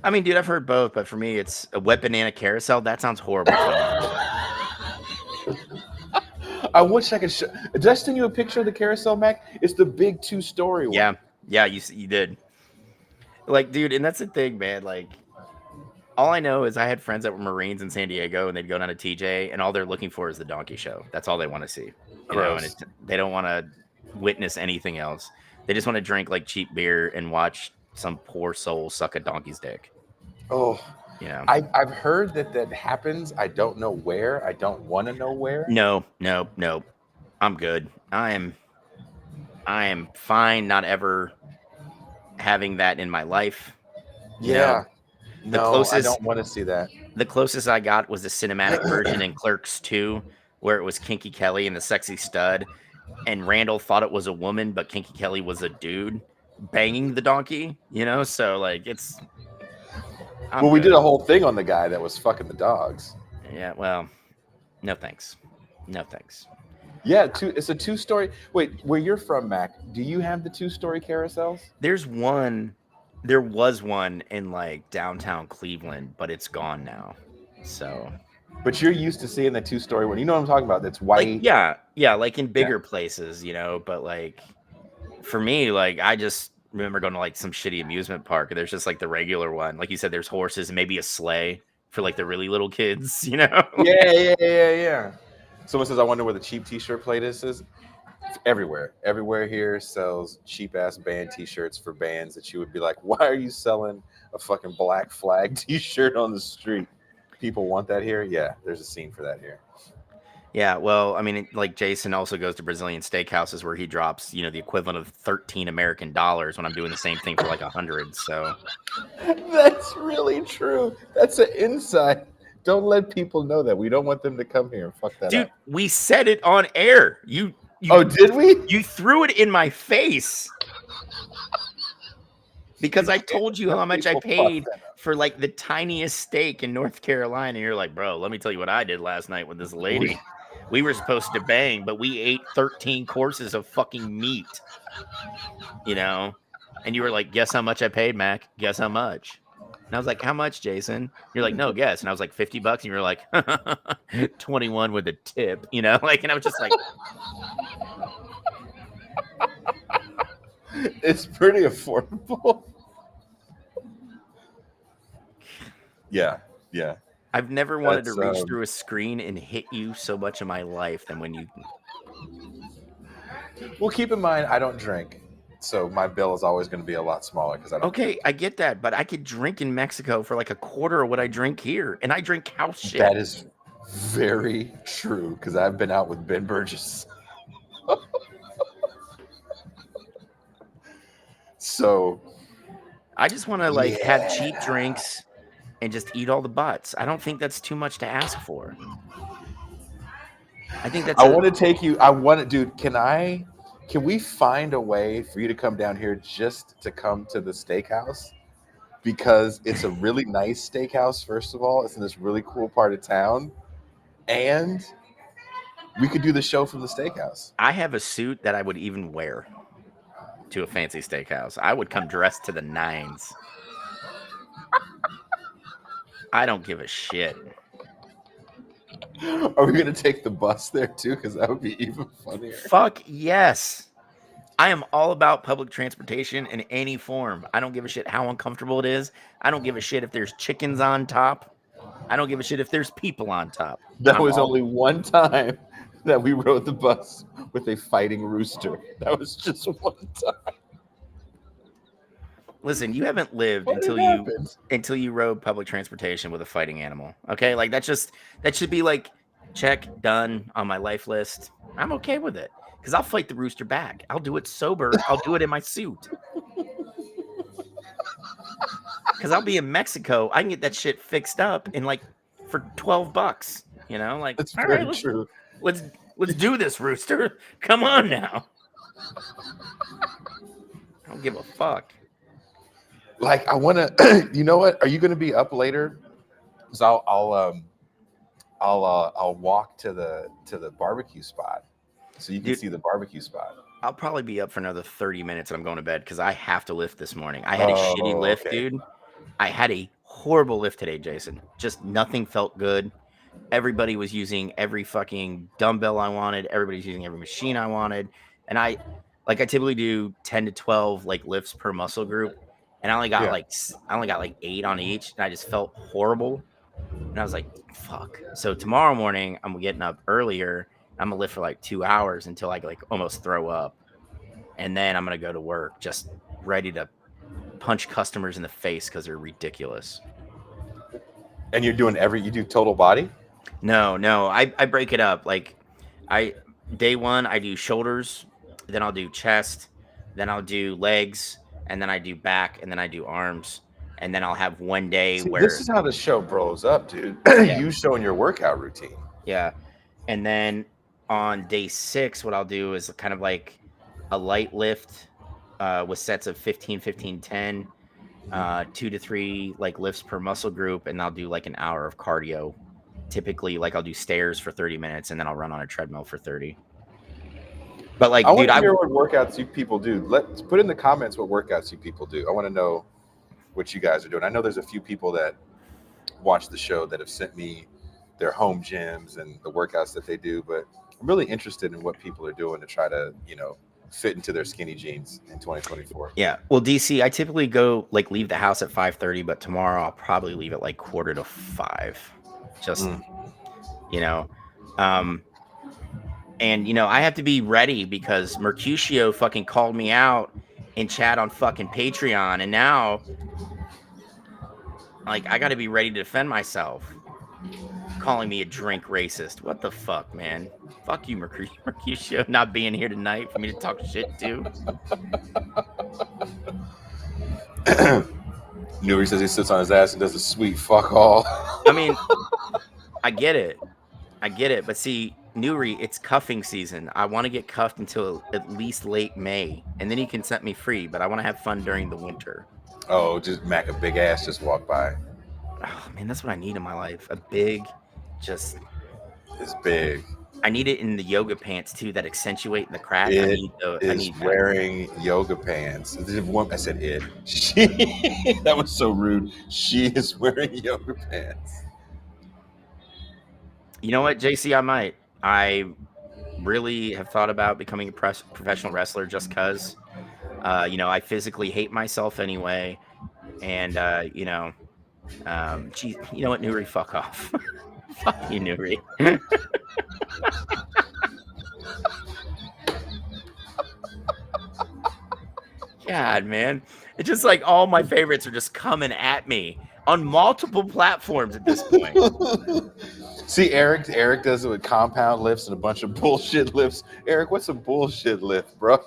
I mean, dude, I've heard both, but for me, it's a wet banana carousel. That sounds horrible. I wish I could show. Did I send you a picture of the carousel, Mac? It's the big 2-story one. Yeah, you did. Like, dude, and that's the thing, man. Like, all I know is I had friends that were Marines in San Diego, and they'd go down to TJ, and all they're looking for is the donkey show. That's all they want to see. You know, and Gross. they don't want to witness anything else. They just want to drink like cheap beer and watch some poor soul suck a donkey's dick. Oh, You know. I've heard that happens. I don't know where. I don't want to know where. No. I'm good. I am fine not ever having that in my life. You know, Yeah. the No, I closest- don't want to see that. the closest I got was the cinematic version in Clerks 2, where it was Kinky Kelly and the sexy stud, and Randall thought it was a woman, but Kinky Kelly was a dude banging the donkey, you know? So, like, it's... I'm Well, we good. did a whole thing on the guy that was fucking the dogs. Yeah, well, no thanks. No thanks. Yeah, it's a 2-story. Wait, where you're from, Mac? Do you have the 2-story carousels? There was one in like downtown Cleveland, but it's gone now. So, But you're used to seeing the 2-story one. You know what I'm talking about? That's like, white. yeah, like in Yeah. bigger places, but like for me, like I just remember going to like some shitty amusement park and there's just like the regular one. Like you said, there's horses and maybe a sleigh for like the really little kids, Yeah. Someone says, "I wonder where the cheap T-shirt plate is." It's everywhere. Everywhere here sells cheap ass band T-shirts for bands that you would be like, "Why are you selling a fucking Black Flag T-shirt on the street?" People want that here. Yeah, there's a scene for that here. Yeah, well, I mean, like Jason also goes to Brazilian steakhouses where he drops, the equivalent of 13 American dollars when I'm doing the same thing for like 100. So, That's really true. That's an insight. Don't let people know that. We don't want them to come here and fuck that dude, up. we said it on air. You Oh, did we? you threw it in my face because I told you how much I paid for like the tiniest steak in North Carolina. And you're like, bro, let me tell you what I did last night with this lady. We were supposed to bang, but we ate 13 courses of fucking meat, And you were like, guess how much I paid, Mac? Guess how much? And I was like, how much, Jason? You're like, no, guess. And I was like, $50. And you were like, 21 with a tip, and I was just like, it's pretty affordable. Yeah. I've never wanted to reach through a screen and hit you so much in my life than when you. Well, keep in mind, I don't drink. So my bill is always going to be a lot smaller because I don't. Okay, I get that, but I could drink in Mexico for like a quarter of what I drink here, and I drink house shit. That is very true because I've been out with Ben Burgess. So I just want to have cheap drinks and just eat all the butts. I don't think that's too much to ask for. I think that's. I want to take you. Dude. Can we find a way for you to come down here just to come to the steakhouse? Because it's a really nice steakhouse, first of all. It's in this really cool part of town. And we could do the show from the steakhouse. I have a suit that I would even wear to a fancy steakhouse. I would come dressed to the nines. I don't give a shit. Are we going to take the bus there too? Because that would be even funnier. Fuck yes. I am all about public transportation in any form. I don't give a shit how uncomfortable it is. I don't give a shit if there's chickens on top. I don't give a shit if there's people on top. That was only one time that we rode the bus with a fighting rooster. That was just one time. Listen, you haven't lived until you rode public transportation with a fighting animal. Okay, like that should be like check done on my life list. I'm okay with it because I'll fight the rooster back. I'll do it sober. I'll do it in my suit. Because I'll be in Mexico. I can get that shit fixed up in for $12. Like that's very true. Let's do this, rooster. Come on now. I don't give a fuck. I want to. You know what? Are you going to be up later? Because I'll walk to the barbecue spot so you can see the barbecue spot. I'll probably be up for another 30 minutes and I'm going to bed because I have to lift this morning. I had a shitty lift, dude. I had a horrible lift today, Jason. Just nothing felt good. Everybody was using every fucking dumbbell I wanted. Everybody's using every machine I wanted. And I typically do 10 to 12 lifts per muscle group. And I only got 8 on each. And I just felt horrible. And I was like, fuck. So tomorrow morning, I'm getting up earlier. I'm going to lift for 2 hours until I almost throw up. And then I'm going to go to work just ready to punch customers in the face because they're ridiculous. And you're doing you do total body? No. I break it up. Day one, I do shoulders. Then I'll do chest. Then I'll do legs. And then I do back. And then I do arms. And then I'll have one day where... This is how the show blows up, dude. Yeah. You showing your workout routine. Yeah. And then on day 6, what I'll do is kind of like a light lift with sets of 15, 15, 10, 2 to 3 lifts per muscle group. And I'll do an hour of cardio typically like I'll do stairs for 30 minutes and then I'll run on a treadmill for 30. But like, I want dude, to hear what workouts you people do. Let's put in the comments what workouts you people do. I want to know what you guys are doing. I know there's a few people that watch the show that have sent me their home gyms and the workouts that they do, but I'm really interested in what people are doing to try to, fit into their skinny jeans in 2024. Yeah. Well, DC, I typically go like leave the house at 5:30, but tomorrow I'll probably leave at like 4:45. Just, and I have to be ready because Mercutio fucking called me out in chat on fucking Patreon, and now like I got to be ready to defend myself. Calling me a drink racist. What the fuck, man? Fuck you, Mercutio, not being here tonight for me to talk shit to. Nuri says he sits on his ass and does a sweet fuck all. I mean, I get it. But see, Nuri, it's cuffing season. I want to get cuffed until at least late May, and then he can set me free. But I want to have fun during the winter. Oh, just Mac a big ass just walk by. Oh man, that's what I need in my life. A big, just. It's big. I need it in the yoga pants too that accentuate the crack. I need wearing yoga pants. I said it. That was so rude. She is wearing yoga pants. You know what, JC? I really have thought about becoming a professional wrestler just because, I physically hate myself anyway. And, geez, you know what, Nuri? Fuck off. Fuck you, Nuri. God, man. It's just like all my favorites are just coming at me on multiple platforms at this point. See, Eric does it with compound lifts and a bunch of bullshit lifts. Eric, what's a bullshit lift, bro?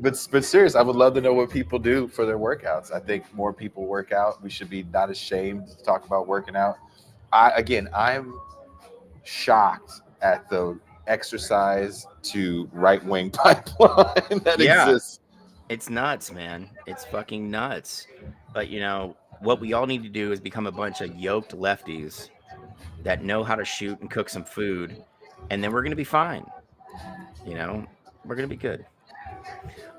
But serious, I would love to know what people do for their workouts. I think more people work out. We should be not ashamed to talk about working out. I'm shocked at the exercise to right wing pipeline that exists. It's nuts, man. It's fucking nuts. But what we all need to do is become a bunch of yoked lefties that know how to shoot and cook some food, and then we're gonna be fine. We're gonna be good.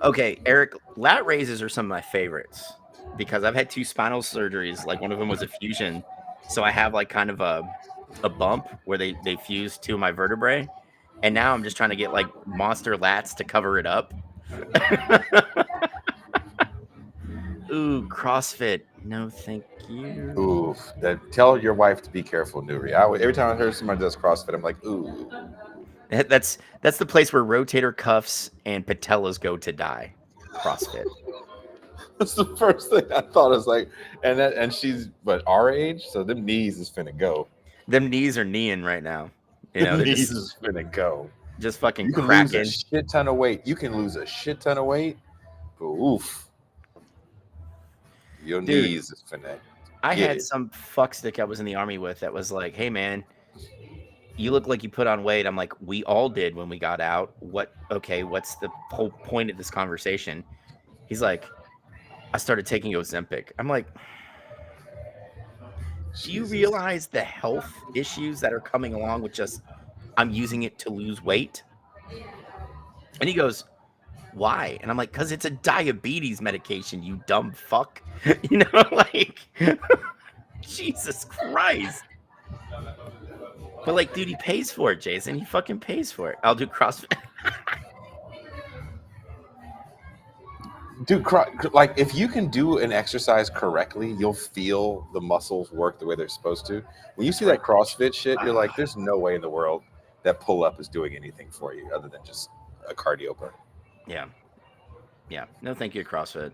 Okay, Eric, lat raises are some of my favorites because I've had 2 spinal surgeries. Like one of them was a fusion. So I have like kind of a bump where they fused 2 of my vertebrae. And now I'm just trying to get like monster lats to cover it up. Ooh, CrossFit. No, thank you. Ooh, tell your wife to be careful, Nuri. Every time I hear somebody does CrossFit, I'm like, ooh. That's the place where rotator cuffs and patellas go to die. CrossFit. That's the first thing I thought. Is like, and she's our age, so them knees is finna go. Them knees are kneeing right now. Knees is finna go. Just fucking you can cracking. Lose a shit ton of weight. You can lose a shit ton of weight, but oof, your knees is finna. I had some fuckstick I was in the army with that was like, "Hey man, you look like you put on weight." I'm like, "We all did when we got out." What's the whole point of this conversation? He's like, "I started taking Ozempic." I'm like, do you realize the health issues that are coming along with just I'm using it to lose weight? And he goes, "Why?" And I'm like, "Because it's a diabetes medication, you dumb fuck." Jesus Christ. But like, dude, he pays for it, Jason. He fucking pays for it. I'll do CrossFit. Dude, like if you can do an exercise correctly, you'll feel the muscles work the way they're supposed to. When you see that CrossFit shit, you're like, there's no way in the world that pull-up is doing anything for you other than just a cardio burn. Yeah. No, thank you, CrossFit.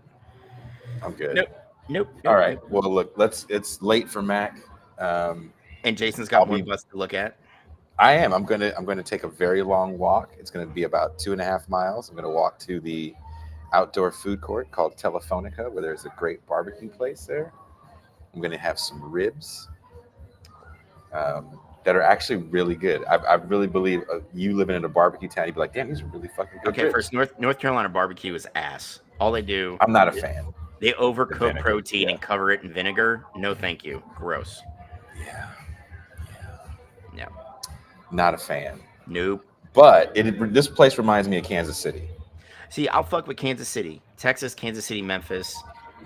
I'm good. Nope. All right. Well, look, it's late for Mac. And Jason's got more bus to look at. I am. I'm gonna take a very long walk. It's gonna be about 2.5 miles. I'm gonna walk to the outdoor food court called Telefonica, where there's a great barbecue place there. I'm gonna have some ribs that are actually really good. I really believe you living in a barbecue town, you'd be like, damn, these are really fucking good. Okay, ribs. first, North Carolina barbecue is ass. All they do. I'm not a fan. They overcook vinegar, protein yeah. and cover it in vinegar. No, thank you. Gross. Yeah. Yeah. Not a fan. Nope. But this place reminds me of Kansas City. See, I'll fuck with Kansas City, Texas, Kansas City, Memphis.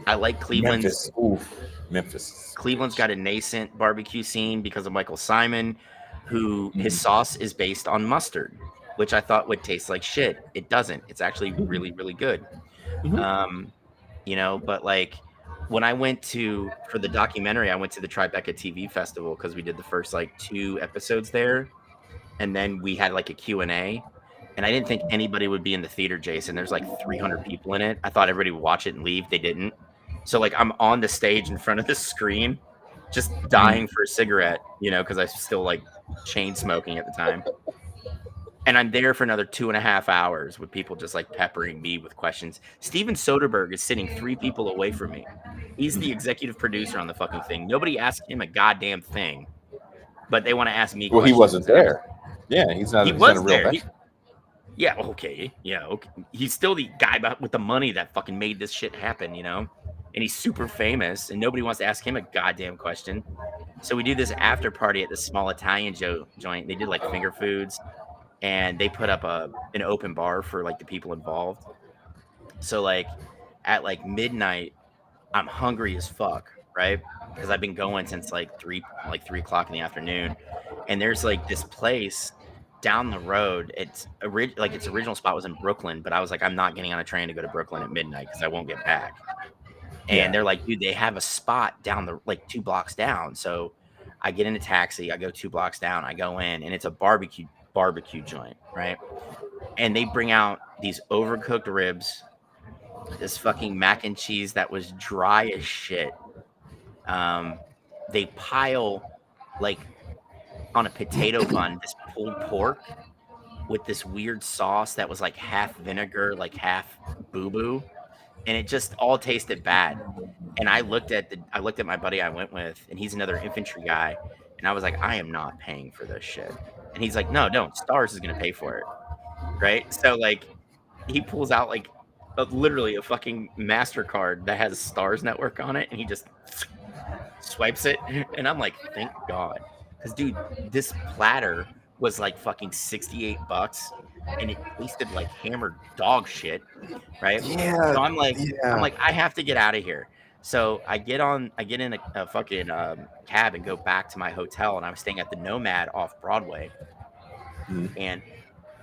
I like Cleveland's. Memphis. Oof. Memphis. Cleveland's got a nascent barbecue scene because of Michael Simon, who his Mhm. sauce is based on mustard, which I thought would taste like shit. It doesn't. It's actually really, really good. Mhm. Um, but like when I went for the documentary, I went to the Tribeca TV Festival because we did the first like 2 episodes there, and then we had like a Q&A. And I didn't think anybody would be in the theater, Jason. There's like 300 people in it. I thought everybody would watch it and leave. They didn't. So like I'm on the stage in front of the screen, just dying for a cigarette, because I was still like chain smoking at the time. And I'm there for another 2.5 hours with people just like peppering me with questions. Steven Soderbergh is sitting 3 people away from me. He's the executive producer on the fucking thing. Nobody asked him a goddamn thing, but they want to ask me Well, he questions. wasn't there. Yeah, he's not. He He's not a was real there. veteran. Yeah, okay. Yeah, okay. He's still the guy with the money that fucking made this shit happen, And he's super famous, and nobody wants to ask him a goddamn question. So we do this after party at this small Italian joint. They did like finger foods, and they put up an open bar for like the people involved. So like at like midnight, I'm hungry as fuck, right? Because I've been going since like 3 o'clock in the afternoon, and there's like this place down the road. Its original spot was in Brooklyn, but I was like, I'm not getting on a train to go to Brooklyn at midnight because I won't get back. And Yeah. they're like, dude, they have a spot down the like 2 blocks down. So I get in a taxi, I go 2 blocks down, I go in, and it's a barbecue joint, right? And they bring out these overcooked ribs, this fucking mac and cheese that was dry as shit. They pile like on a potato bun this pulled pork with this weird sauce that was like half vinegar, like half boo-boo, and it just all tasted bad. And I looked at my buddy I went with, and he's another infantry guy, and I was like, I am not paying for this shit. And he's like, no, don't. Stars is gonna pay for it, right? So like, he pulls out like literally a fucking MasterCard that has Stars Network on it, and he just swipes it, and I'm like, thank God, because dude, this platter was like fucking $68, and it tasted like hammered dog shit, right? Yeah. So I'm like, Yeah. I have to get out of here. So I get in a fucking cab and go back to my hotel, and I was staying at the Nomad off Broadway. Mhm. And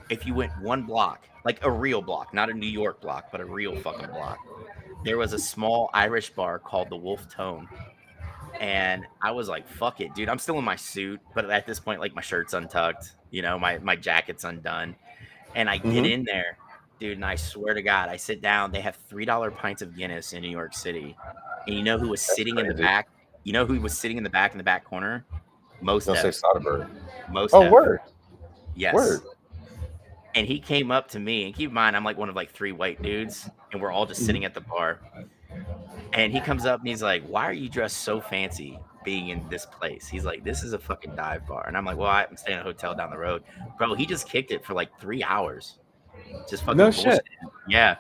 if you went 1 block, like a real block, not a New York block, but a real fucking block, there was a small Irish bar called the Wolf Tone. And I was like, fuck it, dude. I'm still in my suit, but at this point, like my shirt's untucked, my jacket's undone. And I get in there, dude, and I swear to God, I sit down. They have $3 pints of Guinness in New York City. And you know who was sitting in the back? You know who was sitting in the back corner? Most Don't say Def. Soderbergh. Most Oh, Def. word. Yes. Word. And he came up to me, and keep in mind, I'm like one of like 3 white dudes, and we're all just sitting at the bar. And he comes up and he's like, why are you dressed so fancy being in this place? He's like, this is a fucking dive bar. And I'm like, well, I'm staying at a hotel down the road. Bro, he just kicked it for like 3 hours. Just fucking bullshit. Yeah.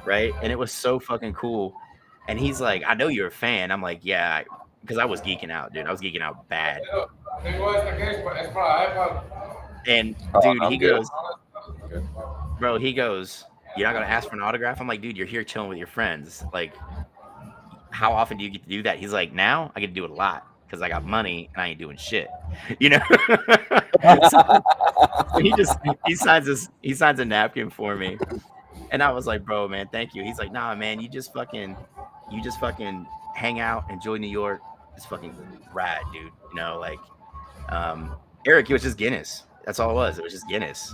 Right. And it was so fucking cool. And he's like, I know you're a fan. I'm like, yeah, because I was geeking out, dude. I was geeking out bad. And dude, he goes, bro, you're not going to ask for an autograph? I'm like, dude, you're here chilling with your friends. Like, how often do you get to do that? He's like, now I get to do it a lot because I got money and I ain't doing shit, so he signs a napkin for me, and I was like, bro, man, thank you. He's like, nah, man, you just fucking hang out, enjoy New York. It's fucking rad, dude. Eric, it was just Guinness. That's all it was. It was just Guinness,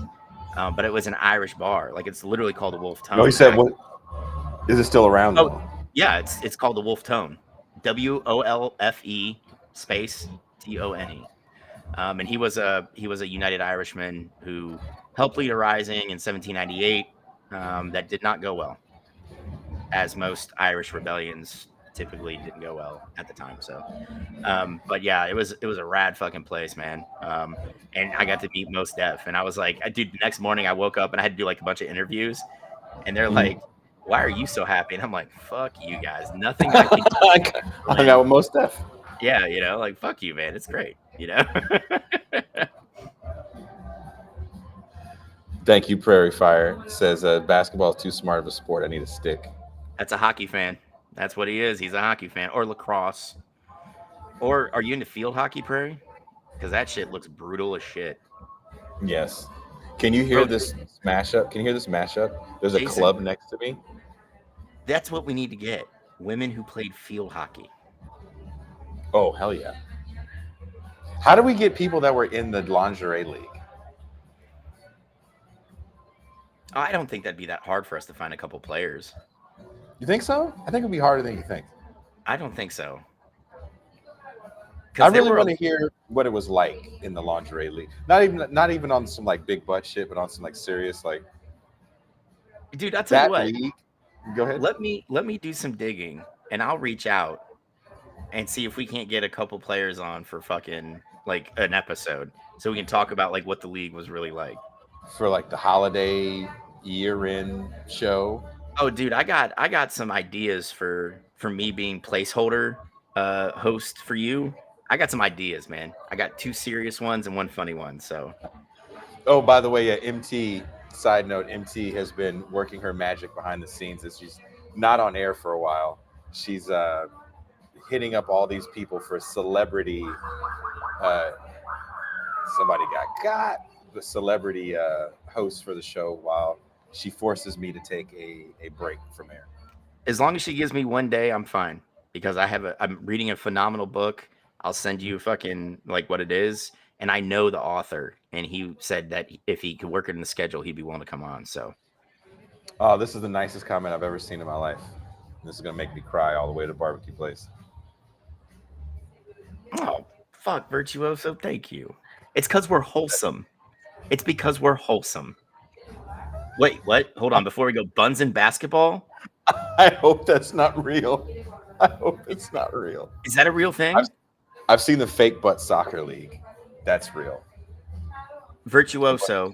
but it was an Irish bar. Like, it's literally called the Wolf Tone. No, he said, what is it still around though? Yeah, it's called the Wolf Tone, WOLFE space TONE. And he was a United Irishman who helped lead a rising in 1798 that did not go well, as most Irish rebellions typically didn't go well at the time. So, but yeah, it was a rad fucking place, man. And I got to meet Most Def, and I was like, dude, the next morning I woke up and I had to do like a bunch of interviews, and they're like, why are you so happy? And I'm like, fuck you guys. Nothing I can I hung out with most stuff. Yeah, like fuck you, man. It's great, Thank you, Prairie Fire. Says basketball is too smart of a sport. I need a stick. That's a hockey fan. That's what he is. He's a hockey fan. Or lacrosse. Or are you into field hockey, Prairie? Because that shit looks brutal as shit. Yes. Can you hear Bro, this mashup? Can you hear this mashup? There's a Jason, club next to me. that's what we need to get. Women who played field hockey. Oh, hell yeah. How do we get people that were in the lingerie league? I don't think that'd be that hard for us to find a couple players. You think so? I think it'd be harder than you think. I don't think so. I really want to hear what it was like in the lingerie league. Not even on some like big butt shit, but on some like serious like. Dude, I'll tell you what. League. Go ahead. Let me do some digging, and I'll reach out and see if we can't get a couple players on for fucking like an episode, so we can talk about like what the league was really like for like the holiday year-end show. Oh, dude, I got some ideas for me being placeholder host for you. I got some ideas, man. I got 2 serious ones and 1 funny one. So, oh, by the way, yeah, MT. Side note: MT has been working her magic behind the scenes. As she's not on air for a while, she's hitting up all these people for celebrity. Somebody got the celebrity host for the show while she forces me to take a break from air. As long as she gives me 1 day, I'm fine, because I'm reading a phenomenal book. I'll send you fucking like what it is, and I know the author, and he said that if he could work it in the schedule, he'd be willing to come on. So, oh, this is the nicest comment I've ever seen in my life. This is gonna make me cry all the way to barbecue place. Oh fuck, Virtuoso, thank you. It's because we're wholesome. It's because we're wholesome. Wait, what? Hold on. Before we go, buns and basketball? I hope that's not real. I hope it's not real. Is that a real thing? I've seen the fake butt soccer league. That's real. Virtuoso.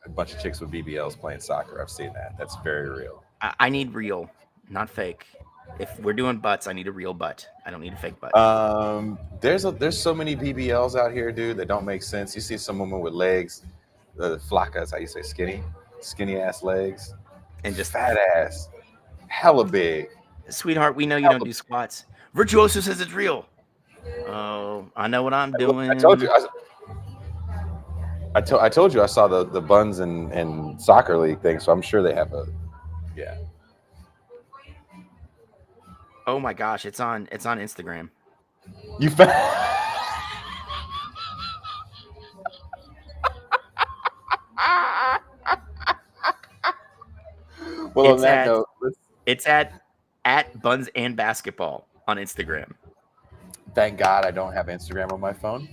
A bunch of chicks with BBLs playing soccer. I've seen that. That's very real. I need real, not fake. If we're doing butts, I need a real butt. I don't need a fake butt. There's so many BBLs out here, dude, that don't make sense. You see some woman with legs, the flacas, how you say skinny ass legs, and just fat ass, hella big. Sweetheart, we know you don't do squats. Virtuoso says it's real. Oh, I know what I'm doing. I told you. I told you I saw the buns and soccer league thing, so I'm sure they have a. Yeah. Oh my gosh, it's on Instagram. You found. Well, on that note, it's at Buns and Basketball on Instagram. Thank God I don't have Instagram on my phone.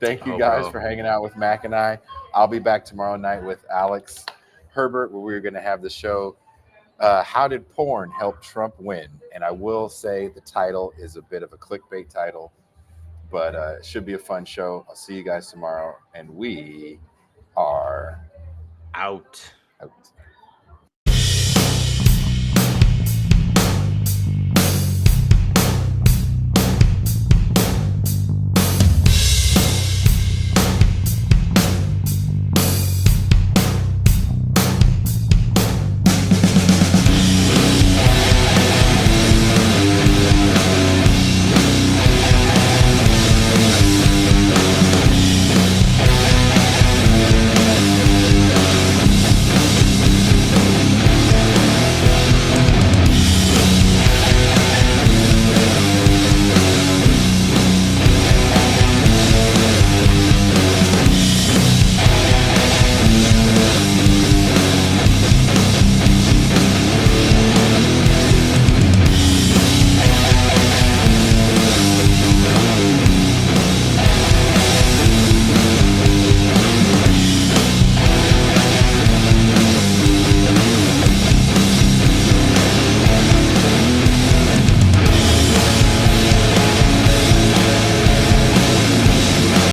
Thank you guys for hanging out with Mac and I. I'll be back tomorrow night with Alex Herbert, where we're going to have the show, How Did Porn Help Trump Win? And I will say the title is a bit of a clickbait title, but it should be a fun show. I'll see you guys tomorrow, and we are out.